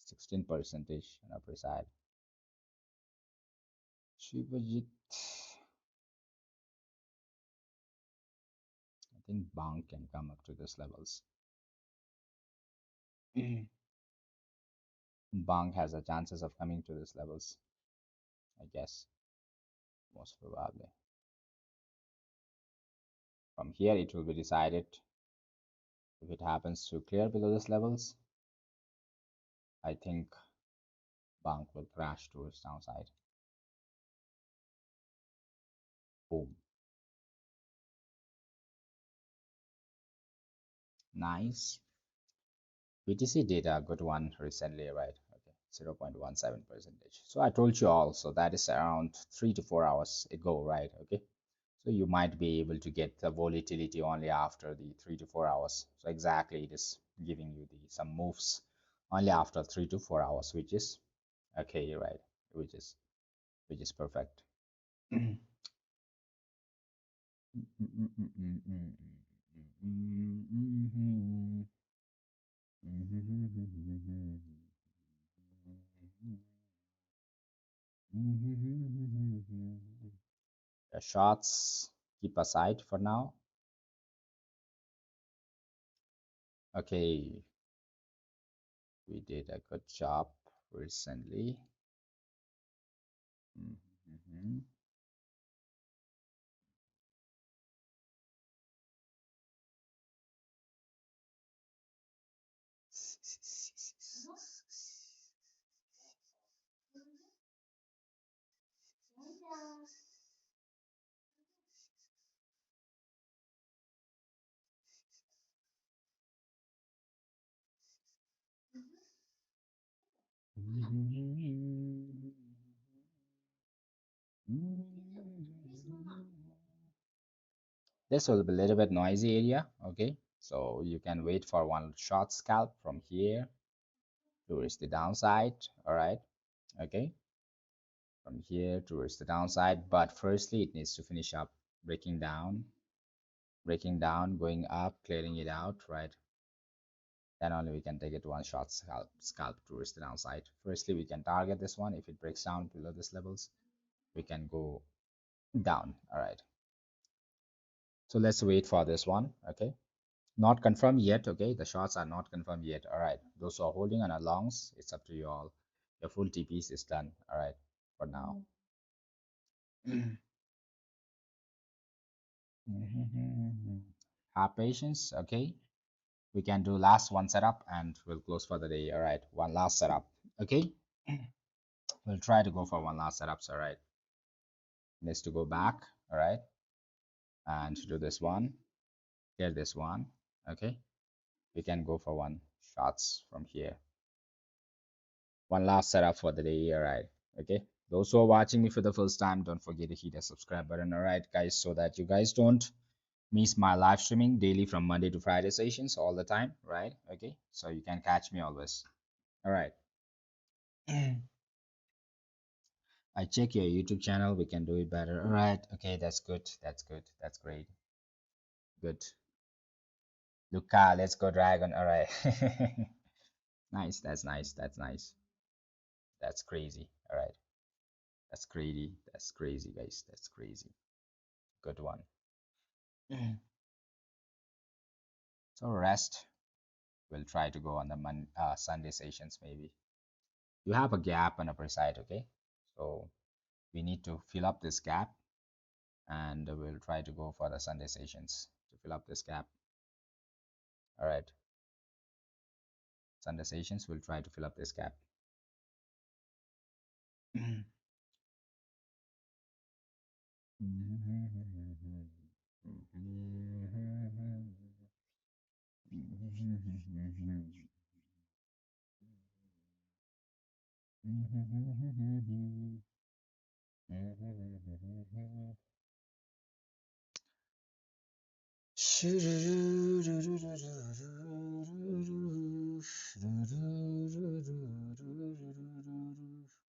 16 percentage on upper side. Shivajit, I think bunk can come up to these levels. Bunk has a chances of coming to these levels, I guess, most probably. From here, it will be decided if it happens to clear below these levels. I think Bank will crash towards downside. Boom. Nice. BTC did a good one recently, right? Okay, 0.17 percentage. So I told you all, so that is around 3 to 4 hours ago, right? Okay. So you might be able to get the volatility only after the 3 to 4 hours. So exactly, it is giving you the some moves only after 3 to 4 hours, which is okay, you're right, which is perfect. The shots keep aside for now. Okay, we did a good job recently. This will be a little bit noisy area, okay? So you can wait for one short scalp from here towards the downside, all right? Okay, from here towards the downside, but firstly it needs to finish up breaking down, going up, clearing it out, right? Then only we can take it one short scalp towards the downside. Firstly, we can target this one. If it breaks down below this levels, we can go down, all right? So let's wait for this one, okay? Not confirmed yet, okay? The shots are not confirmed yet, all right? Those who are holding on a longs, it's up to you all. Your full TPs is done, all right, for now. Have patience, okay? We can do last one setup and we'll close for the day, all right? One last setup, okay? We'll try to go for one last setups, all right? Needs to go back, all right? And do this one, get this one, okay? We can go for one shots from here. One last setup for the day, all right? Okay, those who are watching me for the first time, don't forget to hit the subscribe button, all right, guys, so that you guys don't miss my live streaming daily from Monday to Friday sessions all the time, right? Okay, so you can catch me always, all right. I check your YouTube channel, we can do it better, all right? Okay, that's good, that's good, that's great, good. Luca, let's go dragon, all right. Nice, that's nice, that's nice, that's crazy, all right, that's crazy, that's crazy, guys, that's crazy, good one. So rest, we'll try to go on the Sunday sessions maybe. You have a gap on upper side, okay? So we need to fill up this gap and we'll try to go for the Sunday sessions to fill up this gap. All right, Sunday sessions, we'll try to fill up this gap.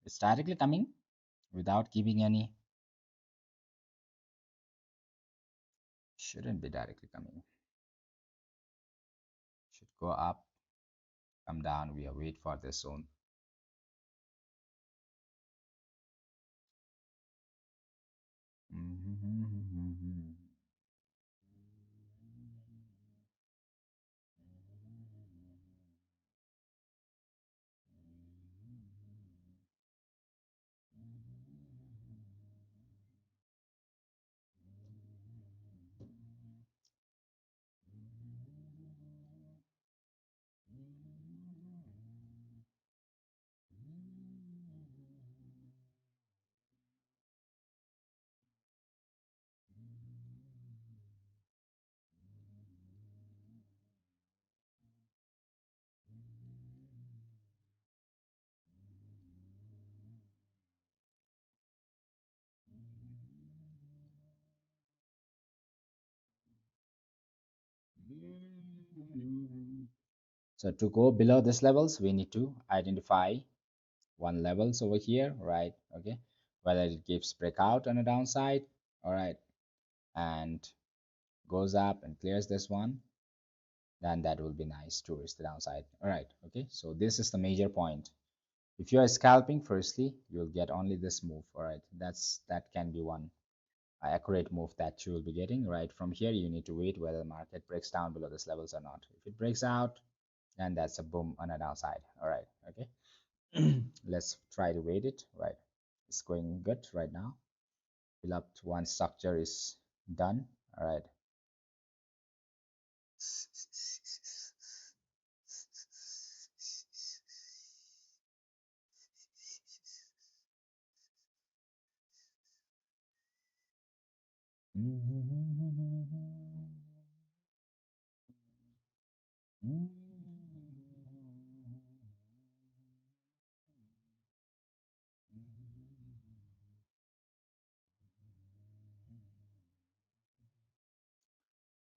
It's directly coming without giving any, shouldn't be directly coming, should go up, come down, we await for this zone. So to go below this levels, we need to identify one levels over here, right? Okay, whether it gives breakout on the downside, all right, and goes up and clears this one, then that will be nice towards the downside, all right? Okay, so this is the major point. If you are scalping, firstly you'll get only this move, all right? That can be one accurate move that you will be getting, right? From here you need to wait whether the market breaks down below this levels or not. If it breaks out, then that's a boom on the downside, all right? Okay. Let's try to wait it, right? It's going good right now. Fill up one structure is done, all right.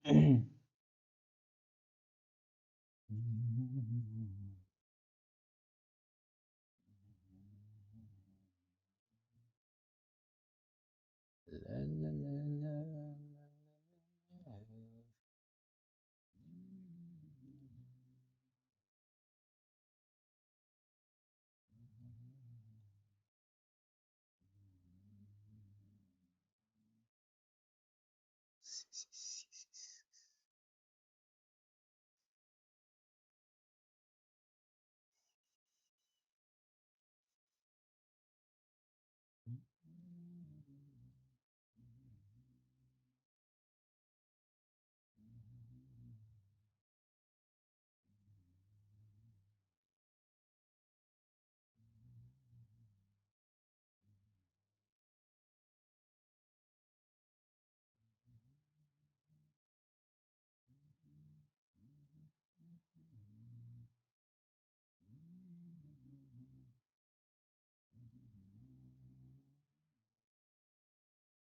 La, la, la, la, la.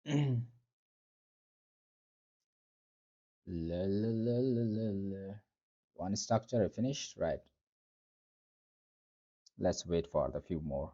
La, la, la, la, la, la. One structure finished, right? Let's wait for the few more.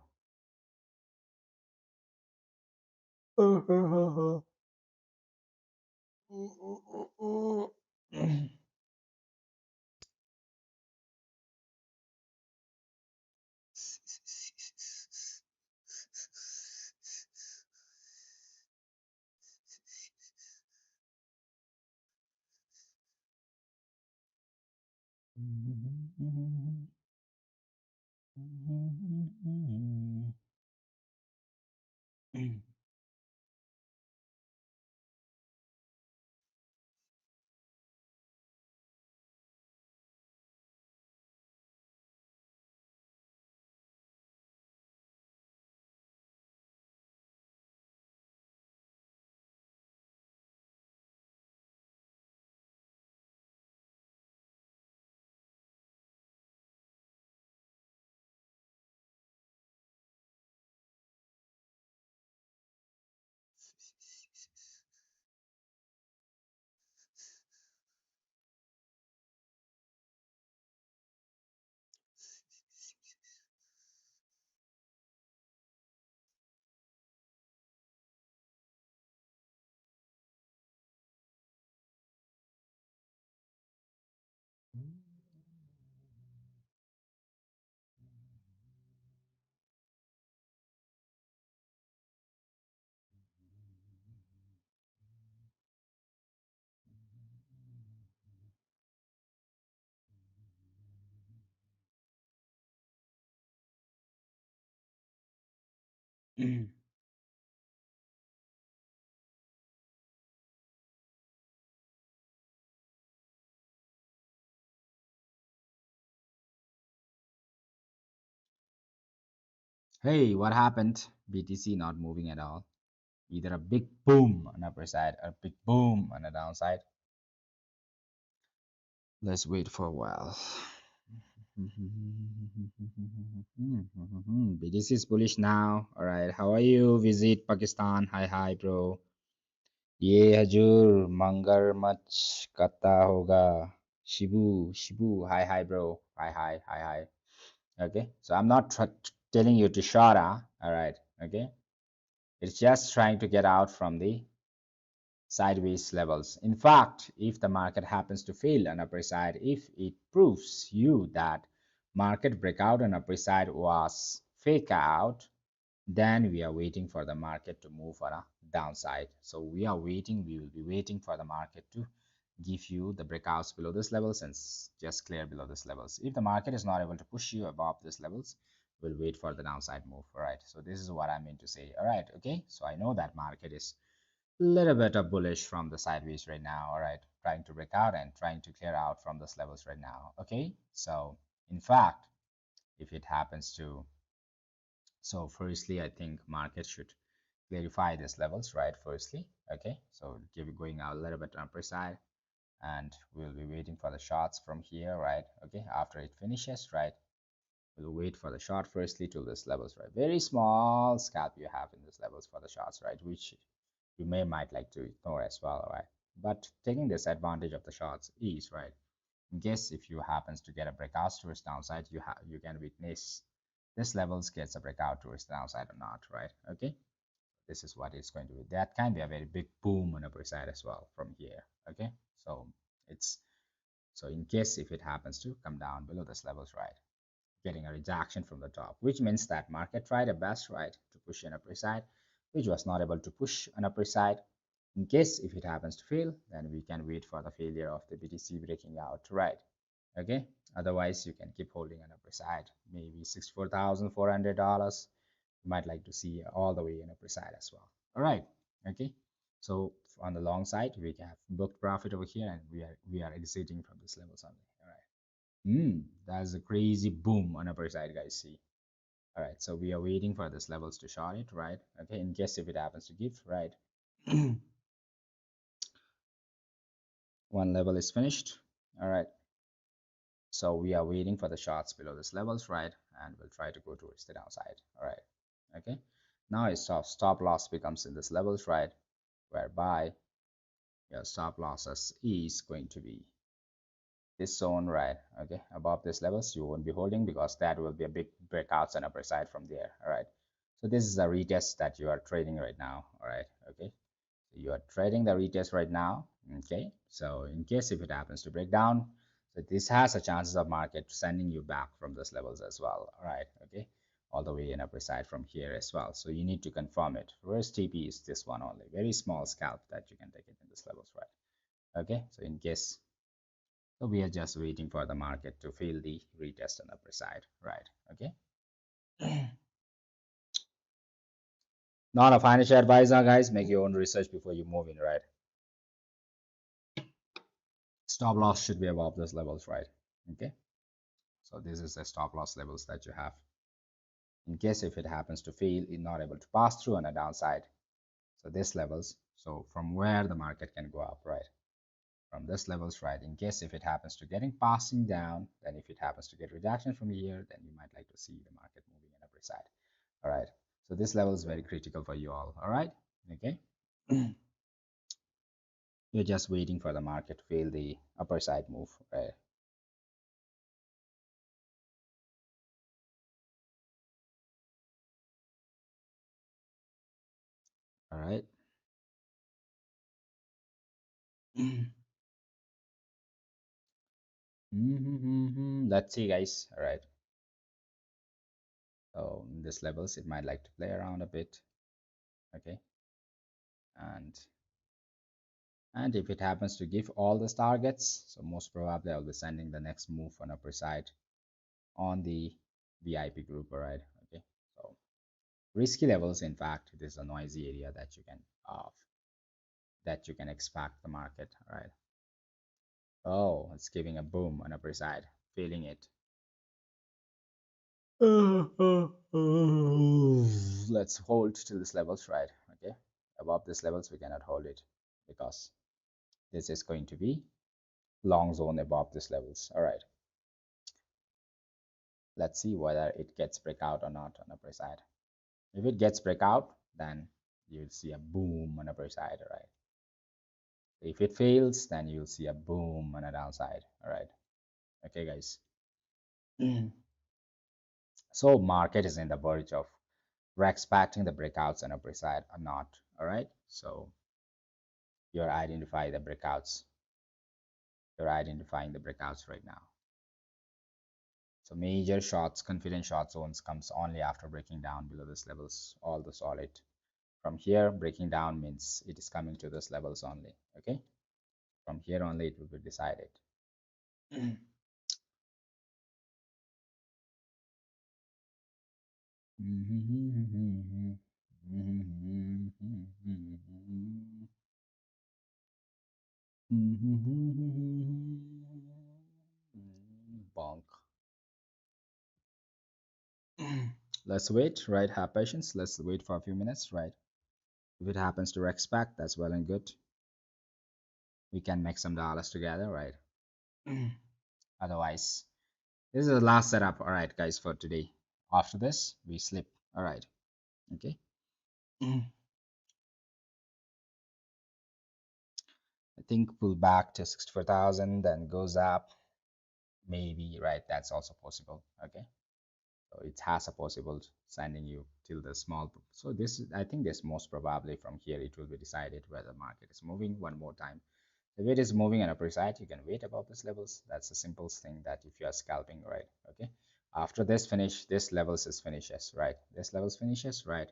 Hey, what happened? BTC not moving at all. Either a big boom on the upper side or a big boom on the downside. Let's wait for a while. BTC is bullish now. All right, how are you? Visit Pakistan. Hi, hi, bro. ये हजूर मगरमच्छ कता होगा Shibu, Shibu. Hi, hi, bro. Hi, hi, hi, hi. Okay, so I'm not telling you to shut up. All right, okay. It's just trying to get out from the sideways levels. In fact, if the market happens to fail on upper side, if it proves you that market breakout on upper side was fake out, then we are waiting for the market to move on a downside. So we are waiting, we will be waiting for the market to give you the breakouts below this levels and just clear below this levels. If the market is not able to push you above these levels, we'll wait for the downside move. All right, so this is what I mean to say. All right, okay, so I know that market is a little bit of bullish from the sideways right now. All right, trying to break out and trying to clear out from those levels right now. Okay, so in fact, if it happens to, so firstly I think market should clarify these levels, right? Firstly, okay, so give it going out a little bit on upper side, and we'll be waiting for the shots from here, right? Okay, after it finishes, right, we'll wait for the shot firstly to this levels, right? Very small scalp you have in this levels for the shots, right, which you might like to ignore as well, right? But taking this advantage of the shorts is right. In case if you happens to get a breakout towards downside, you can witness this levels gets a breakout towards downside or not, right? Okay, this is what it's going to be. That can be a very big boom on upper side as well from here. Okay, so it's so in case if it happens to come down below this levels, right, getting a rejection from the top, which means that market tried a best, right, to push an upper side, which was not able to push an upper side. In case if it happens to fail, then we can wait for the failure of the BTC breaking out, right? Okay, otherwise you can keep holding an upper side, maybe $64,400. You might like to see all the way in upper side as well. All right, okay. So on the long side, we have booked profit over here, and we are exiting from this levels only. All right. That's a crazy boom on upper side, guys. See. All right, so we are waiting for this levels to short it, right? Okay, in case if it happens to give, right? One level is finished. All right, so we are waiting for the shots below this levels, right? And we'll try to go towards the downside. All right, okay. Now a stop loss becomes in this levels, right? Whereby your stop losses is going to be this zone, right? Okay, above this levels you won't be holding because that will be a big breakouts and upper side from there. All right, so this is a retest that you are trading right now. All right, okay, so you are trading the retest right now. Okay, so in case if it happens to break down, so this has a chances of market sending you back from those levels as well. All right, okay, all the way in upper side from here as well, so you need to confirm it. First TP is this one only, very small scalp that you can take it in this levels, right? Okay, so in case, so we are just waiting for the market to fill the retest on the upper side, right? Okay. Not a financial advisor, guys. Make your own research before you move in, right? Stop loss should be above those levels, right? Okay. So this is the stop loss levels that you have. In case if it happens to fail, it's not able to pass through on a downside. So this levels, so from where the market can go up, right? From this levels, right? In case if it happens to getting passing down, then if it happens to get reduction from here, then you might like to see the market moving in upper side. All right, so this level is very critical for you all. All right, okay. You're just waiting for the market to fail the upper side move, right? All right. Let's see, guys. All right, so in this levels it might like to play around a bit. Okay, and if it happens to give all these targets, so most probably I'll be sending the next move on upper side on the VIP group. All right, okay. So risky levels, in fact, it is a noisy area that you can expect the market. All right. Oh, it's giving a boom on upper side, feeling it. Let's hold to this levels, right? Okay, above this levels we cannot hold it because this is going to be long zone above this levels. All right, let's see whether it gets breakout or not on upper side. If it gets breakout, then you'll see a boom on upper side. All right, if it fails, then you'll see a boom on a downside. All right, okay, guys. So market is in the verge of we're expecting the breakouts on upper side or not. All right, so you're identifying the breakouts. You're identifying the breakouts right now. So major shots, confident short zones comes only after breaking down below this levels, all the solid. From here, breaking down means it is coming to this levels only. Okay, from here only it will be decided. Bonk. Let's wait, right? Have patience. Let's wait for a few minutes, right? If it happens to expect, that's well and good. We can make some dollars together, right? Otherwise, this is the last setup. All right, guys, for today. After this, we sleep. All right. Okay. I think pull back to 64,000, then goes up, maybe, right? That's also possible. Okay, so it has a possible sending you till the small. So this, I think this most probably from here it will be decided whether the market is moving one more time. If it is moving on upper side, you can wait above these levels. That's the simplest thing that if you are scalping, right? Okay. After this finish, this levels is finishes, right? This levels finishes, right?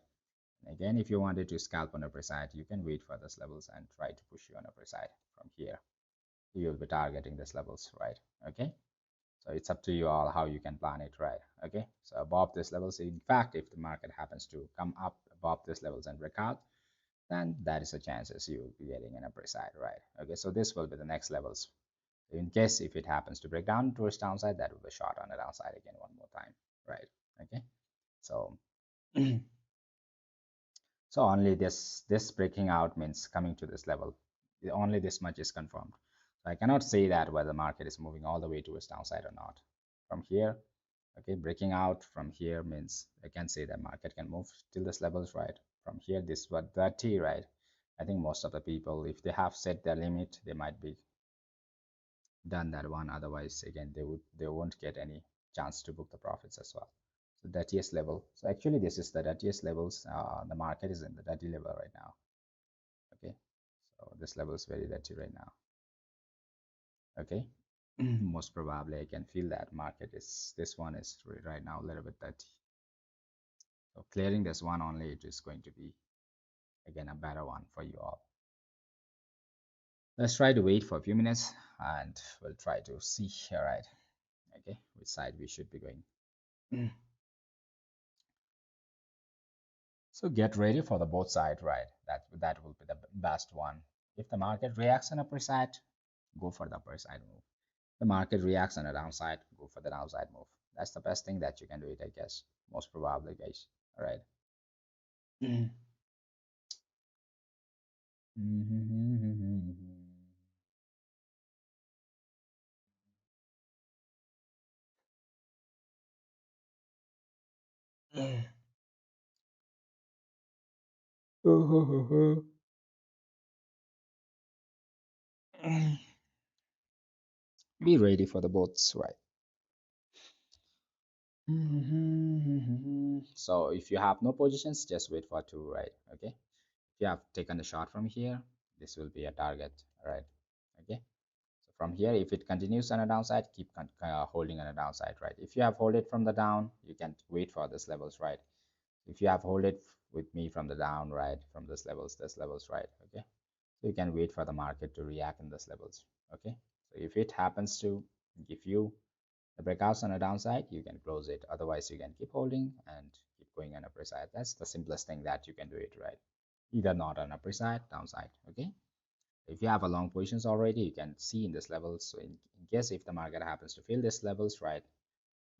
Again, if you wanted to scalp on upper side, you can wait for this levels and try to push you on upper side from here. You will be targeting this levels, right? Okay. So it's up to you all how you can plan it, right? Okay. So above this levels, in fact, if the market happens to come up above this levels and break out, then that is a chances you will be getting an upper side, right? Okay. So this will be the next levels. In case if it happens to break down towards downside, that will be short on the downside again one more time, right? Okay. So so only this breaking out means coming to this level. Only this much is confirmed. So I cannot say that whether the market is moving all the way towards downside or not. From here, okay, breaking out from here means I can say that market can move till this levels, right? From here, this what 30, right? I think most of the people, if they have set their limit, they might be done that one. Otherwise, again, they won't get any chance to book the profits as well. So dirtiest level. So actually, this is the dirtiest levels. The market is in the dirty level right now. Okay, so this level is very dirty right now. Okay, most probably I can feel that market is this one is right now a little bit dirty. So clearing this one only, it is going to be again a better one for you all. Let's try to wait for a few minutes and we'll try to see here, right? Okay, which side we should be going. So get ready for the both side, right? That will be the best one. If the market reacts on upper side, go for the upper side move. The market reacts on the downside, go for the downside move. That's the best thing that you can do it, I guess. Most probably, guys. All right. Be ready for the boats, right? So if you have no positions, just wait for two, right? Okay. If you have taken the shot from here, this will be a target, right? Okay. So from here, if it continues on a downside, keep holding on a downside, right? If you have hold it from the down, you can wait for this levels, right? If you have hold it with me from the down, right, from this levels, right? Okay. So you can wait for the market to react in this levels. Okay. So if it happens to give you the breakouts on a downside, you can close it. Otherwise, you can keep holding and keep going on upper side. That's the simplest thing that you can do it, right? Either not on upper side, downside. Okay. If you have a long positions already, you can see in this level. So in case if the market happens to fill this levels, right,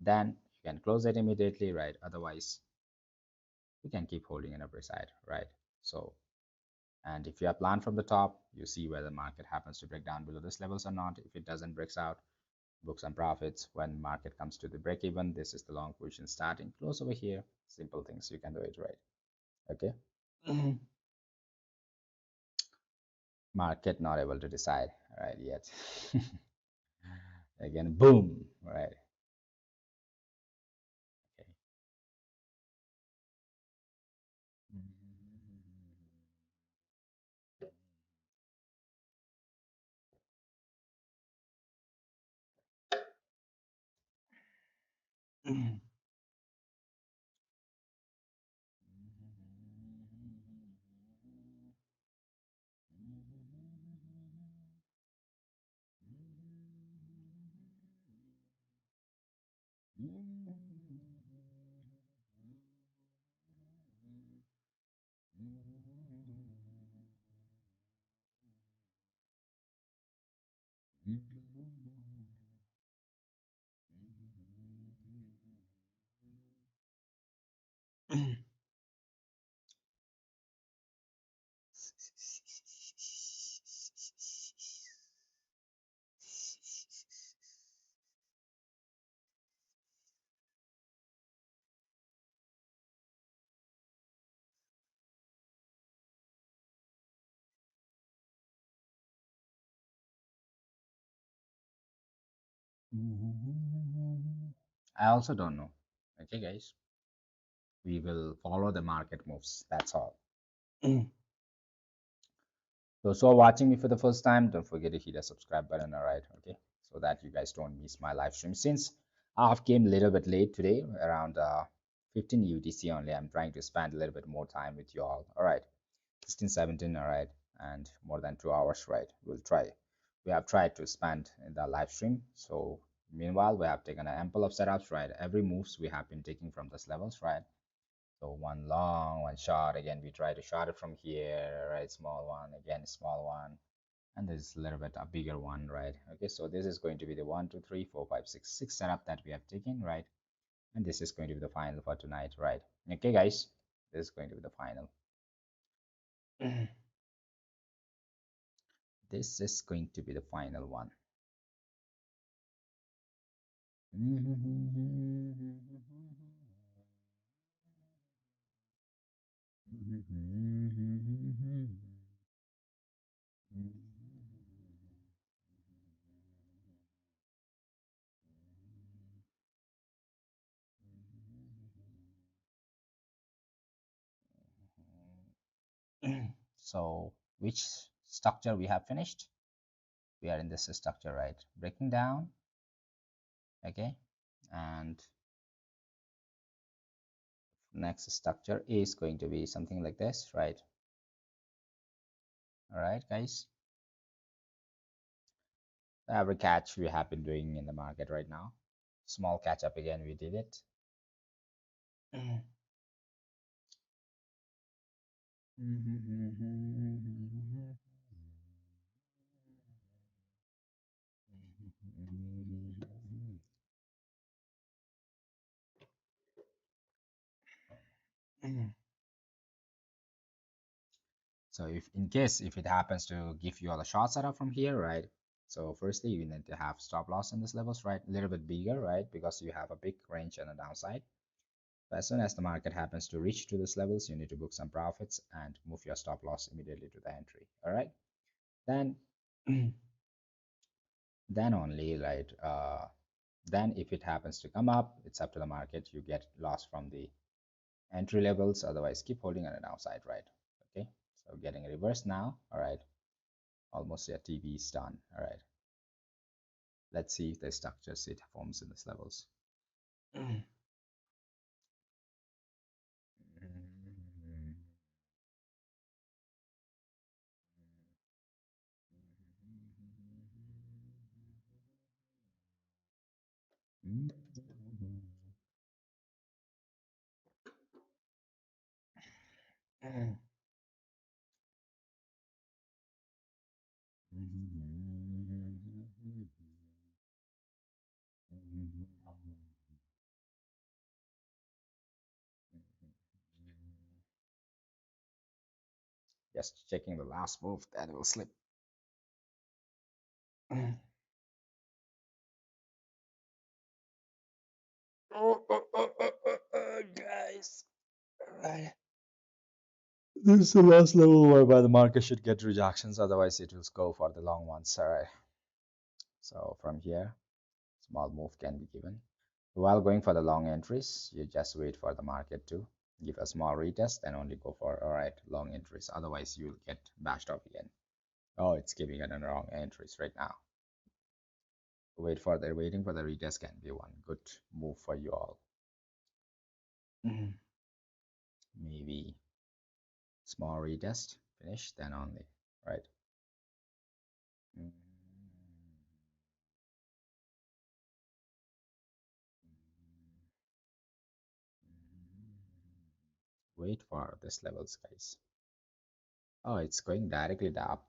then you can close it immediately, right? Otherwise, you can keep holding an upper side, right? So, and if you have planned from the top, you see where the market happens to break down below this levels or not. If it doesn't breaks out, book some profits. When market comes to the break even, this is the long position starting. Close over here. Simple things, you can do it, right? Okay. Market not able to decide, right, yet. Again, boom, right? Okay. I also don't know. Okay, guys, we will follow the market moves. That's all. Those who are watching me for the first time, don't forget to hit the subscribe button, all right? Okay, so that you guys don't miss my live stream. Since I've came a little bit late today, around 15 UTC only, I'm trying to spend a little bit more time with you all right? 16, 17, all right, and more than 2 hours, right? We'll try. We have tried to spend in the live stream. So meanwhile, we have taken an ample of setups, right? Every moves we have been taking from these levels, right? So one long, one short. Again, we try to short it from here, right? Small one, again, small one, and there's a little bit a bigger one, right? Okay, so this is going to be the 1, 2, 3, 4, 5, 6 setup that we have taken, right? And this is going to be the final for tonight, right? Okay, guys, this is going to be the final. This is going to be the final one. So which structure we have finished? We are in this structure, right? Breaking down, okay, and next structure is going to be something like this, right? All right, guys. Every catch we have been doing in the market right now. Small catch up again, we did it. So if in case if it happens to give you all a short setup from here, right? So firstly, you need to have stop loss in these levels, right? A little bit bigger, right? Because you have a big range on the downside. But as soon as the market happens to reach to these levels, you need to book some profits and move your stop loss immediately to the entry. All right. Then then only, right? Then if it happens to come up, it's up to the market. You get lost from the entry levels. Otherwise, keep holding on the downside, right? Okay. So getting reversed now. All right. Almost your TB is done. All right. Let's see if the structures it forms in these levels. Just checking the last move that will slip. Guys. Right. This is the last level whereby the market should get rejections, otherwise it will go for the long ones. All right. So from here, small move can be given. While going for the long entries, you just wait for the market to give a small retest and only go for all right long entries. Otherwise, you'll get bashed up again. Oh, it's giving it a wrong entries right now. Waiting for the retest can be one good move for you all. Maybe small retest, finish, then only, right? Wait for this levels, guys. Oh, it's going directly up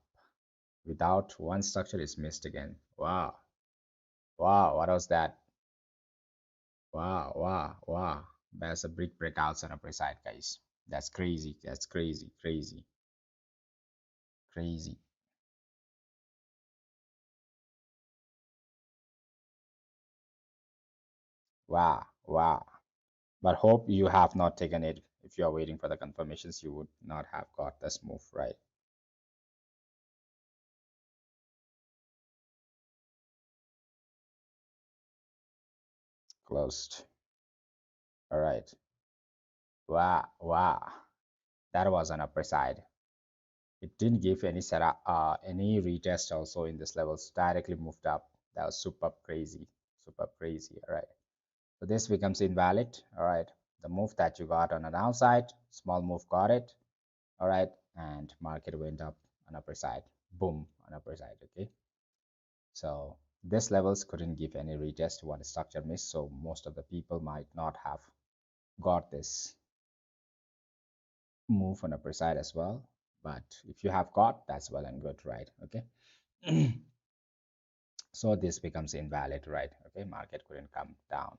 without one structure is missed again. Wow. Wow, what was that? Wow, wow, wow. There's a big breakouts on a side, guys. That's crazy. That's crazy, crazy, crazy. Wow, wow. But hope you have not taken it. If you are waiting for the confirmations, you would not have got this move, right? closed. All right. Wow, wow. That was an upper side. It didn't give any setup, any retest also in this levels. Directly moved up. That was super crazy, super crazy. All right. So this becomes invalid. All right. The move that you got on the downside, small move got it. All right. And market went up on upper side. Boom on upper side. Okay. So this levels couldn't give any retest what the structure missed. So most of the people might not have got this move on upper side as well. But if you have got, that's well and good, right? Okay. So this becomes invalid, right? Okay, market couldn't come down.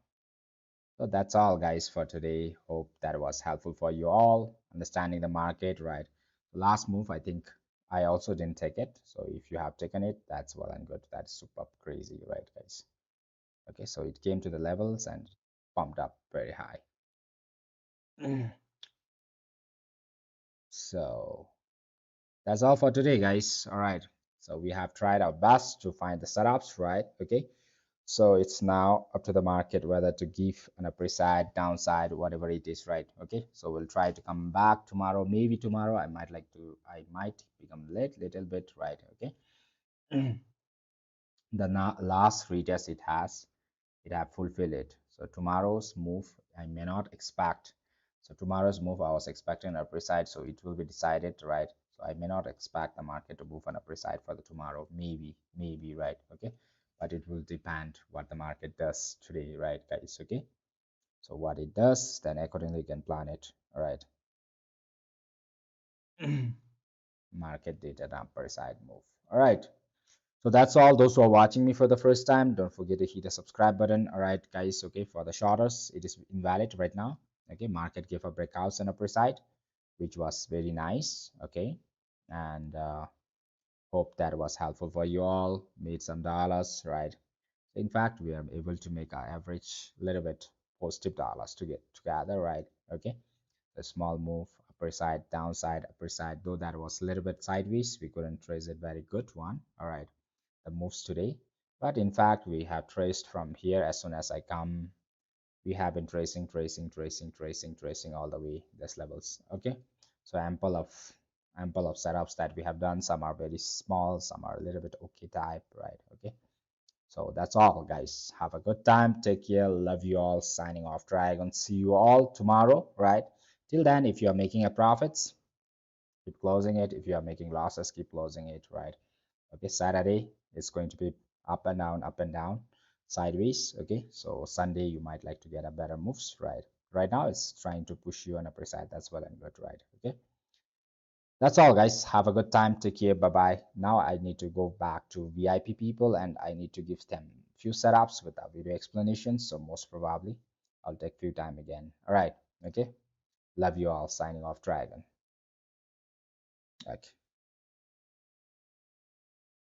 So that's all, guys, for today. Hope that was helpful for you all understanding the market, right? Last move, I think I also didn't take it. So if you have taken it, that's well and good. That's super crazy, right, guys? Okay, so it came to the levels and pumped up very high. So that's all for today, guys. All right. So we have tried our best to find the setups, right? Okay. So it's now up to the market whether to give an upper side, downside, whatever it is, right? Okay. So we'll try to come back tomorrow. Maybe tomorrow I might become late little bit, right? Okay. The last retest it have fulfilled it. So tomorrow's move I may not expect. So tomorrow's move I was expecting an upper side, so it will be decided, right? So I may not expect the market to move on upper side for the tomorrow. Maybe, right? Okay. But it will depend what the market does today, right, guys? Okay. So what it does, then accordingly you can plan it. All right. Market did an upper side move. All right. So that's all. Those who are watching me for the first time, don't forget to hit the subscribe button. All right, guys. Okay, for the shorters, it is invalid right now. Okay, market gave a breakouts on upper side, which was very nice. Okay, and hope that was helpful for you all. Made some dollars, right? In fact, we are able to make our average little bit positive dollars to get together, right? Okay, a small move, upper side, downside, upper side. Though that was a little bit sideways, we couldn't trace it very good one. All right, the moves today, but in fact we have traced from here. As soon as I come, we have been tracing all the way this levels. Okay, so ample of setups that we have done. Some are very small, some are a little bit okay type, right? Okay, so that's all, guys. Have a good time, take care, love you all. Signing off, Dragon. See you all tomorrow, right? Till then, if you are making a profits, keep closing it. If you are making losses, keep closing it, right? Okay, Saturday is going to be up and down, sideways. Okay, so Sunday you might like to get a better moves, right? Right now it's trying to push you on upper side. That's well and good, right? Okay, that's all, guys. Have a good time, take care, bye bye. Now I need to go back to VIP people and I need to give them few setups with a video explanation, so most probably I'll take few time again. All right, okay, love you all. Signing off, Dragon. Okay.